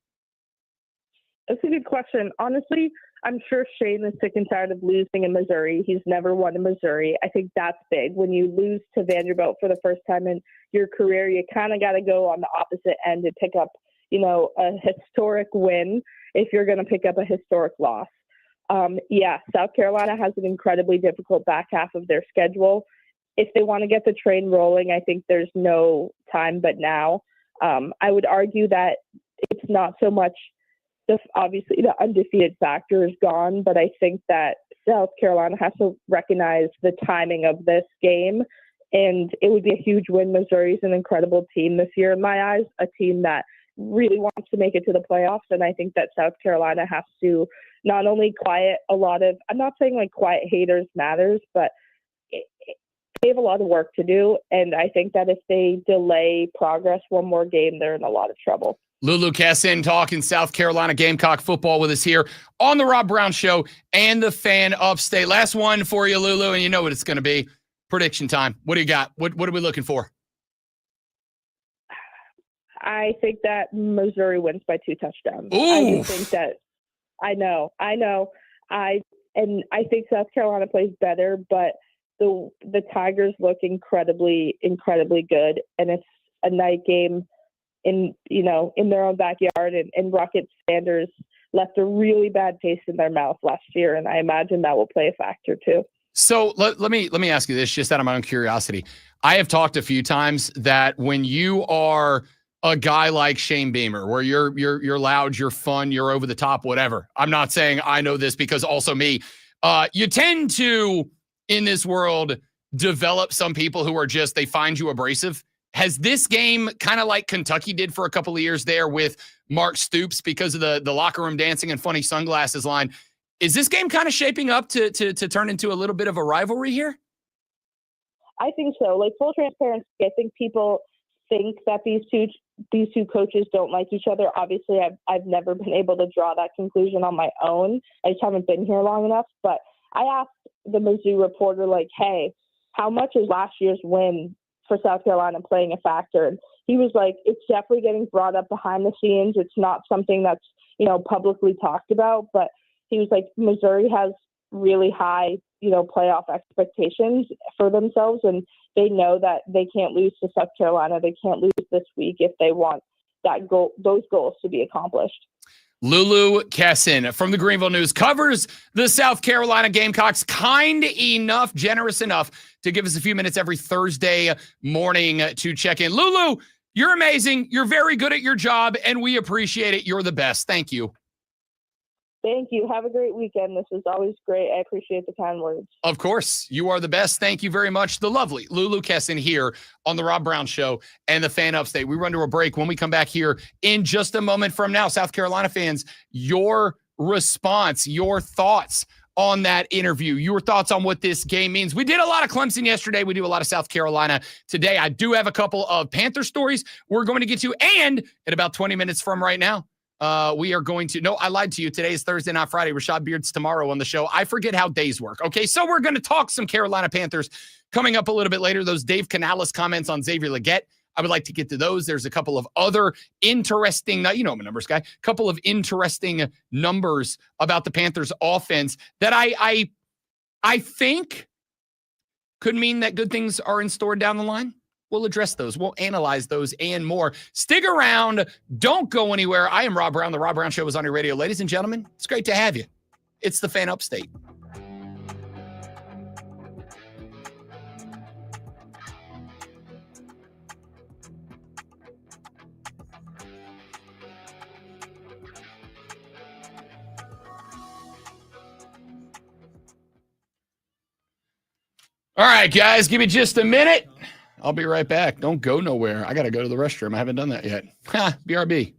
That's a good question. Honestly, I'm sure Shane is sick and tired of losing in Missouri. He's never won in Missouri. I think that's big. When you lose to Vanderbilt for the first time in your career, you kind of got to go on the opposite end and pick up, a historic win if you're going to pick up a historic loss. South Carolina has an incredibly difficult back half of their schedule. If they want to get the train rolling, I think there's no time but now. I would argue that it's not so much obviously the undefeated factor is gone, but I think that South Carolina has to recognize the timing of this game, and it would be a huge win. Missouri's an incredible team this year in my eyes, a team that really wants to make it to the playoffs, and I think that South Carolina has to not only quiet a lot of, I'm not saying like quiet haters matters, but they have a lot of work to do, and I think that if they delay progress one more game, they're in a lot of trouble. Lulu Cassin talking South Carolina Gamecock football with us here on the Rob Brown Show and the Fan Upstate. Last one for you, Lulu, and you know what it's going to be. Prediction time. What do you got? What are we looking for? I think that Missouri wins by 2 touchdowns. Ooh. I just think that I know. I think South Carolina plays better, but the Tigers look incredibly, incredibly good, and it's a night game in their own backyard, and Rocket Sanders left a really bad taste in their mouth last year, and I imagine that will play a factor too. So let me ask you this, just out of my own curiosity. I have talked a few times that when you are a guy like Shane Beamer, where you're loud, you're fun, you're over the top, whatever. I'm not saying I know this because also me. You tend to, in this world, develop some people who are just, they find you abrasive. Has this game, kind of like Kentucky did for a couple of years there with Mark Stoops because of the locker room dancing and funny sunglasses line, is this game kind of shaping up to turn into a little bit of a rivalry here? I think so. Like, full transparency, I think people think that these two coaches don't like each other. Obviously, I've never been able to draw that conclusion on my own. I just haven't been here long enough. But I asked the Mizzou reporter, like, hey, how much is last year's win for South Carolina playing a factor? And he was like, it's definitely getting brought up behind the scenes. It's not something that's, publicly talked about, but he was like, Missouri has really high, playoff expectations for themselves, and they know that they can't lose to South Carolina. They can't lose this week if they want those goals to be accomplished. Lulu Cassin from the Greenville News covers the South Carolina Gamecocks, generous enough to give us a few minutes every Thursday morning to check in. Lulu, you're amazing. You're very good at your job, and we appreciate it. You're the best. Thank you. Thank you. Have a great weekend. This is always great. I appreciate the kind words. Of course. You are the best. Thank you very much. The lovely Lulu Cassin here on the Rob Brown Show and the Fan Upstate. We run to a break. When we come back here in just a moment from now, South Carolina fans, your response, your thoughts on that interview, your thoughts on what this game means. We did a lot of Clemson yesterday. We do a lot of South Carolina today. I do have a couple of Panther stories we're going to get to. And at about 20 minutes from right now, we are going to, no, I lied to you. Today is Thursday, not Friday. Rashad Beard's tomorrow on the show. I forget how days work. Okay, so we're going to talk some Carolina Panthers coming up a little bit later. Those Dave Canales comments on Xavier Legette, I would like to get to those. There's a couple of other interesting, I'm a numbers guy, couple of interesting numbers about the Panthers offense that I think could mean that good things are in store down the line. We'll address those. We'll analyze those and more. Stick around. Don't go anywhere. I am Rob Brown. The Rob Brown Show is on your radio. Ladies and gentlemen, it's great to have you. It's the Fan Upstate. All right, guys, give me just a minute. I'll be right back. Don't go nowhere. I got to go to the restroom. I haven't done that yet. BRB.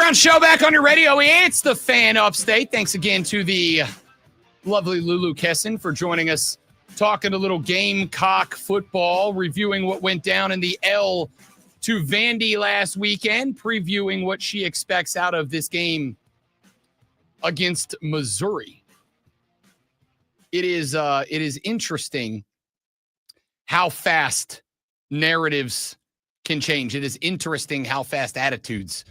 Brown Show back on your radio. It's the Fan Upstate. Thanks again to the lovely Lulu Kesson for joining us, talking a little Gamecock football, reviewing what went down in the L to Vandy last weekend, previewing what she expects out of this game against Missouri. It is interesting how fast narratives can change. It is interesting how fast attitudes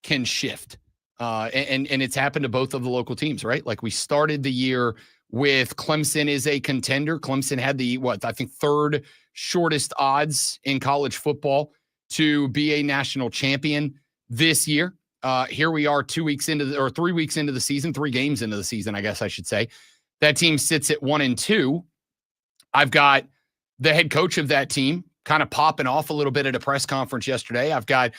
can shift. And it's happened to both of the local teams, right? Like we started the year with Clemson is a contender. Clemson had the, I think third shortest odds in college football to be a national champion this year. Here we are 3 weeks into the season, 3 games into the season, I guess I should say. That team sits at 1-2. I've got the head coach of that team kind of popping off a little bit at a press conference yesterday. I've got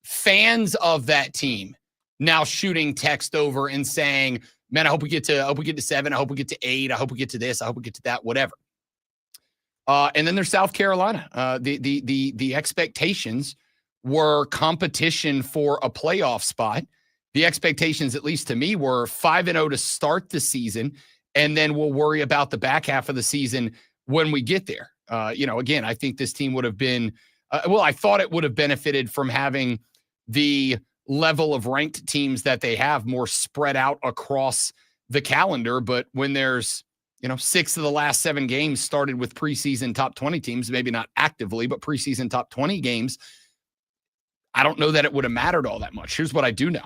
fans of that team now shooting text over and saying, man, I hope we get to 7. I hope we get to 8. I hope we get to this. I hope we get to that, whatever. And then there's South Carolina. The expectations were competition for a playoff spot. The expectations, at least to me, were 5-0 to start the season, and then we'll worry about the back half of the season when we get there. Again, I think this team would have been, I thought it would have benefited from having the level of ranked teams that they have more spread out across the calendar. But when there's, 6 of the last 7 games started with preseason top 20 teams, maybe not actively, but preseason top 20 games, I don't know that it would have mattered all that much. Here's what I do know.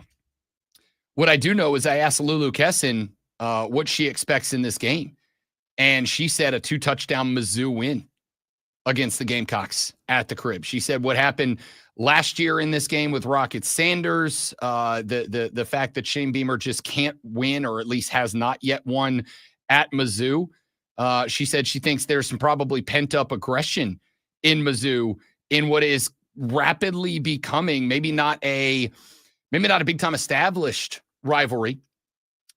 What I do know is I asked Lulu Kesson what she expects in this game. And she said a 2-touchdown Mizzou win against the Gamecocks at the crib. She said what happened last year in this game with Rocket Sanders, the fact that Shane Beamer just can't win, or at least has not yet won at Mizzou. She said she thinks there's some probably pent-up aggression in Mizzou in what is rapidly becoming maybe not a big-time established rivalry,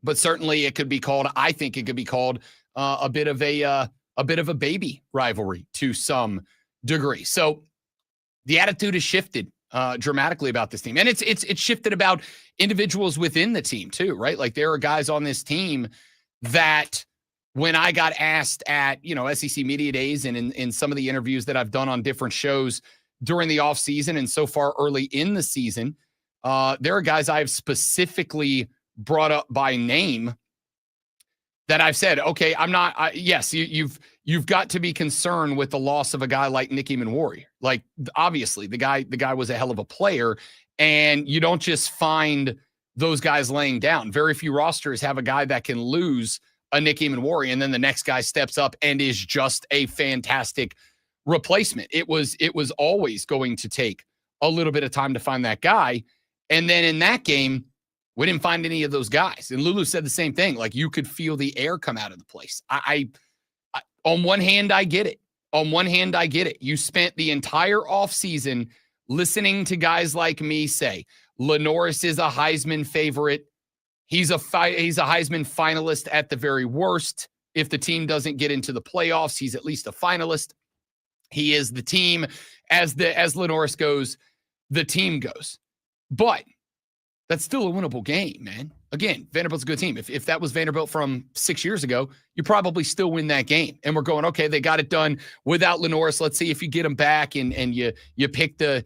but certainly I think it could be called a bit of a baby rivalry to some degree. So the attitude has shifted dramatically about this team, and it's shifted about individuals within the team too, right? Like there are guys on this team that when I got asked at SEC Media Days and in some of the interviews that I've done on different shows during the offseason and so far early in the season, there are guys I've specifically brought up by name that I've said, okay, I'm not. Yes, you've got to be concerned with the loss of a guy like Nicky Manwari. Like obviously, the guy was a hell of a player, and you don't just find those guys laying down. Very few rosters have a guy that can lose a Nicky Manwari, and then the next guy steps up and is just a fantastic replacement. It was always going to take a little bit of time to find that guy, and then in that game, we didn't find any of those guys. And Lulu said the same thing. Like you could feel the air come out of the place. I on one hand, I get it. You spent the entire offseason listening to guys like me say, LaNorris is a Heisman favorite. He's a Heisman finalist at the very worst. If the team doesn't get into the playoffs, he's at least a finalist. He is the team. As LaNorris goes, the team goes. But that's still a winnable game, man. Again, Vanderbilt's a good team. If that was Vanderbilt from 6 years ago, you probably still win that game. And we're going, okay, they got it done without LaNorris. Let's see if you get them back and you pick the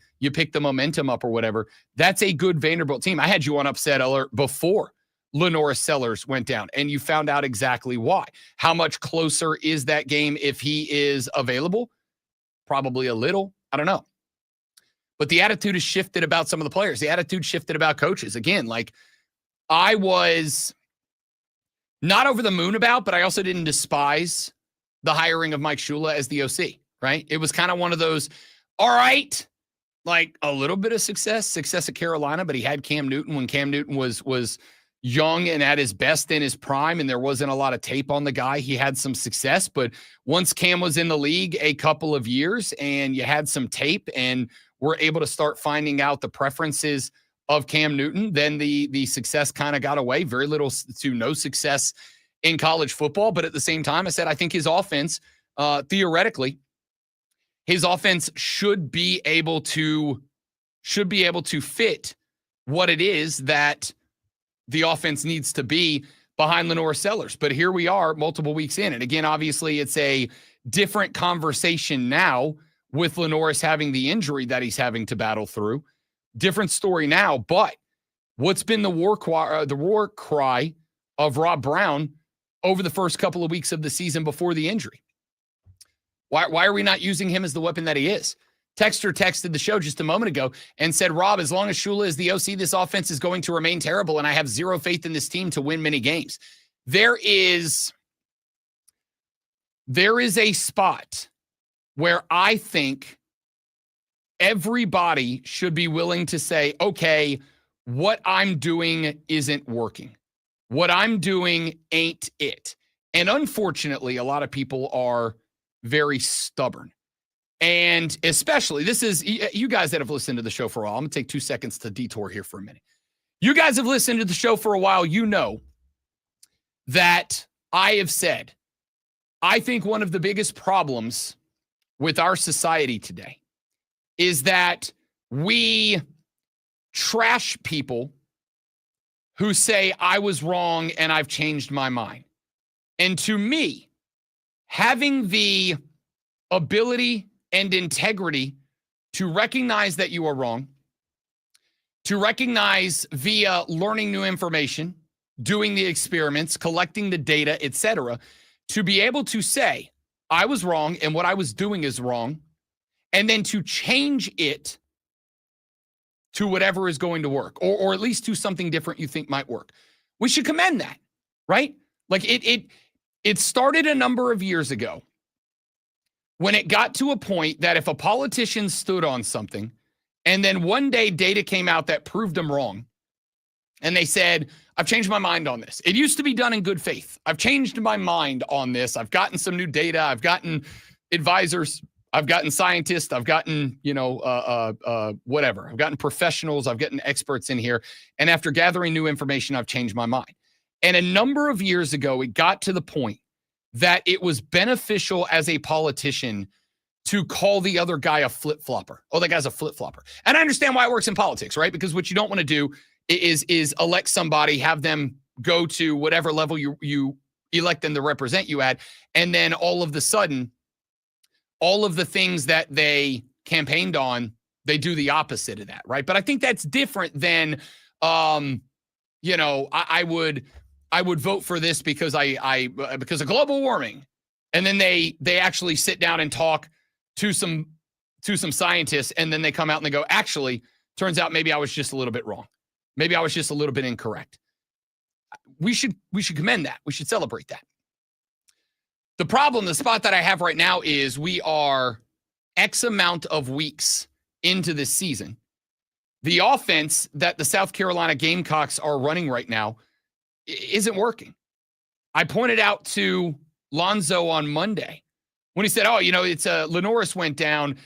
momentum up or whatever. That's a good Vanderbilt team. I had you on upset alert before LaNorris Sellers went down, and you found out exactly why. How much closer is that game if he is available? Probably a little. I don't know. But the attitude has shifted about some of the players. The attitude shifted about coaches. Again, like I was not over the moon about, but I also didn't despise the hiring of Mike Shula as the OC, right? It was kind of one of those, all right, like a little bit of success at Carolina, but he had Cam Newton when Cam Newton was young and at his best in his prime, and there wasn't a lot of tape on the guy. He had some success, but once Cam was in the league a couple of years and you had some tape and were able to start finding out the preferences of Cam Newton, then the success kind of got away. Very little to no success in college football. But at the same time, I said, I think his offense, theoretically, his offense should be able to fit what it is that the offense needs to be behind LaNorris Sellers. But here we are multiple weeks in. And again, obviously it's a different conversation now with LaNorris having the injury that he's having to battle through. Different story now, but what's been the war cry of Rob Brown over the first couple of weeks of the season before the injury? Why are we not using him as the weapon that he is? Texter texted the show just a moment ago and said, Rob, as long as Shula is the OC, this offense is going to remain terrible, and I have zero faith in this team to win many games. There is a spot where I think everybody should be willing to say, okay, what I'm doing isn't working. What I'm doing ain't it. And unfortunately, a lot of people are very stubborn. And especially, this is, you guys that have listened to the show for a while, I'm going to take 2 seconds to detour here for a minute. You guys have listened to the show for a while, you know that I have said, I think one of the biggest problems with our society today is that we trash people who say, I was wrong and I've changed my mind. And to me, having the ability and integrity to recognize that you are wrong, to recognize via learning new information, doing the experiments, collecting the data, etc., to be able to say, I was wrong and what I was doing is wrong, and then to change it to whatever is going to work, or at least to something different you think might work. We should commend that, right? Like it started a number of years ago when it got to a point that if a politician stood on something and then one day data came out that proved them wrong, and they said, I've changed my mind on this. It used to be done in good faith. I've changed my mind on this. I've gotten some new data. I've gotten advisors. I've gotten scientists. I've gotten, whatever. I've gotten professionals. I've gotten experts in here. And after gathering new information, I've changed my mind. And a number of years ago, it got to the point that it was beneficial as a politician to call the other guy a flip-flopper. Oh, that guy's a flip-flopper. And I understand why it works in politics, right? Because what you don't want to do is elect somebody, have them go to whatever level you elect them to represent you at, and then all of the sudden, all of the things that they campaigned on, they do the opposite of that, right? But I think that's different than, I would vote for this because because of global warming, and then they actually sit down and talk to some scientists, and then they come out and they go, actually, turns out maybe I was just a little bit wrong. Maybe I was just a little bit incorrect. We should commend that. We should celebrate that. The problem, the spot that I have right now is we are X amount of weeks into this season. The offense that the South Carolina Gamecocks are running right now isn't working. I pointed out to Lonzo on Monday when he said, it's LaNorris went down,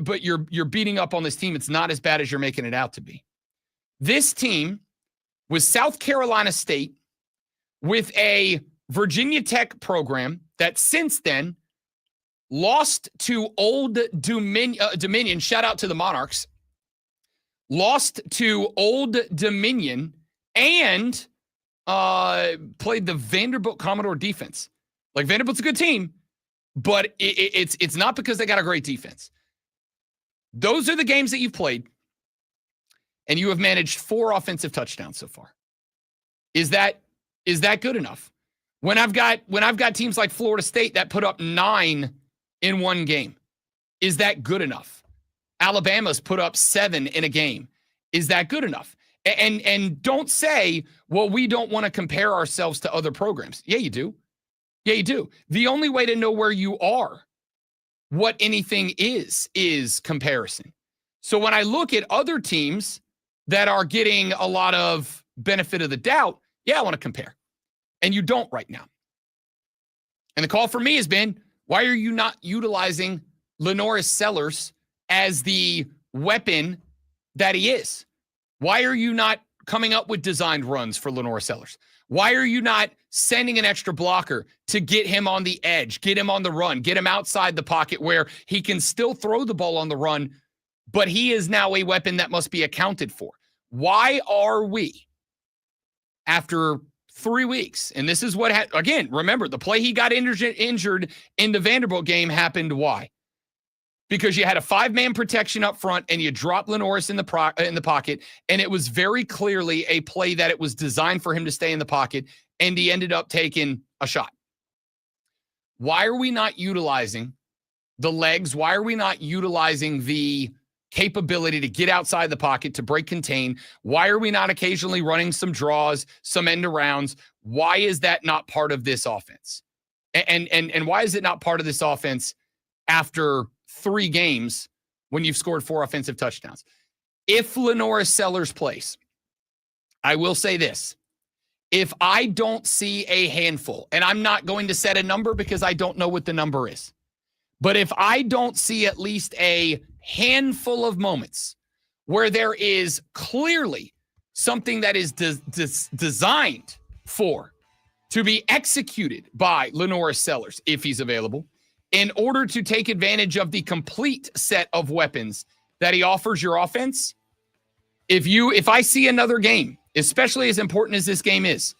but you're beating up on this team. It's not as bad as you're making it out to be. This team was South Carolina State with a Virginia Tech program that since then lost to Old Dominion. Shout out to the Monarchs. Lost to Old Dominion and played the Vanderbilt Commodore defense. Like, Vanderbilt's a good team, but it's not because they got a great defense. Those are the games that you've played, and you have managed 4 offensive touchdowns so far. Is that good enough? When I've got teams like Florida State that put up 9 in one game, is that good enough? Alabama's put up 7 in a game. Is that good enough? And don't say, well, we don't want to compare ourselves to other programs. Yeah, you do. Yeah, you do. The only way to know where you are, what anything is comparison. So when I look at other teams that are getting a lot of benefit of the doubt, yeah, I want to compare. And you don't right now. And the call for me has been, why are you not utilizing LaNorris Sellers as the weapon that he is? Why are you not coming up with designed runs for LaNorris Sellers? Why are you not sending an extra blocker to get him on the edge, get him on the run, get him outside the pocket where he can still throw the ball on the run, but he is now a weapon that must be accounted for? Why are we, after 3 weeks, and this is what, again, remember, the play he got injured in the Vanderbilt game happened, why? Because you had a 5-man protection up front and you dropped LaNorris in the pocket, and it was very clearly a play that it was designed for him to stay in the pocket, and he ended up taking a shot. Why are we not utilizing the legs? Why are we not utilizing the capability to get outside the pocket, to break contain? Why are we not occasionally running some draws, some end arounds? Why is that not part of this offense? And why is it not part of this offense after 3 games when you've scored 4 offensive touchdowns? If LaNorris Sellers plays, I will say this. If I don't see a handful, and I'm not going to set a number because I don't know what the number is, but if I don't see at least a handful of moments where there is clearly something that is designed to be executed by LaNorris Sellers, if he's available, in order to take advantage of the complete set of weapons that he offers your offense, if I see another game, especially as important as this game is,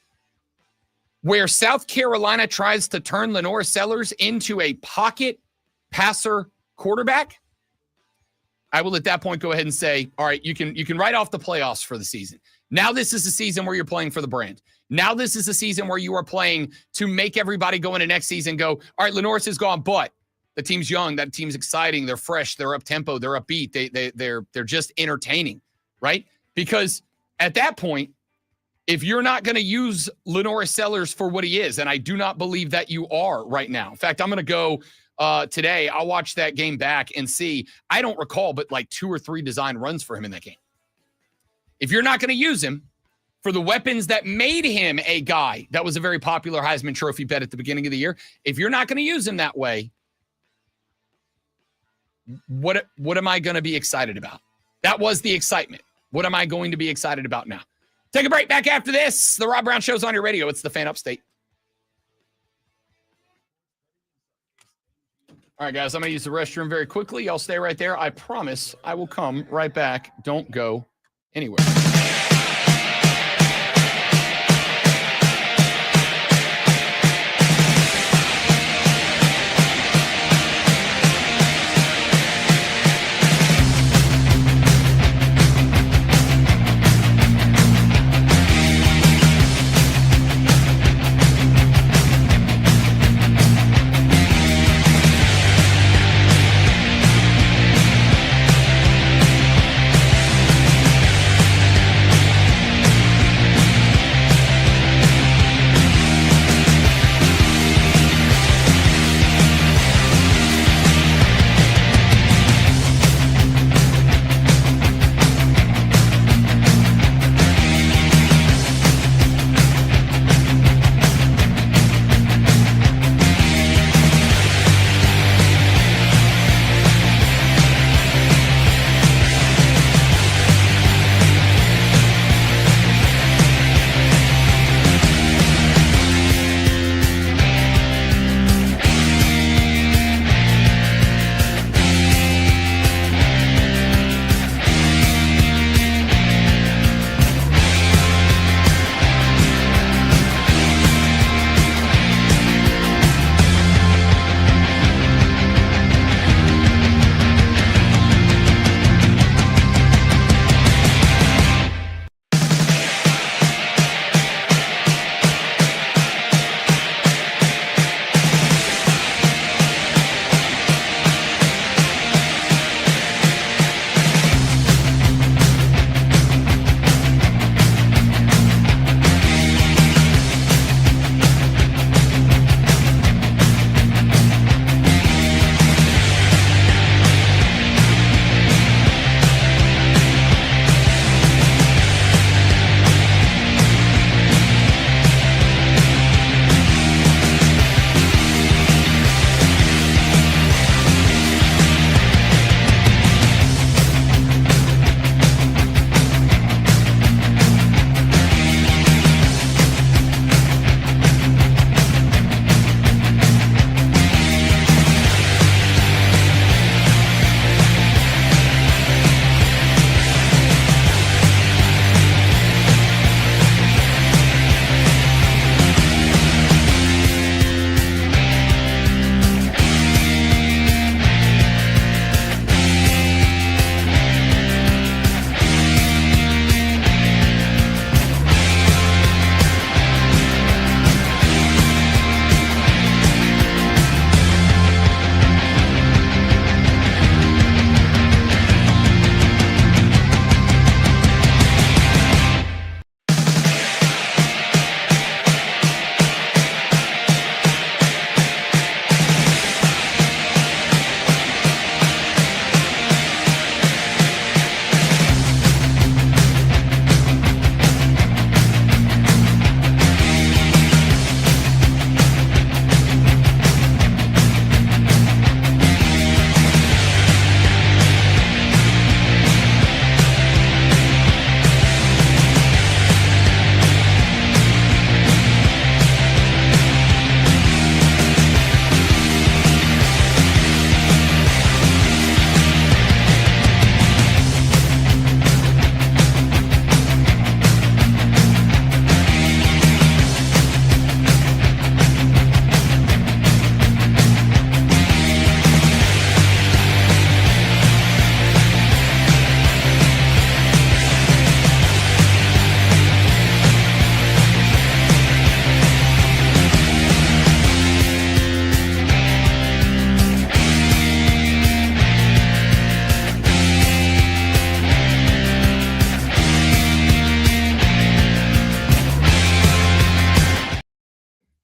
where South Carolina tries to turn LaNorris Sellers into a pocket passer quarterback, I will at that point go ahead and say, all right, you can write off the playoffs for the season. Now this is a season where you're playing for the brand. Now this is a season where you are playing to make everybody go into next season go, all right, LaNorris is gone, but the team's young, that team's exciting, they're fresh, they're up-tempo, they're upbeat, they're just entertaining, right? Because at that point, if you're not going to use LaNorris Sellers for what he is, and I do not believe that you are right now. In fact, I'm going to go today. I'll watch that game back and see. I don't recall, but like 2 or 3 design runs for him in that game. If you're not going to use him for the weapons that made him a guy that was a very popular Heisman Trophy bet at the beginning of the year, if you're not going to use him that way, what am I going to be excited about? That was the excitement. What am I going to be excited about now? Take a break. Back after this. The Rob Brown Show's on your radio. It's the Fan Upstate. All right, guys, I'm going to use the restroom very quickly. Y'all stay right there. I promise I will come right back. Don't go anywhere.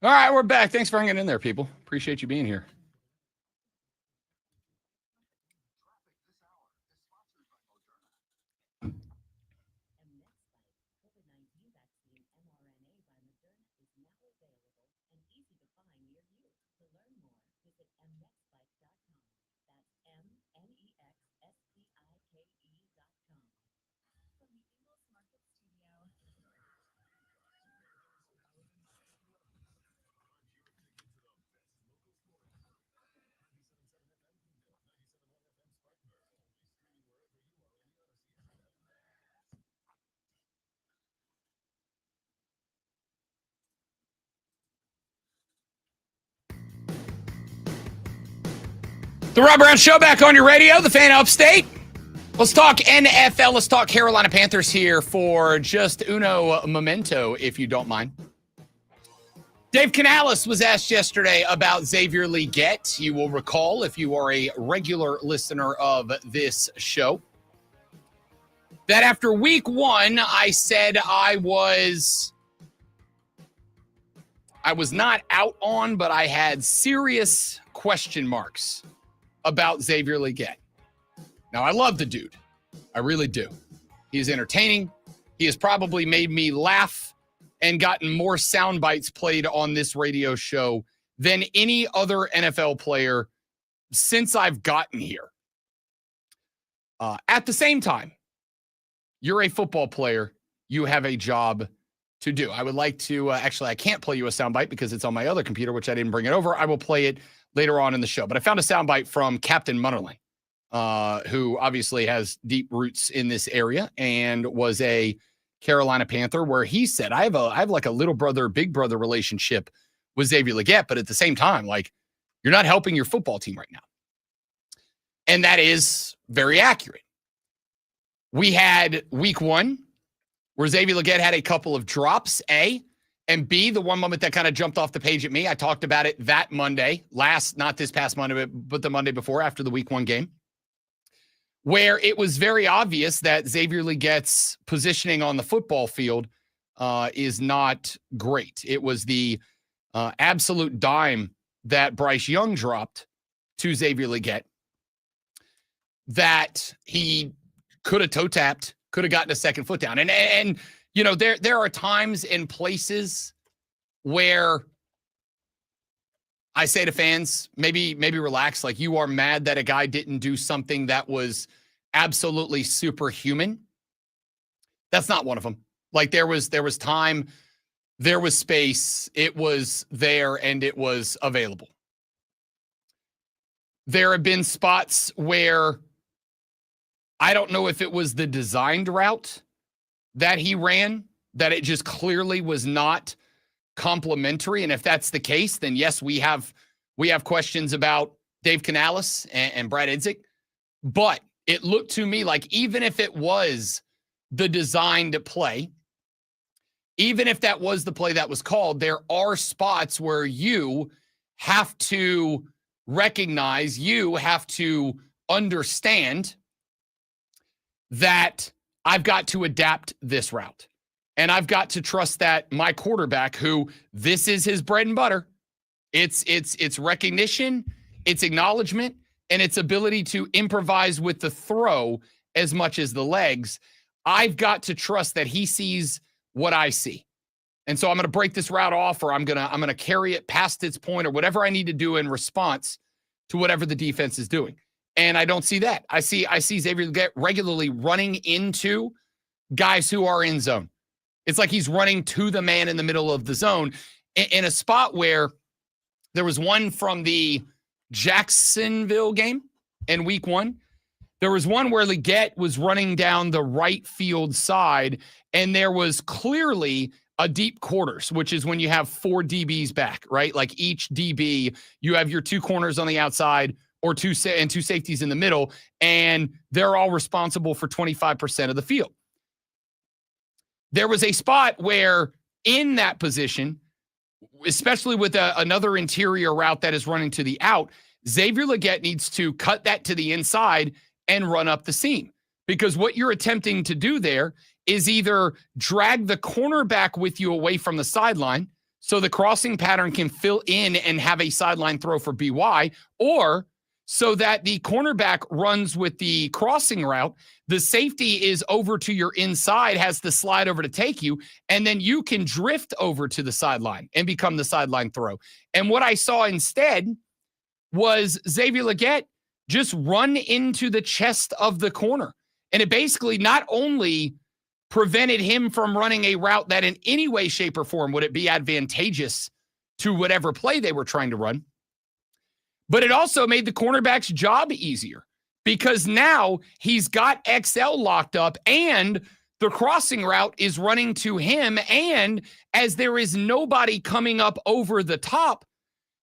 All right, we're back. Thanks for hanging in there, people. Appreciate you being here. The Rob Brown Show back on your radio, the Fan Upstate. Let's talk NFL. Let's talk Carolina Panthers here for just uno momento, if you don't mind. Dave Canales was asked yesterday about Xavier Legette. You will recall, if you are a regular listener of this show, that after week one, I said I was not out on, but I had serious question marks about Xavier Legette. Now, I love the dude. I really do. He's entertaining. He has probably made me laugh and gotten more sound bites played on this radio show than any other NFL player since I've gotten here. At the same time, you're a football player. You have a job to do. I would like to, actually, I can't play you a soundbite because it's on my other computer, which I didn't bring it over. I will play it later on in the show. But I found a soundbite from Captain Munnerlyn, who obviously has deep roots in this area and was a Carolina Panther, where he said, I have like a little brother, big brother relationship with Xavier Legette, but at the same time, like, you're not helping your football team right now. And that is very accurate. We had week one where Xavier Legette had a couple of drops, A, and B, the one moment that kind of jumped off the page at me, I talked about it that Monday, not this past Monday, but the Monday before, after the week one game, where it was very obvious that Xavier Legette's positioning on the football field is not great. It was the absolute dime that Bryce Young dropped to Xavier Legette that he could have toe tapped, could have gotten a second foot down. And you know, there are times and places where I say to fans, maybe relax. Like, you are mad that a guy didn't do something that was absolutely superhuman. That's not one of them. Like, there was time, there was space, it was there, and it was available. There have been spots where I don't know if it was the designed route that he ran, that it just clearly was not complimentary. And if that's the case, then yes, we have questions about Dave Canales and Brad Idzik. But it looked to me like, even if it was the designed play, even if that was the play that was called, there are spots where you have to recognize, you have to understand that I've got to adapt this route. And I've got to trust that my quarterback, who this is his bread and butter, it's recognition, it's acknowledgement, and its ability to improvise with the throw as much as the legs. I've got to trust that he sees what I see. And so I'm going to break this route off, or I'm going to carry it past its point, or whatever I need to do in response to whatever the defense is doing. And I don't see that. I see Xavier Legette regularly running into guys who are in zone. It's like he's running to the man in the middle of the zone in a spot where there was one from the Jacksonville game in week one. There was one where Legette was running down the right field side, and there was clearly a deep quarters, which is when you have 4 DBs back, right? Like, each DB, you have your 2 corners on the outside, or 2 safeties in the middle, and they're all responsible for 25% of the field. There was a spot where, in that position, especially with another interior route that is running to the out, Xavier Legette needs to cut that to the inside and run up the seam. Because what you're attempting to do there is either drag the cornerback with you away from the sideline, so the crossing pattern can fill in and have a sideline throw for BY, or so that the cornerback runs with the crossing route, the safety is over to your inside, has to slide over to take you, and then you can drift over to the sideline and become the sideline throw. And what I saw instead was Xavier Legette just run into the chest of the corner. And it basically not only prevented him from running a route that in any way, shape, or form would it be advantageous to whatever play they were trying to run, but it also made the cornerback's job easier because now he's got XL locked up and the crossing route is running to him. And as there is nobody coming up over the top,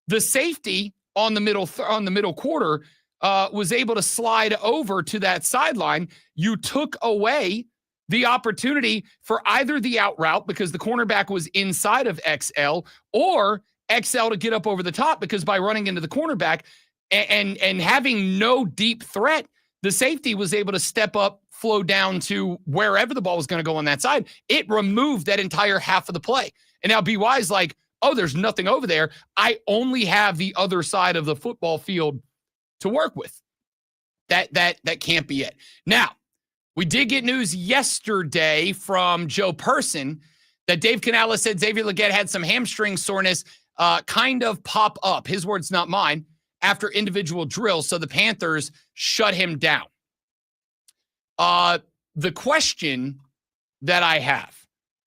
the safety on the middle quarter was able to slide over to that sideline. You took away the opportunity for either the out route because the cornerback was inside of XL, or XL to get up over the top because by running into the cornerback and having no deep threat, the safety was able to step up, flow down to wherever the ball was going to go on that side. It removed that entire half of the play. And now BY's like, oh, there's nothing over there. I only have the other side of the football field to work with. That can't be it. Now, we did get news yesterday from Joe Person that Dave Canales said Xavier Legette had some hamstring soreness kind of pop up. His words, not mine, after individual drills. So the Panthers shut him down. The question that I have,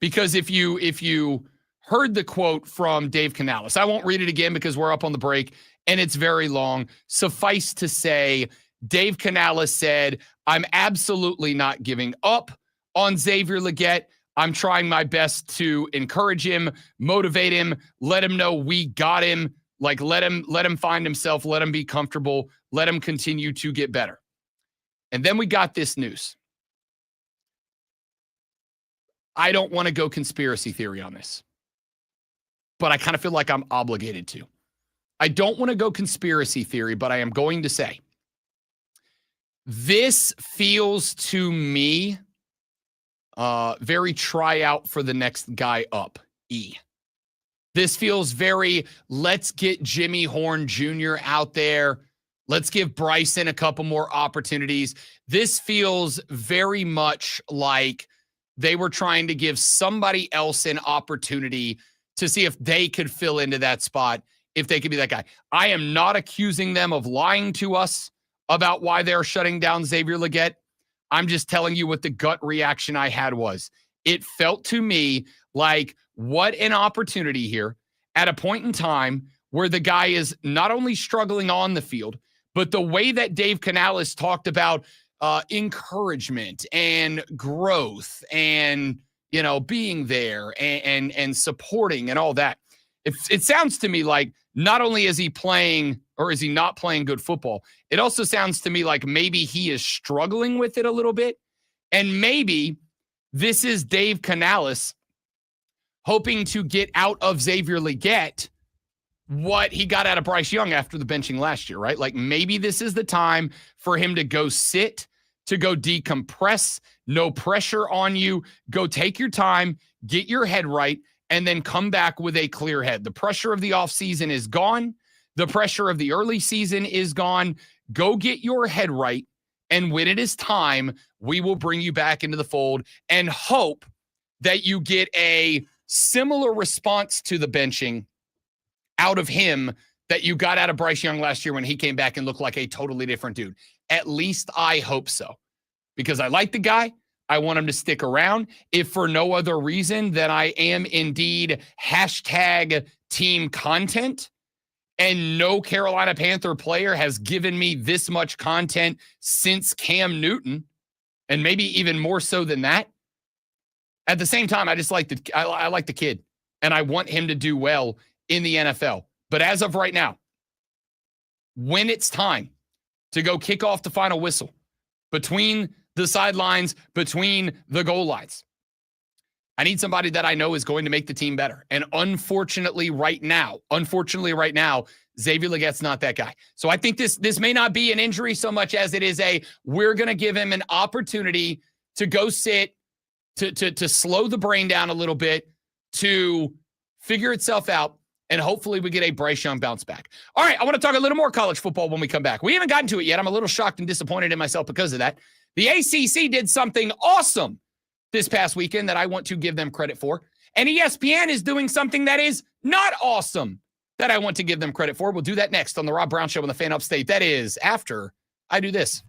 because if you heard the quote from Dave Canales, I won't read it again because we're up on the break and it's very long. Suffice to say, Dave Canales said, I'm absolutely not giving up on Xavier Legette. I'm trying my best to encourage him, motivate him, let him know we got him. Like, let him find himself, let him be comfortable, let him continue to get better. And then we got this news. I don't want to go conspiracy theory on this, but I kind of feel like I'm obligated to. I don't want to go conspiracy theory, but I am going to say, this feels to me very try out for the next guy up, E. This feels very, let's get Jimmy Horn Jr. out there. Let's give Bryson a couple more opportunities. This feels very much like they were trying to give somebody else an opportunity to see if they could fill into that spot, if they could be that guy. I am not accusing them of lying to us about why they're shutting down Xavier Legette. I'm just telling you what the gut reaction I had was. It felt to me like, what an opportunity here at a point in time where the guy is not only struggling on the field, but the way that Dave Canales talked about encouragement and growth and, you know, being there and supporting and all that. It sounds to me like not only is he playing or is he not playing good football, it also sounds to me like maybe he is struggling with it a little bit. And maybe this is Dave Canales hoping to get out of Xavier Legette what he got out of Bryce Young after the benching last year, right? Like maybe this is the time for him to go sit, to go decompress, no pressure on you, go take your time, get your head right, and then come back with a clear head. The pressure of the offseason is gone. The pressure of the early season is gone. Go get your head right, and when it is time, we will bring you back into the fold and hope that you get a similar response to the benching out of him that you got out of Bryce Young last year when he came back and looked like a totally different dude. At least I hope so, because I like the guy. I want him to stick around, if for no other reason than I am indeed #team content. And no Carolina Panther player has given me this much content since Cam Newton, and maybe even more so than that. At the same time, I just like I like the kid, and I want him to do well in the NFL. But as of right now, when it's time to go kick off the final whistle between the sidelines, between the goal lines, I need somebody that I know is going to make the team better. And unfortunately right now, Xavier Legette's not that guy. So I think this may not be an injury so much as it is we're going to give him an opportunity to go sit, to slow the brain down a little bit, to figure itself out, and hopefully we get a Bryce Young bounce back. All right, I want to talk a little more college football when we come back. We haven't gotten to it yet. I'm a little shocked and disappointed in myself because of that. The ACC did something awesome this past weekend that I want to give them credit for. And ESPN is doing something that is not awesome that I want to give them credit for. We'll do that next on the Rob Brown Show on the Fan Upstate. That is after I do this.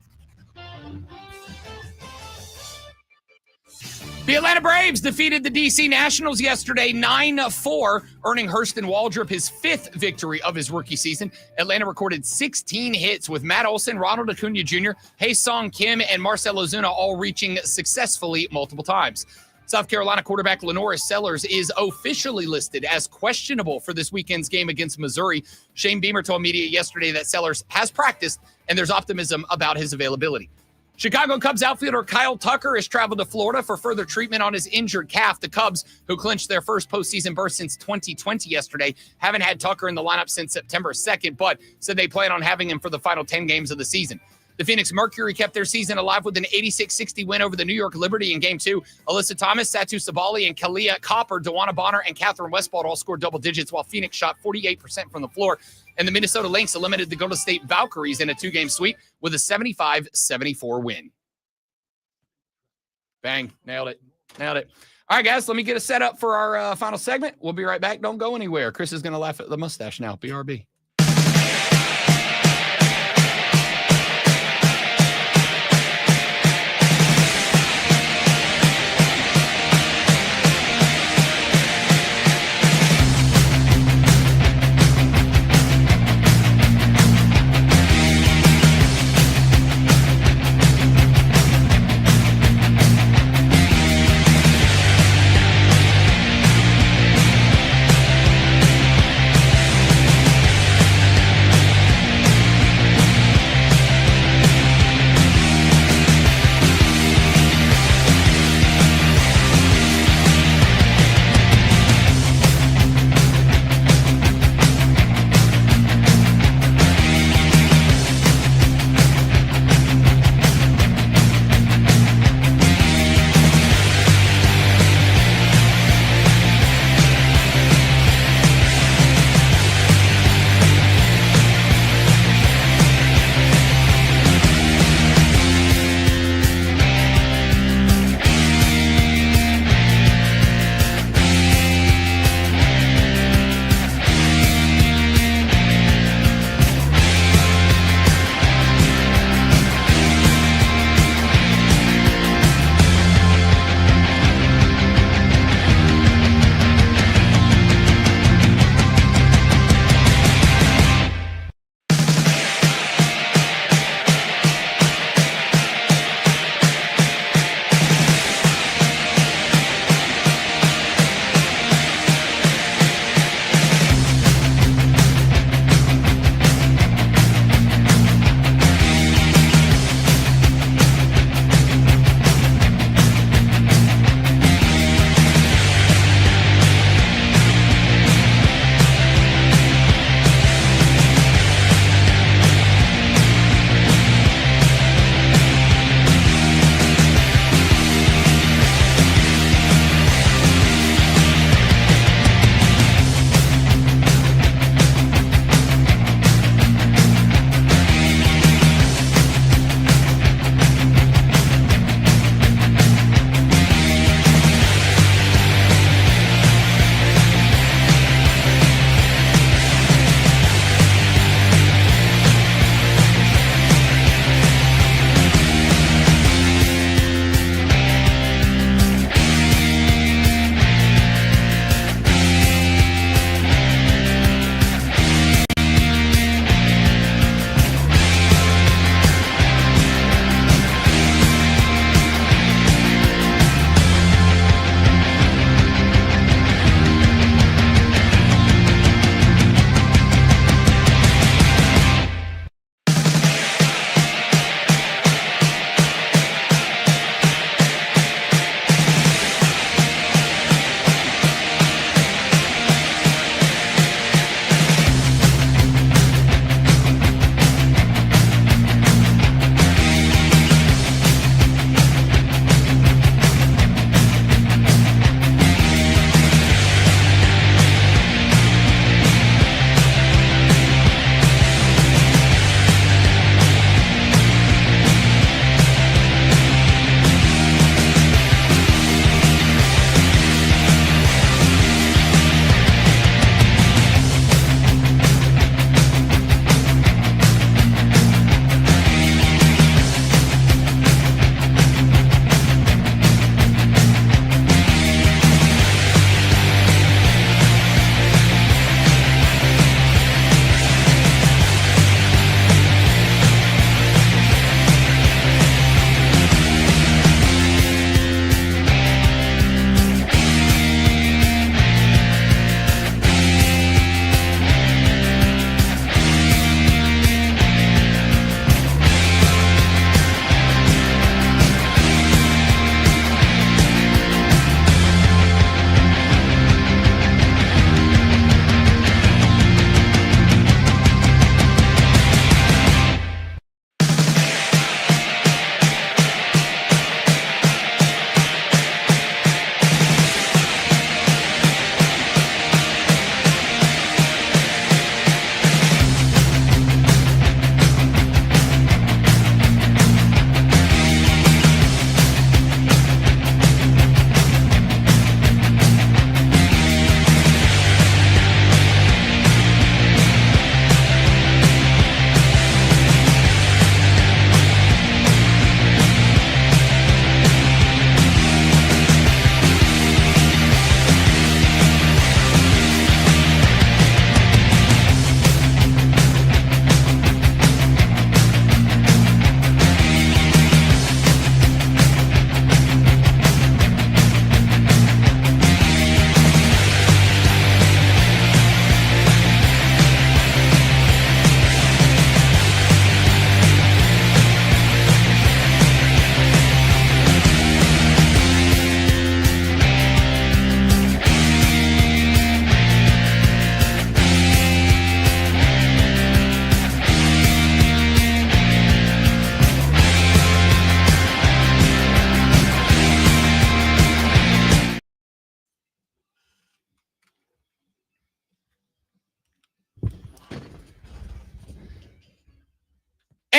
The Atlanta Braves defeated the DC Nationals yesterday 9-4, earning Hurston Waldrop his 5th victory of his rookie season. Atlanta recorded 16 hits with Matt Olson, Ronald Acuna Jr., Hae-Sung Kim, and Marcell Ozuna all reaching successfully multiple times. South Carolina quarterback LaNorris Sellers is officially listed as questionable for this weekend's game against Missouri. Shane Beamer told media yesterday that Sellers has practiced and there's optimism about his availability. Chicago Cubs outfielder Kyle Tucker has traveled to Florida for further treatment on his injured calf. The Cubs, who clinched their first postseason berth since 2020 yesterday, haven't had Tucker in the lineup since September 2nd, but said they plan on having him for the final 10 games of the season. The Phoenix Mercury kept their season alive with an 86-60 win over the New York Liberty in Game 2. Alyssa Thomas, Satu Sabali, and Kalia Copper, Dewana Bonner, and Catherine Westbald all scored double digits, while Phoenix shot 48% from the floor. And the Minnesota Lynx eliminated the Golden State Valkyries in a 2-game sweep with a 75-74 win. Bang. Nailed it. Nailed it. All right, guys, let me get a setup for our final segment. We'll be right back. Don't go anywhere. Chris is going to laugh at the mustache now. BRB.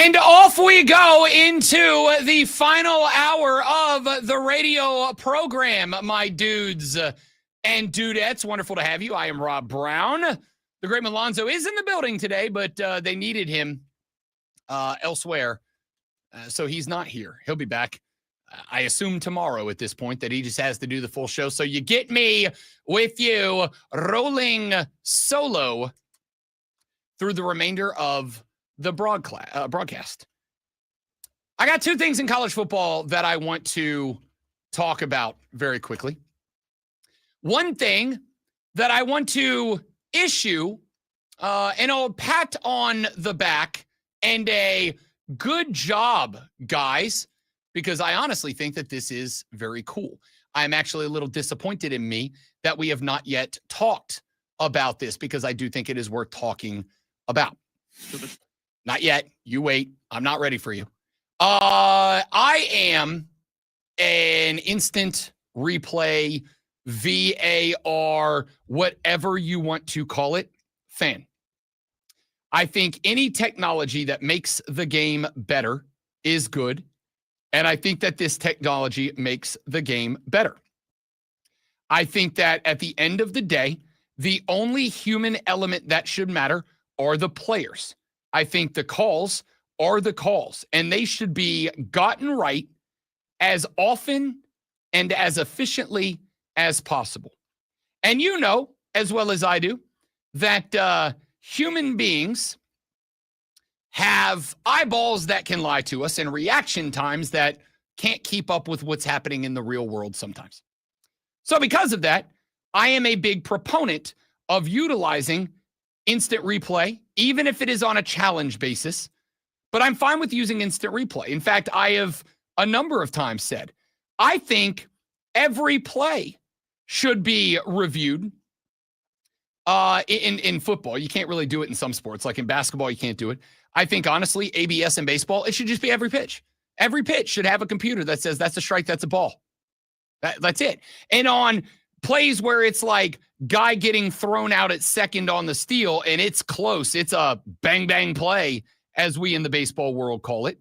And off we go into the final hour of the radio program, my dudes and dudettes. Wonderful to have you. I am Rob Brown. The great Malonzo is in the building today, but they needed him elsewhere, so he's not here. He'll be back, I assume, tomorrow at this point, that he just has to do the full show. So you get me with you rolling solo through the remainder of the broadcast. I got two things in college football that I want to talk about very quickly. One thing that I want to issue a pat on the back and a good job, guys, because I honestly think that this is very cool. I'm actually a little disappointed in me that we have not yet talked about this, because I do think it is worth talking about. Not yet. You wait. I'm not ready for you. I am an instant replay, VAR, whatever you want to call it, fan. I think any technology that makes the game better is good. And I think that this technology makes the game better. I think that at the end of the day, the only human element that should matter are the players. I think the calls are the calls, and they should be gotten right as often and as efficiently as possible. And you know, as well as I do, that human beings have eyeballs that can lie to us and reaction times that can't keep up with what's happening in the real world sometimes. So because of that, I am a big proponent of utilizing instant replay, even if it is on a challenge basis. But I'm fine with using instant replay. In fact, I have a number of times said, I think every play should be reviewed in football. You can't really do it in some sports. Like in basketball, you can't do it. I think, honestly, ABS in baseball, it should just be every pitch. Every pitch should have a computer that says that's a strike, that's a ball. That's it. And on plays where it's like guy getting thrown out at second on the steal and it's close, it's a bang, bang play, as we in the baseball world call it.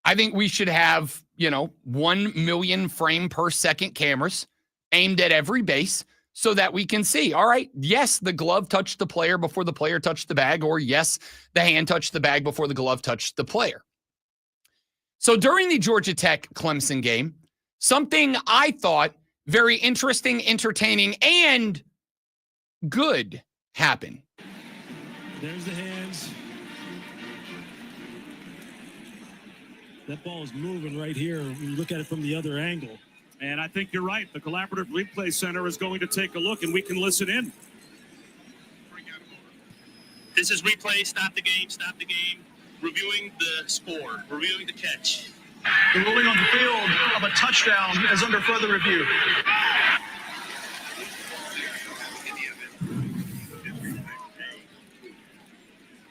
I think we should have, 1 million frame per second cameras aimed at every base so that we can see, all right, yes, the glove touched the player before the player touched the bag, or yes, the hand touched the bag before the glove touched the player. So during the Georgia Tech Clemson game, something I thought very interesting, entertaining, and good happened. There's the hands. That ball is moving right here when you look at it from the other angle. And I think you're right. The Collaborative Replay Center is going to take a look, and we can listen in. This is replay, stop the game, reviewing the score, reviewing the catch. The ruling on the field of a touchdown is under further review.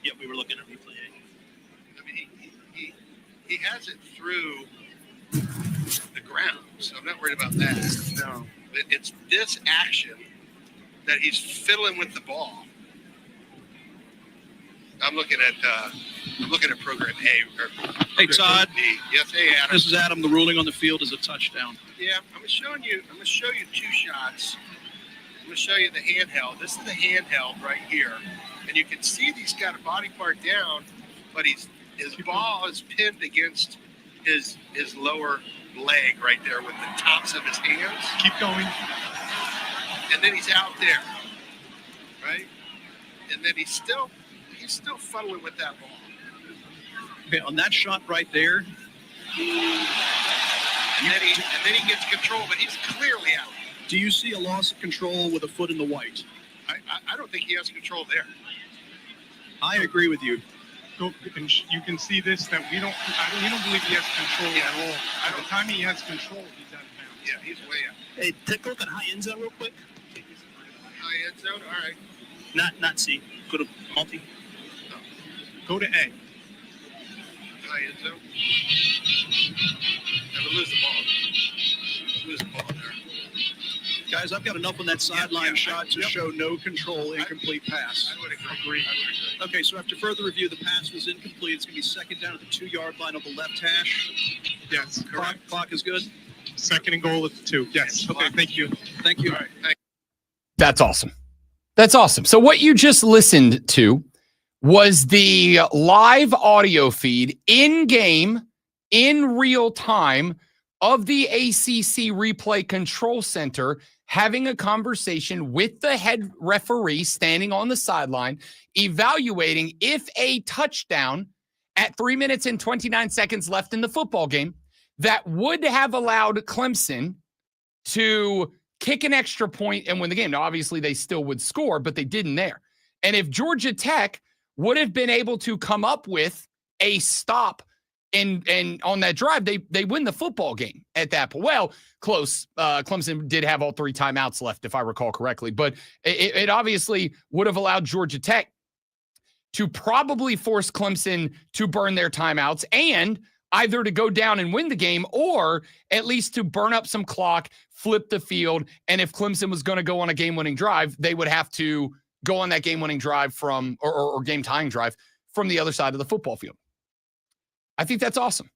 Yeah, we were looking at replay. I mean, he has it through the ground, so I'm not worried about that. No, it's this action that he's fiddling with the ball. I'm looking at program A. Hey, Todd. B. Yes, hey, Adam. This is Adam. The ruling on the field is a touchdown. Yeah, I'm gonna show you two shots. I'm gonna show you the handheld. This is the handheld right here, and you can see he's got a body part down, but his ball is pinned against his lower leg right there with the tops of his hands. Keep going. And then he's out there, right? And then he's still fuddling with that ball. Okay, on that shot right there. And then he gets control, but he's clearly out. Do you see a loss of control with a foot in the white? I don't think he has control there. I agree with you. You can see this, that we don't believe he has control at all. At the time he has control, he's out of bounds. Yeah, he's way out. Hey, take a look at high end zone real quick. High end zone, all right. Not C. Go to multi. Go to A. High end zone. Never lose the ball. Lose the ball there. Guys, I've got enough on that sideline shot to show no control, incomplete pass. I would agree. Okay, so after further review, the pass was incomplete. It's going to be second down at the 2-yard line of the left hash. Yes, correct. Clock is good. Second and goal at the 2. Yes. Okay, thank you. Thank you. All right. That's awesome. That's awesome. So what you just listened to was the live audio feed in game, in real time, of the ACC Replay Control Center having a conversation with the head referee standing on the sideline, evaluating if a touchdown at 3 minutes and 29 seconds left in the football game that would have allowed Clemson to kick an extra point and win the game. Now, obviously, they still would score, but they didn't there. And if Georgia Tech would have been able to come up with a stop and on that drive, they win the football game at that point. Well, close. Clemson did have all 3 timeouts left, if I recall correctly. But it obviously would have allowed Georgia Tech to probably force Clemson to burn their timeouts and either to go down and win the game or at least to burn up some clock, flip the field. And if Clemson was going to go on a game-winning drive, they would have to go on that game-winning drive from or game-tying drive from the other side of the football field. I think that's awesome.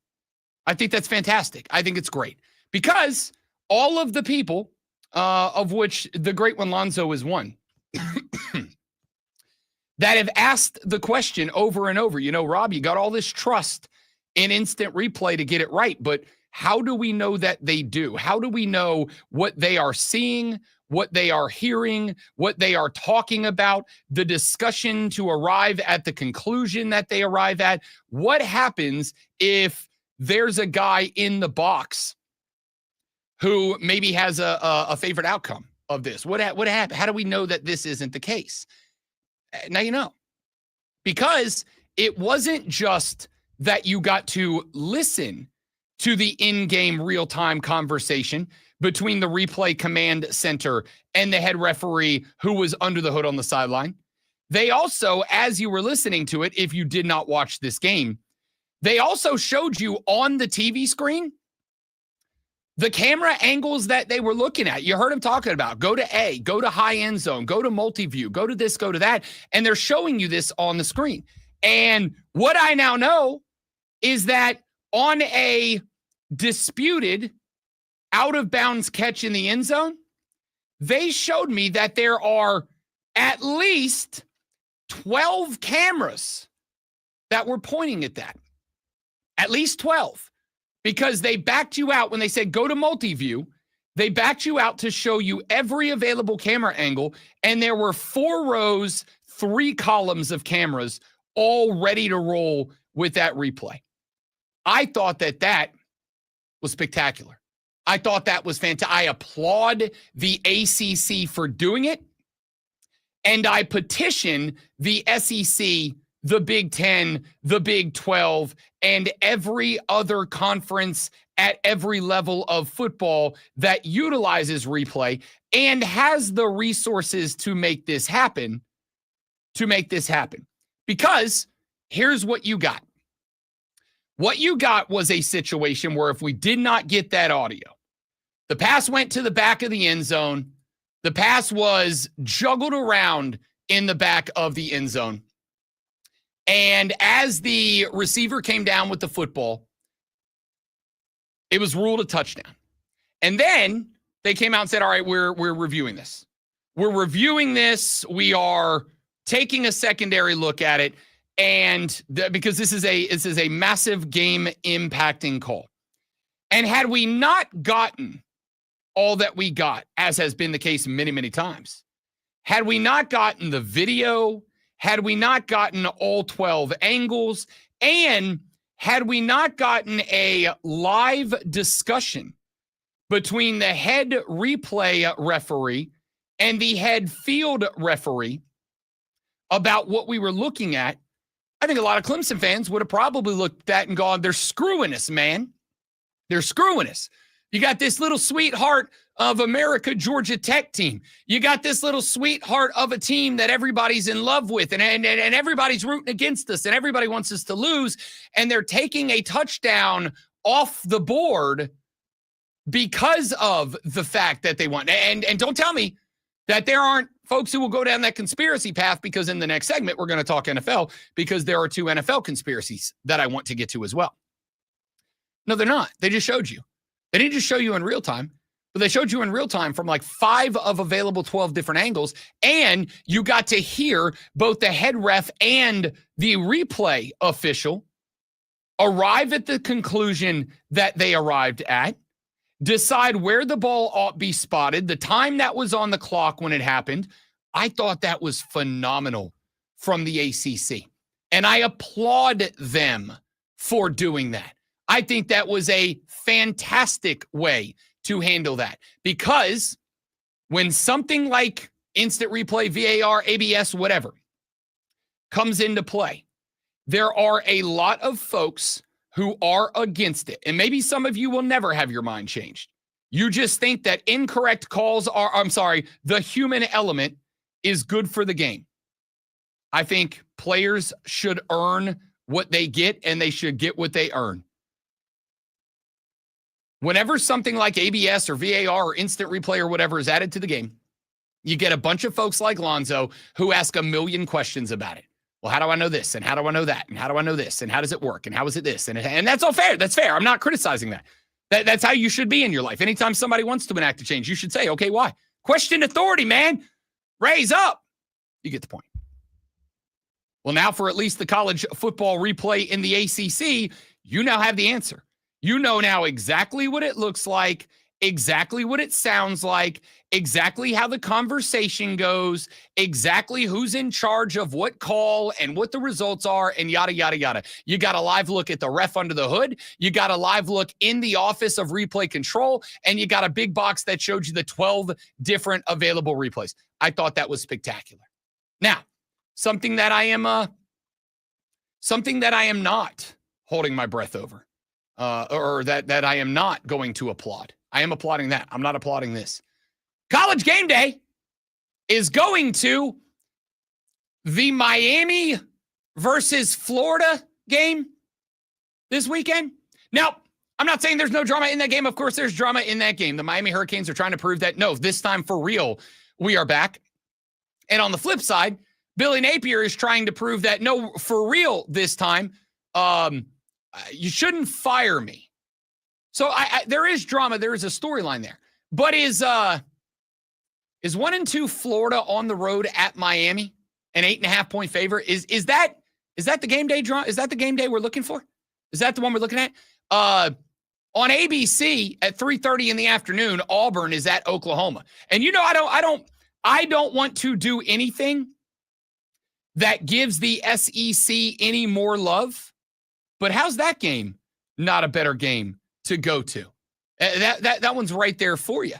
I think that's fantastic. I think it's great because all of the people, of which the great one Lonzo is one, that have asked the question over and over, Rob, you got all this trust in instant replay to get it right, but how do we know that they do? How do we know what they are seeing, what they are hearing, what they are talking about, the discussion to arrive at the conclusion that they arrive at? What happens if there's a guy in the box who maybe has a favorite outcome of this? What happened? How do we know that this isn't the case? Now you know. Because it wasn't just that you got to listen to the in-game real-time conversation between the replay command center and the head referee who was under the hood on the sideline. They also, as you were listening to it, if you did not watch this game, they also showed you on the TV screen the camera angles that they were looking at. You heard them talking about go to A, go to high end zone, go to multi-view, go to this, go to that. And they're showing you this on the screen. And what I now know is that on a disputed out-of-bounds catch in the end zone, they showed me that there are at least 12 cameras that were pointing at that. At least 12. Because they backed you out when they said go to multi-view. They backed you out to show you every available camera angle, and there were 4 rows, 3 columns of cameras all ready to roll with that replay. I thought that was spectacular. I thought that was fantastic. I applaud the ACC for doing it, and I petition the SEC, the Big 10, the Big 12, and every other conference at every level of football that utilizes replay and has the resources to make this happen, Because here's what you got. What you got was a situation where if we did not get that audio, the pass went to the back of the end zone. The pass was juggled around in the back of the end zone. And as the receiver came down with the football, it was ruled a touchdown. And then they came out and said, all right, we're reviewing this. We're reviewing this. We are taking a secondary look at it. And because this is a massive game impacting call. And had we not gotten all that we got, as has been the case many, many times, had we not gotten the video, had we not gotten all 12 angles, and had we not gotten a live discussion between the head replay referee and the head field referee about what we were looking at, I think a lot of Clemson fans would have probably looked at that and gone, they're screwing us, man. They're screwing us. You got this little sweetheart of America, Georgia Tech team. You got this little sweetheart of a team that everybody's in love with and everybody's rooting against us and everybody wants us to lose. And they're taking a touchdown off the board because of the fact that they want. And don't tell me that there aren't folks who will go down that conspiracy path, because in the next segment, we're going to talk NFL, because there are 2 NFL conspiracies that I want to get to as well. No, they're not. They just showed you. They didn't just show you in real time, but they showed you in real time from like 5 of available 12 different angles. And you got to hear both the head ref and the replay official arrive at the conclusion that they arrived at, decide where the ball ought be spotted, the time that was on the clock when it happened. I thought that was phenomenal from the ACC. And I applaud them for doing that. I think that was a fantastic way to handle that, because when something like instant replay, VAR, ABS, whatever, comes into play, there are a lot of folks who are against it. And maybe some of you will never have your mind changed. You just think that incorrect calls are, the human element is good for the game. I think players should earn what they get, and they should get what they earn. Whenever something like ABS or VAR or instant replay or whatever is added to the game, you get a bunch of folks like Lonzo who ask a million questions about it. Well, how do I know this? And how do I know that? And how do I know this? And how does it work? And how is it this? And that's all fair. That's fair. I'm not criticizing that. That's how you should be in your life. Anytime somebody wants to enact a change, you should say, okay, why? Question authority, man. Raise up. You get the point. Well, now for at least the college football replay in the ACC, you now have the answer. You know now exactly what it looks like, exactly what it sounds like, exactly how the conversation goes, exactly who's in charge of what call and what the results are, and yada, yada, yada. You got a live look at the ref under the hood. You got a live look in the office of replay control, and you got a big box that showed you the 12 different available replays. I thought that was spectacular. Now, something that I am not holding my breath over. Or that I am not going to applaud. I am applauding that. I'm not applauding this. College Game Day is going to the Miami versus Florida game this weekend. Now, I'm not saying there's no drama in that game. Of course, there's drama in that game. The Miami Hurricanes are trying to prove that, no, this time for real, we are back. And on the flip side, Billy Napier is trying to prove that, no, for real this time, you shouldn't fire me. So there is drama. There is a storyline there. But is 1-2 Florida on the road at Miami an 8.5-point favorite? Is that the game day drama? Is that the game day we're looking for? Is that the one we're looking at? On ABC at 3:30 in the afternoon, Auburn is at Oklahoma. And you know, I don't want to do anything that gives the SEC any more love. But how's that game not a better game to go to? That one's right there for you.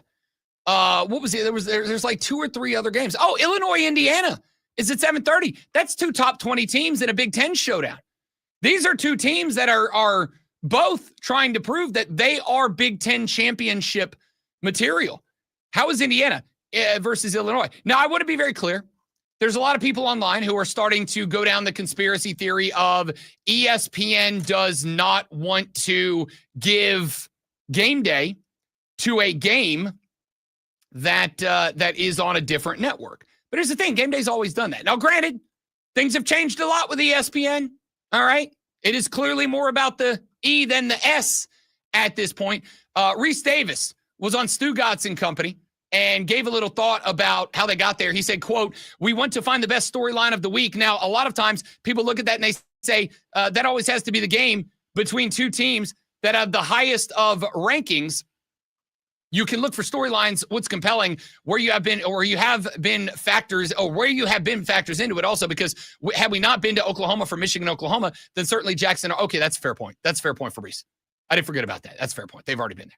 What was it? There's like 2 or 3 other games. Oh, Illinois, Indiana is at 7:30. That's 2 top 20 teams in a Big Ten showdown. These are 2 teams that are both trying to prove that they are Big Ten championship material. How is Indiana versus Illinois? Now, I want to be very clear. There's a lot of people online who are starting to go down the conspiracy theory of ESPN does not want to give game day to a game that is on a different network. But here's the thing. Game day's always done that. Now, granted, things have changed a lot with ESPN. All right. It is clearly more about the E than the S at this point. Reese Davis was on Stugotz and Company and gave a little thought about how they got there. He said, quote, "We want to find the best storyline of the week." Now, a lot of times people look at that and they say that always has to be the game between 2 teams that have the highest of rankings. You can look for storylines, what's compelling, where you have been factors into it also, because had we not been to Oklahoma for Michigan, Oklahoma, then certainly Jackson. Okay, that's a fair point. That's a fair point for Reese. I didn't forget about that. That's a fair point. They've already been there.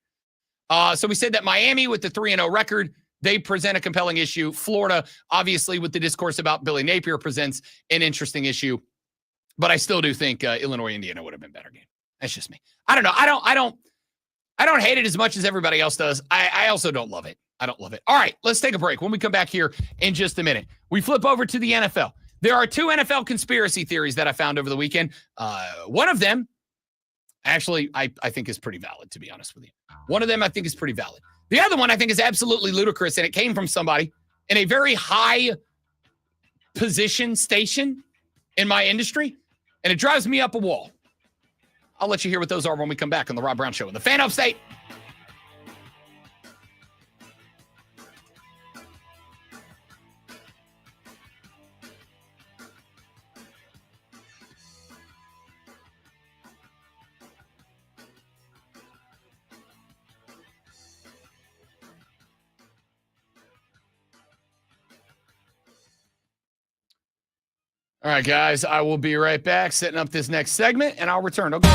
So we said that Miami with the 3-0 record, they present a compelling issue. Florida, obviously, with the discourse about Billy Napier, presents an interesting issue. But I still do think Illinois, Indiana would have been a better game. That's just me. I don't know. I don't hate it as much as everybody else does. I also don't love it. I don't love it. All right, let's take a break. When we come back here in just a minute, we flip over to the NFL. There are 2 NFL conspiracy theories that I found over the weekend. One of them Actually, I think is pretty valid, to be honest with you. One of them I think is pretty valid. The other one I think is absolutely ludicrous, and it came from somebody in a very high station in my industry, and it drives me up a wall. I'll let you hear what those are when we come back on the Rob Brown Show in the Fan Upstate. All right, guys, I will be right back setting up this next segment, and I'll return. Okay.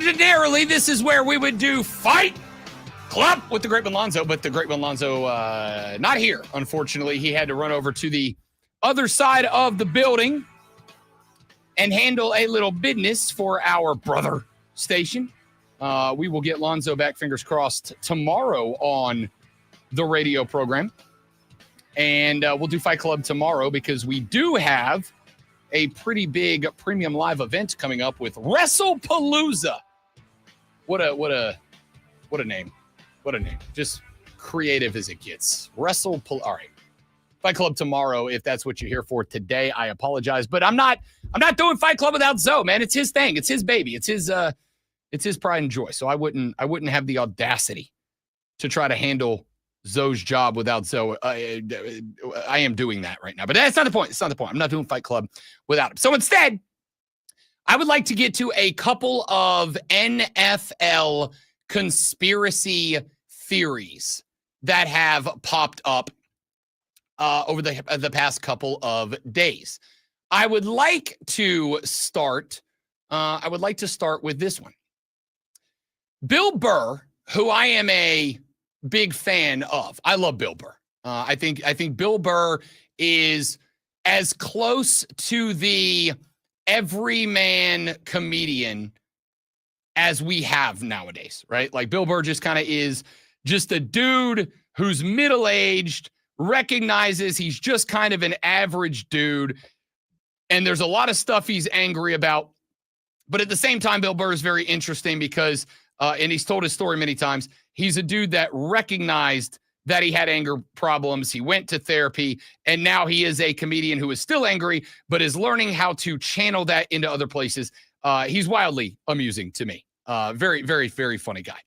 Ordinarily, this is where we would do Fight Club with the great Lonzo, but the great Lonzo not here, unfortunately. He had to run over to the other side of the building and handle a little business for our brother station. We will get Lonzo back, fingers crossed, tomorrow on the radio program. And we'll do Fight Club tomorrow because we do have a pretty big premium live event coming up with WrestlePalooza. What a name. What a name. Just creative as it gets. All right. Fight Club tomorrow, if that's what you're here for today. I apologize, but I'm not doing Fight Club without Zoe, man. It's his thing. It's his baby. It's his pride and joy. So I wouldn't have the audacity to try to handle Zoe's job without Zoe. I am doing that right now, but that's not the point. It's not the point. I'm not doing Fight Club without him. So instead, I would like to get to a couple of NFL conspiracy theories that have popped up over the past couple of days. I would like to start with this one. Bill Burr, who I am a big fan of. I love Bill Burr. I think Bill Burr is as close to the everyman comedian as we have nowadays, right? Like Bill Burr just kind of is just a dude who's middle-aged, recognizes he's just kind of an average dude, and there's a lot of stuff he's angry about. But at the same time, Bill Burr is very interesting because, and he's told his story many times, he's a dude that recognized that he had anger problems. He went to therapy, and now he is a comedian who is still angry, but is learning how to channel that into other places. He's wildly amusing to me. Very, very, very funny guy.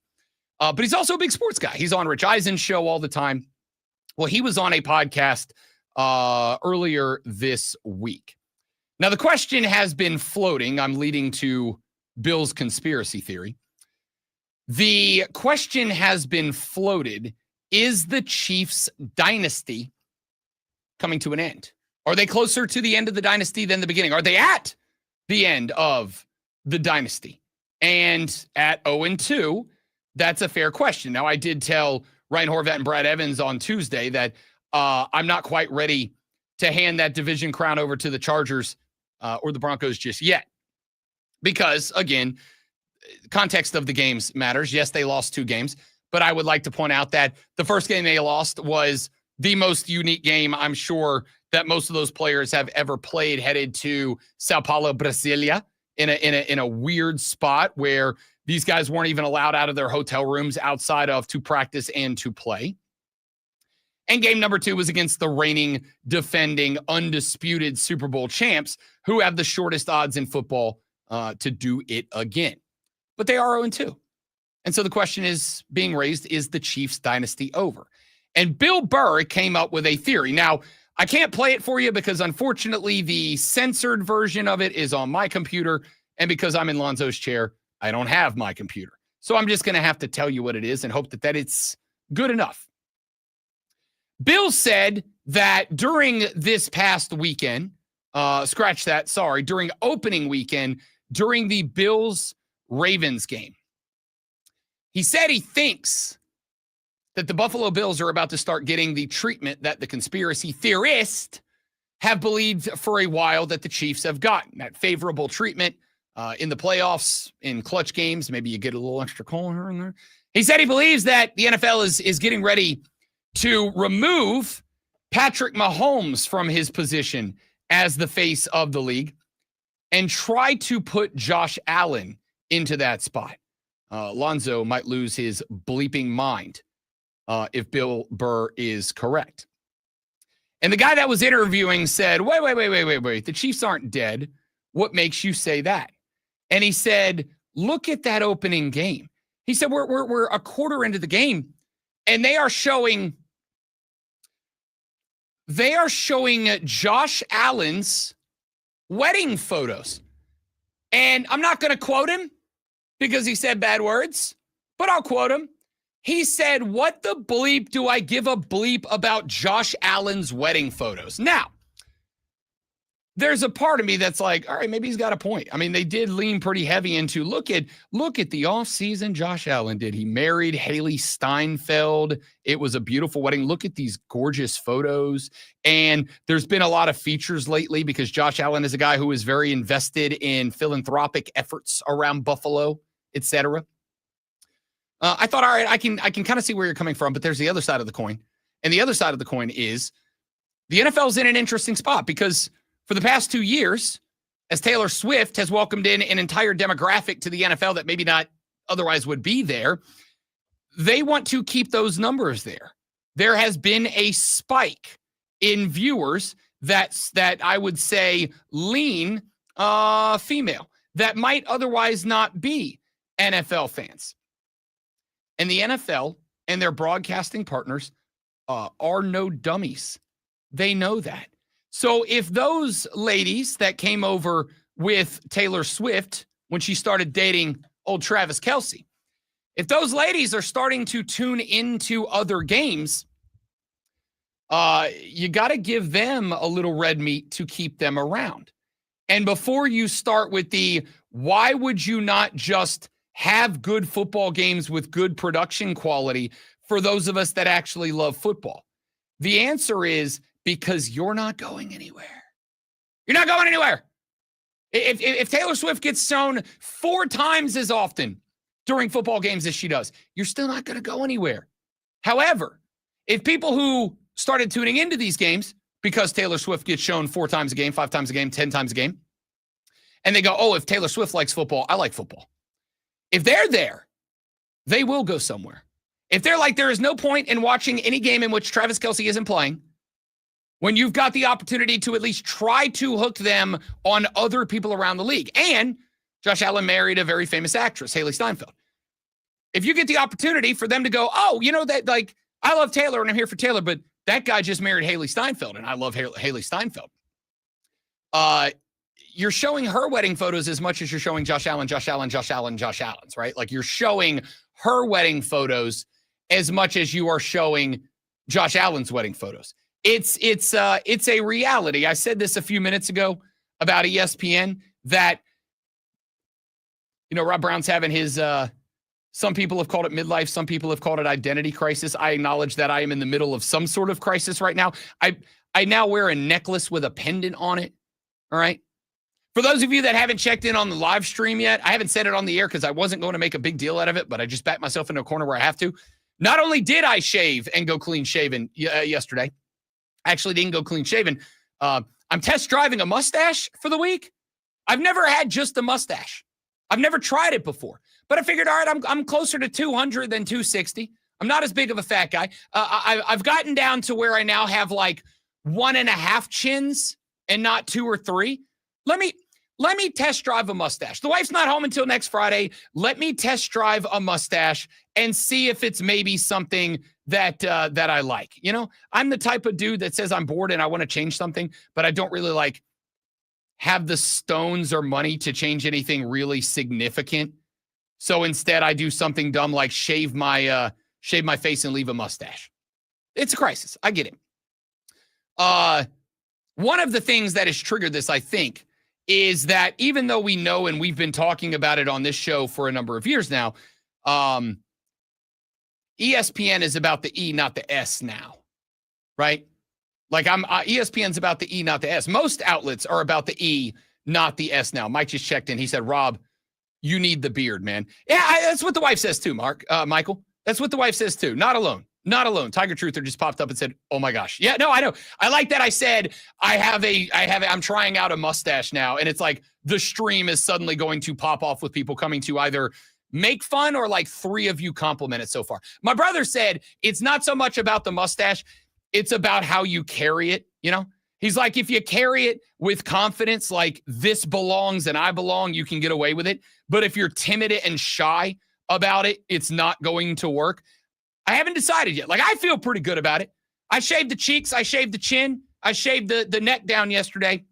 But he's also a big sports guy. He's on Rich Eisen's show all the time. Well, he was on a podcast earlier this week. Now, the question has been floating. I'm leading to Bill's conspiracy theory. The question has been floated. Is the Chiefs dynasty coming to an end? Are they closer to the end of the dynasty than the beginning? Are they at the end of the dynasty? And at 0-2, that's a fair question. Now, I did tell Ryan Horvat and Brad Evans on Tuesday that I'm not quite ready to hand that division crown over to the Chargers or the Broncos just yet. Because, again, context of the games matters. Yes, they lost 2 games, but I would like to point out that the first game they lost was the most unique game, I'm sure, that most of those players have ever played, headed to Sao Paulo, Brasilia, in a weird spot where these guys weren't even allowed out of their hotel rooms outside of to practice and to play. And game number 2 was against the reigning, defending, undisputed Super Bowl champs, who have the shortest odds in football to do it again. But they are 0-2. And so the question is being raised, is the Chiefs dynasty over? And Bill Burr came up with a theory. Now, I can't play it for you because, unfortunately, the censored version of it is on my computer. And because I'm in Lonzo's chair, I don't have my computer. So I'm just going to have to tell you what it is and hope that it's good enough. Bill said that during this past weekend, during opening weekend, during the Bills-Ravens game, he said he thinks that the Buffalo Bills are about to start getting the treatment that the conspiracy theorists have believed for a while that the Chiefs have gotten, that favorable treatment in the playoffs, in clutch games. Maybe you get a little extra call here and there. He said he believes that the NFL is getting ready to remove Patrick Mahomes from his position as the face of the league and try to put Josh Allen into that spot. Lonzo might lose his bleeping mind if Bill Burr is correct. And the guy that was interviewing said, wait. The Chiefs aren't dead. What makes you say that? And he said, look at that opening game. He said, we're a quarter into the game, and they are showing Josh Allen's wedding photos. And I'm not going to quote him because he said bad words, but I'll quote him. He said, what the bleep do I give a bleep about Josh Allen's wedding photos? Now, there's a part of me that's like, all right, maybe he's got a point. I mean, they did lean pretty heavy into look at the offseason Josh Allen did. He married Haley Steinfeld. It was a beautiful wedding. Look at these gorgeous photos. And there's been a lot of features lately because Josh Allen is a guy who is very invested in philanthropic efforts around Buffalo, etc. I thought, all right, I can kind of see where you're coming from, but there's the other side of the coin. And the other side of the coin is the NFL's in an interesting spot because for the past 2 years, as Taylor Swift has welcomed in an entire demographic to the NFL that maybe not otherwise would be there, they want to keep those numbers there. There has been a spike in viewers that I would say lean female that might otherwise not be NFL fans. And the NFL and their broadcasting partners are no dummies. They know that. So if those ladies that came over with Taylor Swift when she started dating old Travis Kelce, if those ladies are starting to tune into other games, you got to give them a little red meat to keep them around. And before you start with why would you not just have good football games with good production quality for those of us that actually love football? The answer is because you're not going anywhere. You're not going anywhere. If Taylor Swift gets shown 4 times as often during football games as she does, you're still not going to go anywhere. However, if people who started tuning into these games because Taylor Swift gets shown 4 times a game, 5 times a game, 10 times a game, and they go, oh, if Taylor Swift likes football, I like football. If they're there, they will go somewhere. If they're like, there is no point in watching any game in which Travis Kelce isn't playing, when you've got the opportunity to at least try to hook them on other people around the league. And Josh Allen married a very famous actress, Haley Steinfeld. If you get the opportunity for them to go, oh, you know that, like, I love Taylor and I'm here for Taylor, but that guy just married Haley Steinfeld and I love Haley Steinfeld. You're showing her wedding photos as much as you're showing Josh Allen's, right? Like you're showing her wedding photos as much as you are showing Josh Allen's wedding photos. It's a reality. I said this a few minutes ago about ESPN that, you know, Rob Brown's having his, some people have called it midlife. Some people have called it identity crisis. I acknowledge that I am in the middle of some sort of crisis right now. I now wear a necklace with a pendant on it. All right. For those of you that haven't checked in on the live stream yet, I haven't said it on the air because I wasn't going to make a big deal out of it, but I just backed myself into a corner where I have to. Not only did I shave and go clean shaven yesterday, I actually didn't go clean shaven. I'm test driving a mustache for the week. I've never had just a mustache. I've never tried it before, but I figured, all right, I'm closer to 200 than 260. I'm not as big of a fat guy. I've gotten down to where I now have like 1.5 chins and not 2 or 3. Let me test drive a mustache. The wife's not home until next Friday. Let me test drive a mustache and see if it's maybe something that I like. You know, I'm the type of dude that says I'm bored and I want to change something, but I don't really like have the stones or money to change anything really significant. So instead I do something dumb like shave my face and leave a mustache. It's a crisis. I get it. One of the things that has triggered this, I think, is that even though we know, and we've been talking about it on this show for a number of years now, ESPN is about the E, not the S now, right? Like ESPN's about the E, not the S. Most outlets are about the E, not the S now. Mike just checked in. He said, Rob, you need the beard, man. Yeah, that's what the wife says too, Michael. That's what the wife says too. Not alone. Not alone. Tiger Truther just popped up and said, oh my gosh. Yeah, no, I know. I like that. I said, I'm trying out a mustache now. And it's like the stream is suddenly going to pop off with people coming to either make fun or like 3 of you compliment it so far. My brother said, it's not so much about the mustache. It's about how you carry it. You know, he's like, if you carry it with confidence, like this belongs and I belong, you can get away with it. But if you're timid and shy about it, it's not going to work. I haven't decided yet. Like, I feel pretty good about it. I shaved the cheeks. I shaved the chin. I shaved the neck down yesterday.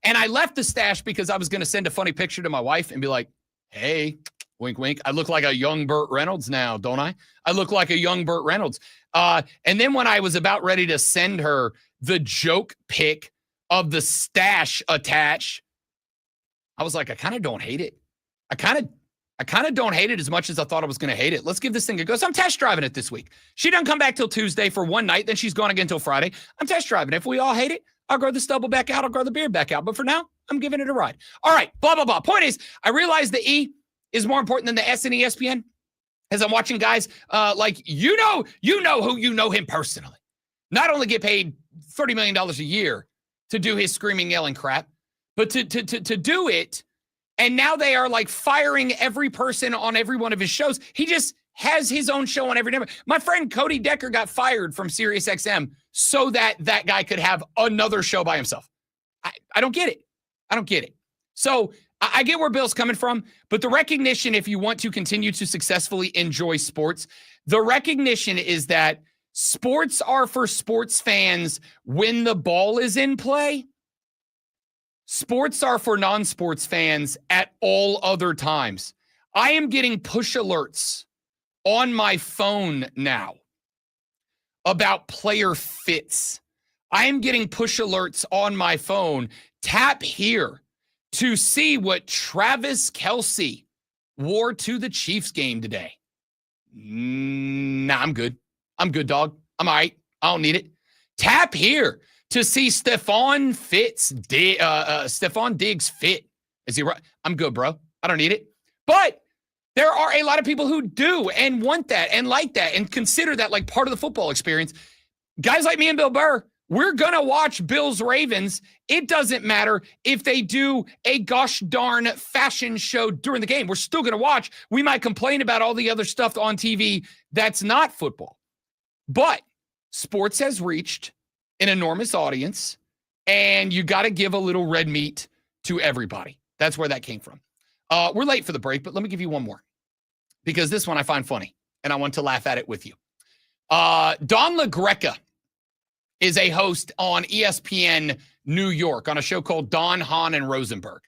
And I left the stash because I was going to send a funny picture to my wife and be like, hey, wink, wink. I look like a young Burt Reynolds now, don't I? I look like a young Burt Reynolds. And then when I was about ready to send her the joke pic of the stash attached. I was like, I kind of don't hate it. I kind of don't hate it as much as I thought I was going to hate it. Let's give this thing a go. So I'm test driving it this week. She doesn't come back till Tuesday for one night. Then she's gone again till Friday. I'm test driving. If we all hate it, I'll grow the stubble back out. I'll grow the beard back out. But for now, I'm giving it a ride. All right, blah, blah, blah. Point is, I realize the E is more important than the S in ESPN. As I'm watching guys like, you know who you know him personally. Not only get paid $30 million a year to do his screaming, yelling crap, but to do it. And now they are like firing every person on every one of his shows. He just has his own show on every number. My friend Cody Decker got fired from SiriusXM so that guy could have another show by himself. I don't get it. I don't get it. So I get where Bill's coming from, but the recognition, if you want to continue to successfully enjoy sports, the recognition is that sports are for sports fans when the ball is in play. Sports are for non-sports fans at all other times. I am getting push alerts on my phone now about player fits. I am getting push alerts on my phone. Tap here to see what Travis Kelce wore to the Chiefs game today. Nah, I'm good. I'm good, dog. I'm all right. I don't need it. Tap here to see Stephon Diggs fit. Is he right? I'm good, bro. I don't need it. But there are a lot of people who do and want that and like that and consider that like part of the football experience. Guys like me and Bill Burr, we're going to watch Bills Ravens. It doesn't matter if they do a gosh darn fashion show during the game. We're still going to watch. We might complain about all the other stuff on TV that's not football. But sports has reached an enormous audience, and you got to give a little red meat to everybody. That's where that came from. We're late for the break, but let me give you one more because this one I find funny, and I want to laugh at it with you. Don LaGreca is a host on ESPN New York on a show called Don, Hahn, and Rosenberg.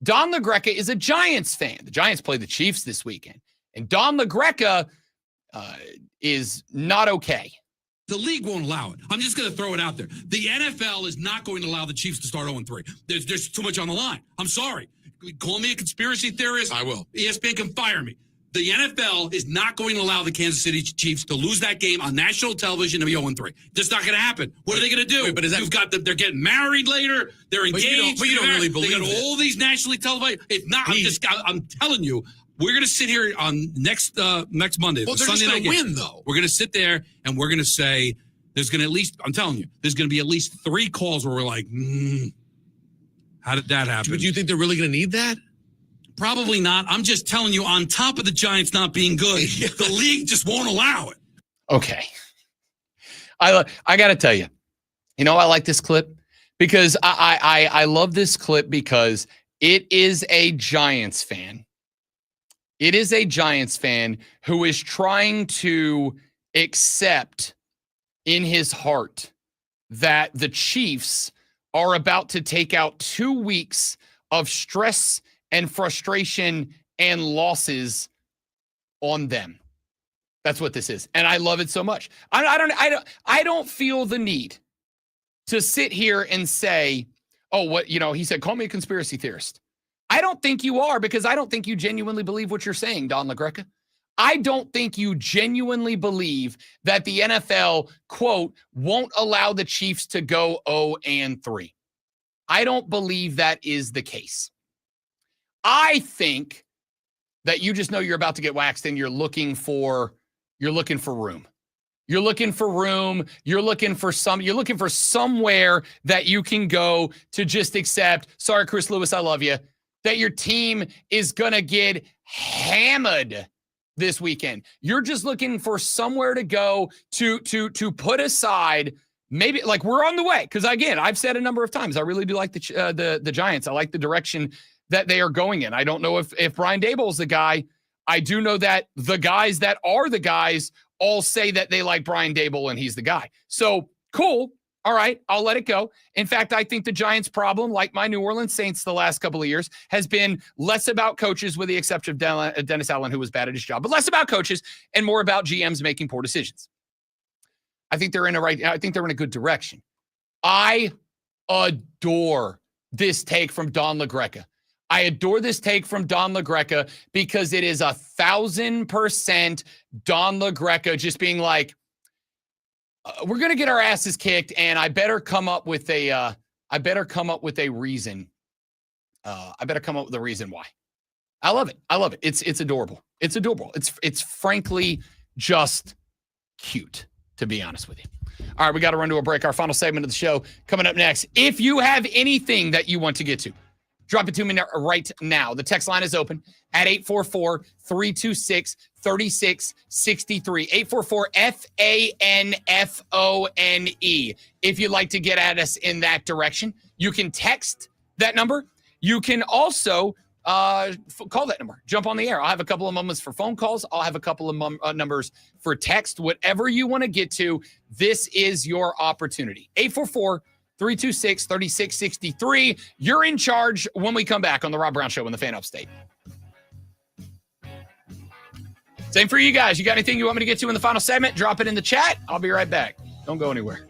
Don LaGreca is a Giants fan. The Giants play the Chiefs this weekend, and Don LaGreca is not okay. The league won't allow it. I'm just going to throw it out there. The NFL is not going to allow the Chiefs to start 0-3. There's too much on the line. I'm sorry. Call me a conspiracy theorist. I will. ESPN can fire me. The NFL is not going to allow the Kansas City Chiefs to lose that game on national television to be 0-3. That's not going to happen. What are they going to do? Wait, but is that, you've got they're getting married later. They're engaged. But you don't really believe it. They got all these nationally televised. If not, I'm telling you, we're going to sit here on next Monday. Well, they're Sunday just going to night win, though. We're going to sit there and we're going to say there's going to at least, I'm telling you, there's going to be at least 3 calls where we're like, how did that happen? But do you think they're really going to need that? Probably not. I'm just telling you, on top of the Giants not being good, the league just won't allow it. Okay. I got to tell you, I like this clip because I love this clip because it is a Giants fan. It is a Giants fan who is trying to accept in his heart that the Chiefs are about to take out 2 weeks of stress and frustration and losses on them. That's what this is. And I love it so much. I don't feel the need to sit here and say, he said, call me a conspiracy theorist. I don't think you are, because I don't think you genuinely believe what you're saying, Don LaGreca. I don't think you genuinely believe that the NFL, quote, won't allow the Chiefs to go 0-3. I don't believe that is the case. I think that you just know you're about to get waxed and you're looking for room. You're looking for room. You're looking for somewhere that you can go to just accept, sorry, Chris Lewis, I love you, that your team is going to get hammered this weekend. You're just looking for somewhere to go to put aside, maybe like we're on the way. Because again, I've said a number of times, I really do like the Giants. I like the direction that they are going in. I don't know if Brian Dabo is the guy. I do know that the guys that are the guys all say that they like Brian Dabo and he's the guy. So cool. All right, I'll let it go. In fact, I think the Giants' problem, like my New Orleans Saints the last couple of years, has been less about coaches, with the exception of Dennis Allen, who was bad at his job, but less about coaches and more about GMs making poor decisions. I think they're in a good direction. I adore this take from Don LaGreca. I adore this take from Don LaGreca because it is 1,000% Don LaGreca just being like, we're going to get our asses kicked, and I better come up with a reason. I better come up with a reason why. I love it. It's adorable. It's adorable. It's frankly just cute, to be honest with you. All right, we got to run to a break. Our final segment of the show coming up next. If you have anything that you want to get to, drop it to me right now. The text line is open at 844-326-3663. 844-FANFONE. If you'd like to get at us in that direction, you can text that number. You can also call that number. Jump on the air. I'll have a couple of moments for phone calls. I'll have a couple of numbers for text. Whatever you want to get to, this is your opportunity. 844-326-3663. You're in charge when we come back on the Rob Brown Show in the Fan Upstate. Same for you guys. You got anything you want me to get to in the final segment? Drop it in the chat. I'll be right back. Don't go anywhere.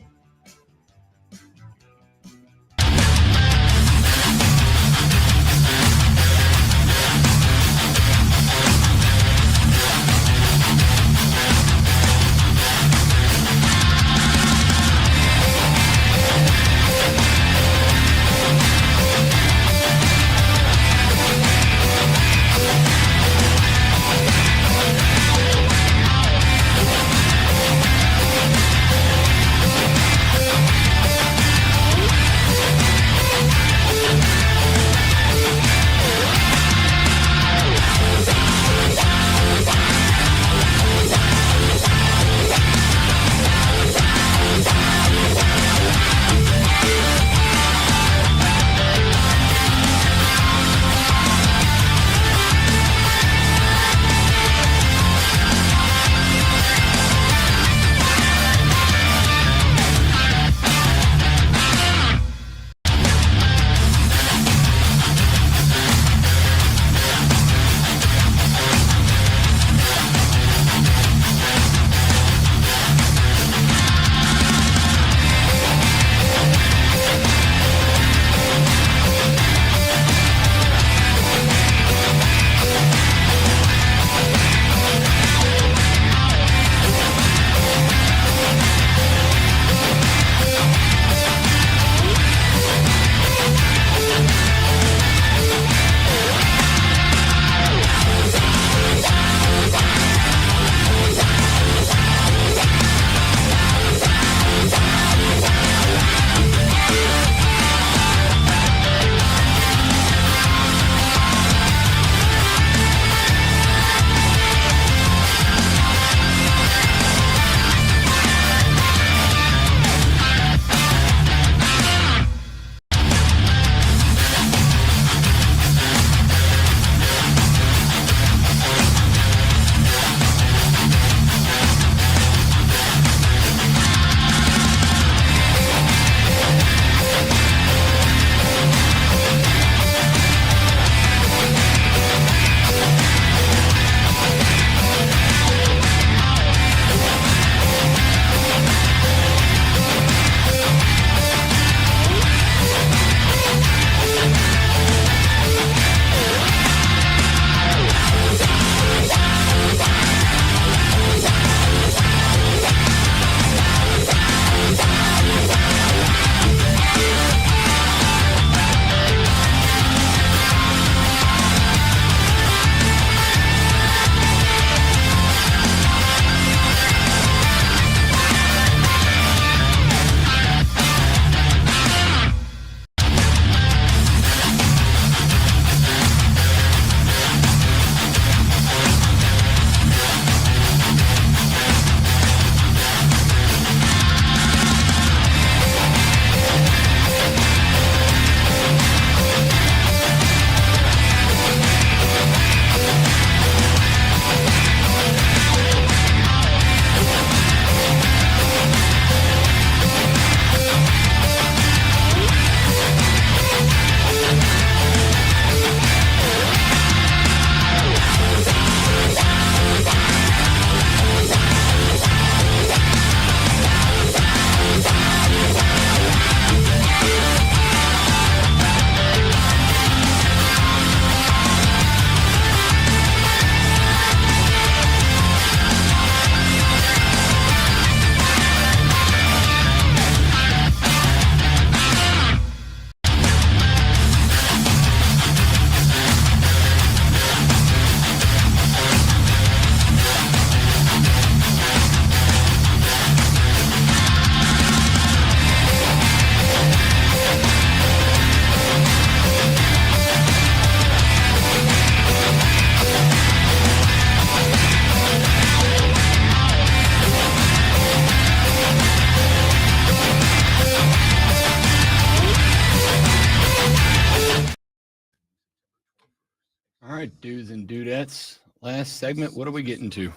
All right, dudes and dudettes. Last segment. What are we getting to?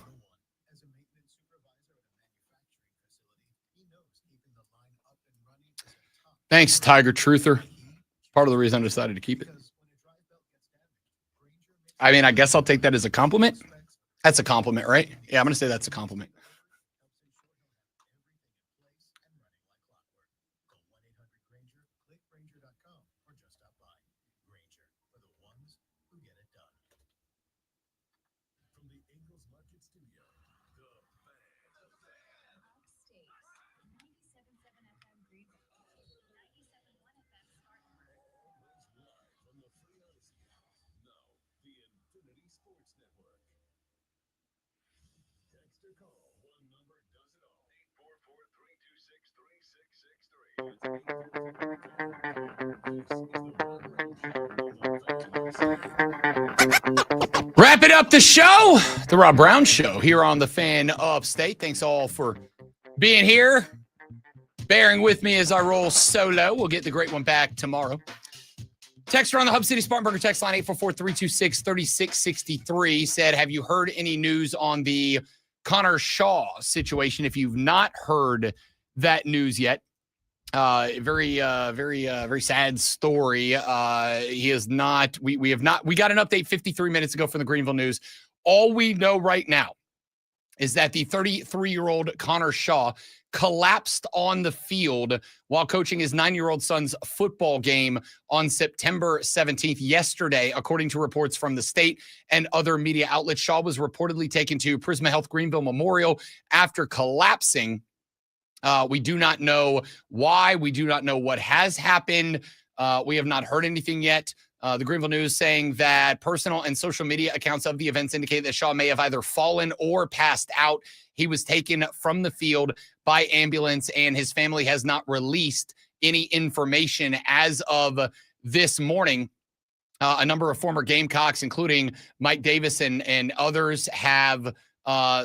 Thanks, Tiger Truther. Part of the reason I decided to keep it. I mean, I guess I'll take that as a compliment. That's a compliment, right? Yeah, I'm going to say that's a compliment. Wrapping up the show, the Rob Brown Show here on the Fan Upstate. Thanks all for being here, bearing with me as I roll solo. We'll get the great one back tomorrow. Texter on the Hub City Spartanburger text line 844-326-3663 said, have you heard any news on the Connor Shaw situation? If you've not heard that news yet, very sad story. He is not, we got an update 53 minutes ago from the Greenville News. All we know right now is that the 33-year-old Connor Shaw collapsed on the field while coaching his 9-year-old son's football game on September 17th. Yesterday, according to reports from the state and other media outlets, Shaw was reportedly taken to Prisma Health Greenville Memorial after collapsing. We do not know why. We do not know what has happened. We have not heard anything yet. The Greenville News saying that personal and social media accounts of the events indicate that Shaw may have either fallen or passed out. He was taken from the field by ambulance, and his family has not released any information as of this morning. A number of former Gamecocks, including Mike Davis and others, have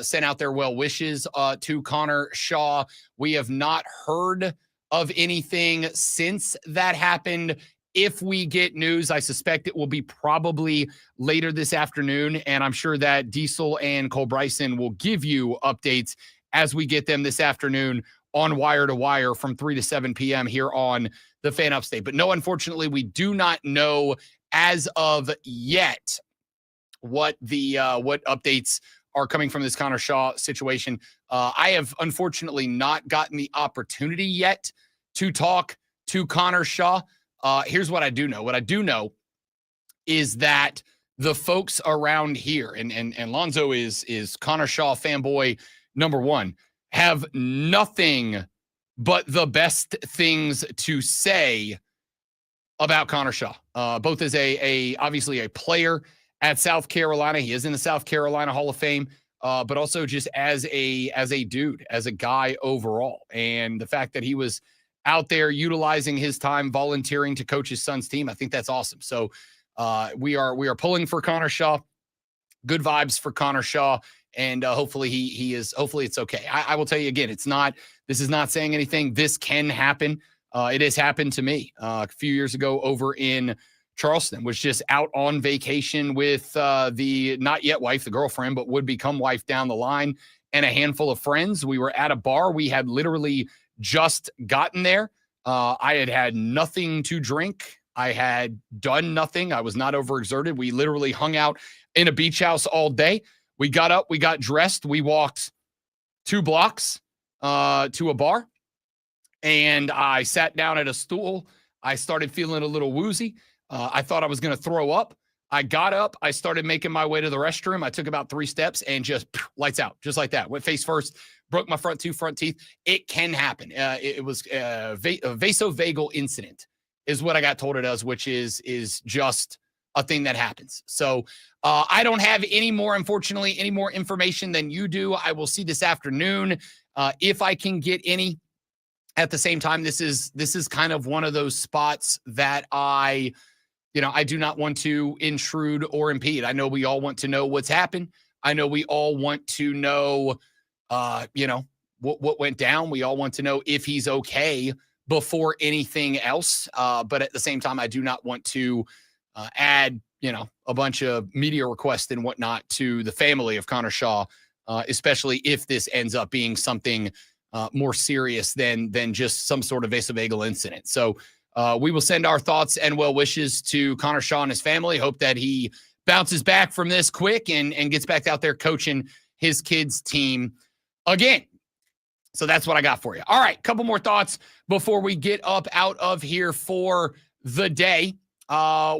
sent out their well wishes to Connor Shaw. We have not heard of anything since that happened. If we get news, I suspect it will be probably later this afternoon, and I'm sure that Diesel and Cole Bryson will give you updates as we get them this afternoon on Wire to Wire from 3 to 7 p.m. here on the Fan Upstate. But no, unfortunately, we do not know as of yet what updates are coming from this Connor Shaw situation. I have unfortunately not gotten the opportunity yet to talk to Connor Shaw. Here's what I do know. What I do know is that the folks around here, and Lonzo is Connor Shaw fanboy number one, have nothing but the best things to say about Connor Shaw. Both as obviously a player at South Carolina. He is in the South Carolina Hall of Fame, but also just as a dude, as a guy overall. And the fact that he was out there utilizing his time, volunteering to coach his son's team, I think that's awesome. So we are pulling for Connor Shaw. Good vibes for Connor Shaw, and hopefully hopefully it's okay. I will tell you again, this is not saying anything. This can happen. It has happened to me a few years ago over in Charleston. Was just out on vacation with the not yet wife, the girlfriend, but would become wife down the line, and a handful of friends. We were at a bar. We had literally just gotten there. I had nothing to drink. I had done nothing. I was not overexerted. We literally hung out in a beach house all day. We got up, we got dressed, we walked 2 blocks to a bar, and I sat down at a stool. I started feeling a little woozy. I thought I was going to throw up. I got up. I started making my way to the restroom. I took about 3 steps and just lights out, just like that. Went face first, broke my front 2 front teeth. It can happen. It was a vasovagal incident is what I got told it as, which is just a thing that happens. So I don't have unfortunately, any more information than you do. I will see this afternoon if I can get any. At the same time, this is kind of one of those spots that I do not want to intrude or impede. I know we all want to know what's happened. I know we all want to know, what went down. We all want to know if he's okay before anything else. But at the same time, I do not want to add, a bunch of media requests and whatnot to the family of Connor Shaw, especially if this ends up being something more serious than just some sort of vasovagal incident. So we will send our thoughts and well wishes to Connor Shaw and his family. Hope that he bounces back from this quick and gets back out there coaching his kids' team again. So that's what I got for you. All right, couple more thoughts before we get up out of here for the day.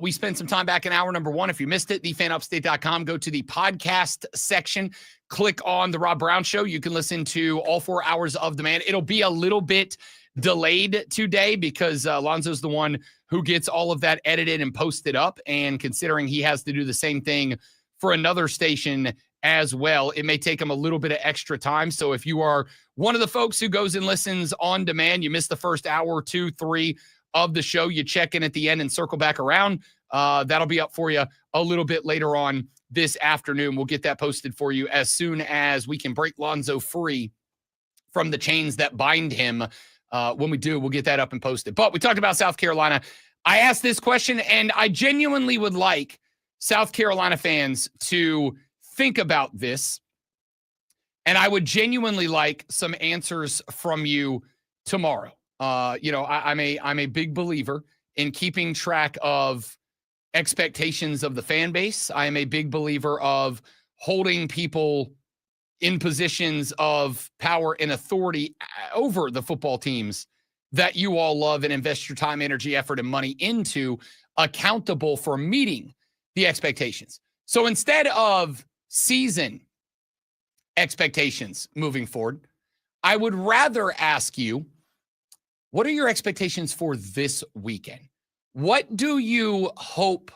We spent some time back in hour number 1. If you missed it, thefanupstate.com. Go to the podcast section. Click on the Rob Brown Show. You can listen to all 4 hours of demand. It'll be a little bit delayed today because Lonzo's the one who gets all of that edited and posted up. And considering he has to do the same thing for another station as well, it may take him a little bit of extra time. So if you are one of the folks who goes and listens on demand, you missed the first hour, 2, 3 of the show, you check in at the end and circle back around. That'll be up for you a little bit later on this afternoon. We'll get that posted for you as soon as we can break Lonzo free from the chains that bind him. When we do, we'll get that up and posted. But we talked about South Carolina. I asked this question, and I genuinely would like South Carolina fans to think about this. And I would genuinely like some answers from you tomorrow. I'm a big believer in keeping track of expectations of the fan base. I am a big believer of holding people in positions of power and authority over the football teams that you all love and invest your time, energy, effort, and money into, accountable for meeting the expectations. So instead of season expectations moving forward, I would rather ask you, what are your expectations for this weekend? What do you hope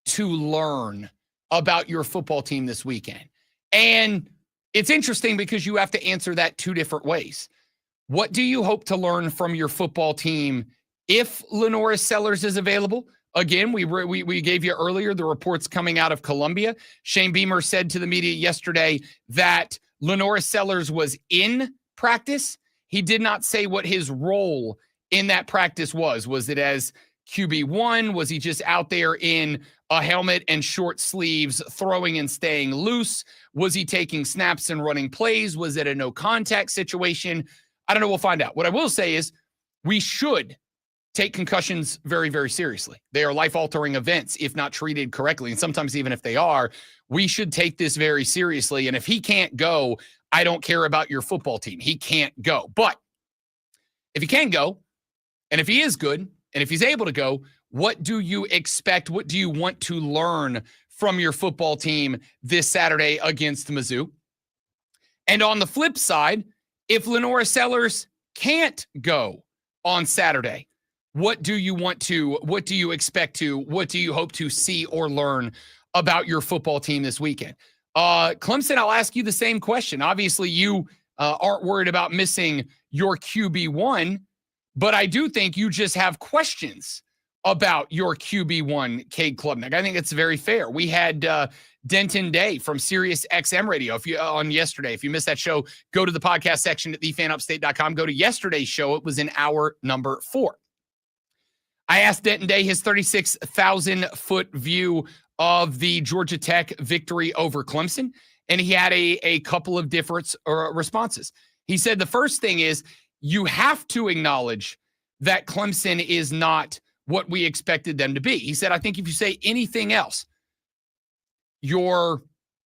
to learn about your football team this weekend? And it's interesting because you have to answer that 2 different ways. What do you hope to learn from your football team if LaNorris Sellers is available? Again, we gave you earlier the reports coming out of Columbia. Shane Beamer said to the media yesterday that LaNorris Sellers was in practice. He did not say what his role in that practice was. Was it as QB1? Was he just out there in a helmet and short sleeves throwing and staying loose? Was he taking snaps and running plays? Was it a no contact situation? I don't know. We'll find out. What I will say is we should take concussions very, very seriously. They are life-altering events if not treated correctly. And sometimes even if they are, we should take this very seriously. And if he can't go, I don't care about your football team. He can't go. But if he can go, and if he is good, and if he's able to go, what do you expect? What do you want to learn from your football team this Saturday against Mizzou? And on the flip side, if LaNorris Sellers can't go on Saturday, what do you expect to, what do you hope to see or learn about your football team this weekend? Clemson, I'll ask you the same question. Obviously, you aren't worried about missing your QB1, but I do think you just have questions about your QB1, Cade Klubnik. I think it's very fair. We had Denton Day from Sirius XM Radio on yesterday. If you missed that show, go to the podcast section at thefanupstate.com. Go to yesterday's show. It was in hour number 4. I asked Denton Day his 36,000-foot view of the Georgia Tech victory over Clemson, and he had a couple of different responses. He said the first thing is you have to acknowledge that Clemson is not what we expected them to be. He said, I think if you say anything else, you're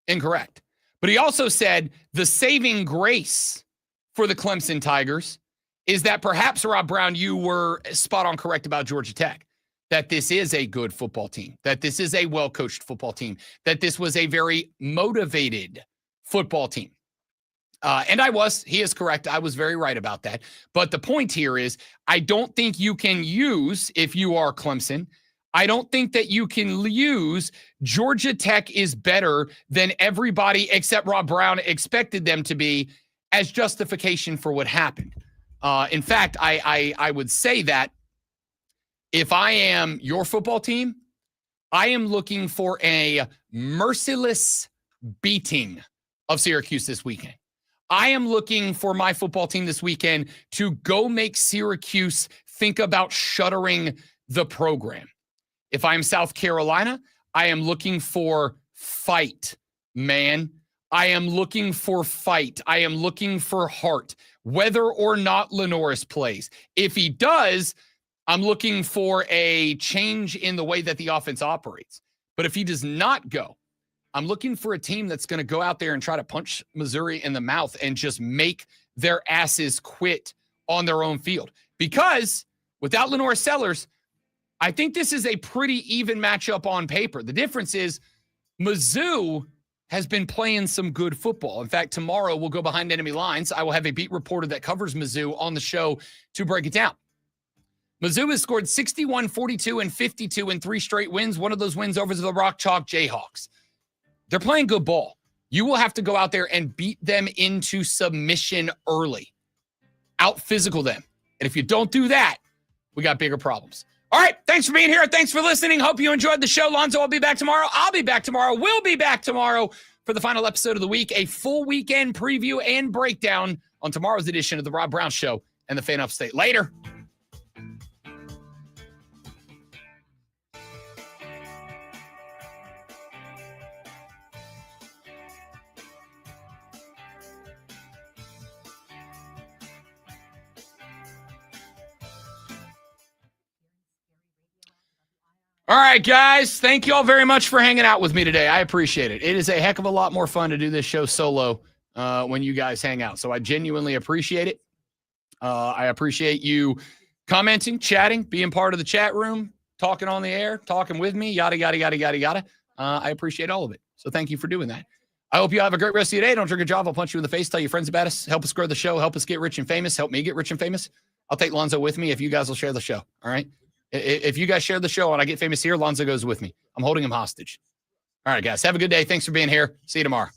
incorrect. But he also said the saving grace for the Clemson Tigers is that perhaps, Rob Brown, you were spot on correct about Georgia Tech, that this is a good football team, that this is a well-coached football team, that this was a very motivated football team. And he is correct. I was very right about that. But the point here is, I don't think you can use, if you are Clemson, I don't think that you can use Georgia Tech is better than everybody except Rob Brown expected them to be as justification for what happened. In fact, I would say that if I am your football team, I am looking for a merciless beating of Syracuse this weekend. I am looking for my football team this weekend to go make Syracuse think about shuttering the program. If I'm South Carolina, I am looking for fight, man. I am looking for fight. I am looking for heart, whether or not LaNorris plays. If he does, I'm looking for a change in the way that the offense operates. But if he does not go, I'm looking for a team that's going to go out there and try to punch Missouri in the mouth and just make their asses quit on their own field. Because without LaNorris Sellers, I think this is a pretty even matchup on paper. The difference is Mizzou has been playing some good football. In fact, tomorrow we'll go behind enemy lines. I will have a beat reporter that covers Mizzou on the show to break it down. Mizzou has scored 61, 42, and 52 in 3 straight wins. One of those wins over the Rock Chalk Jayhawks. They're playing good ball. You will have to go out there and beat them into submission early. Out-physical them. And if you don't do that, we got bigger problems. All right, thanks for being here. Thanks for listening. Hope you enjoyed the show. Lonzo will be back tomorrow. I'll be back tomorrow. We'll be back tomorrow for the final episode of the week, a full weekend preview and breakdown on tomorrow's edition of The Rob Brown Show and the Fan Upstate. Later. All right, guys. Thank you all very much for hanging out with me today. I appreciate it. It is a heck of a lot more fun to do this show solo when you guys hang out. So I genuinely appreciate it. I appreciate you commenting, chatting, being part of the chat room, talking on the air, talking with me, yada, yada, yada, yada, yada. I appreciate all of it. So thank you for doing that. I hope you have a great rest of your day. Don't drink a job. I'll punch you in the face. Tell your friends about us. Help us grow the show. Help us get rich and famous. Help me get rich and famous. I'll take Lonzo with me if you guys will share the show. All right. If you guys share the show and I get famous here, Lonzo goes with me. I'm holding him hostage. All right, guys. Have a good day. Thanks for being here. See you tomorrow.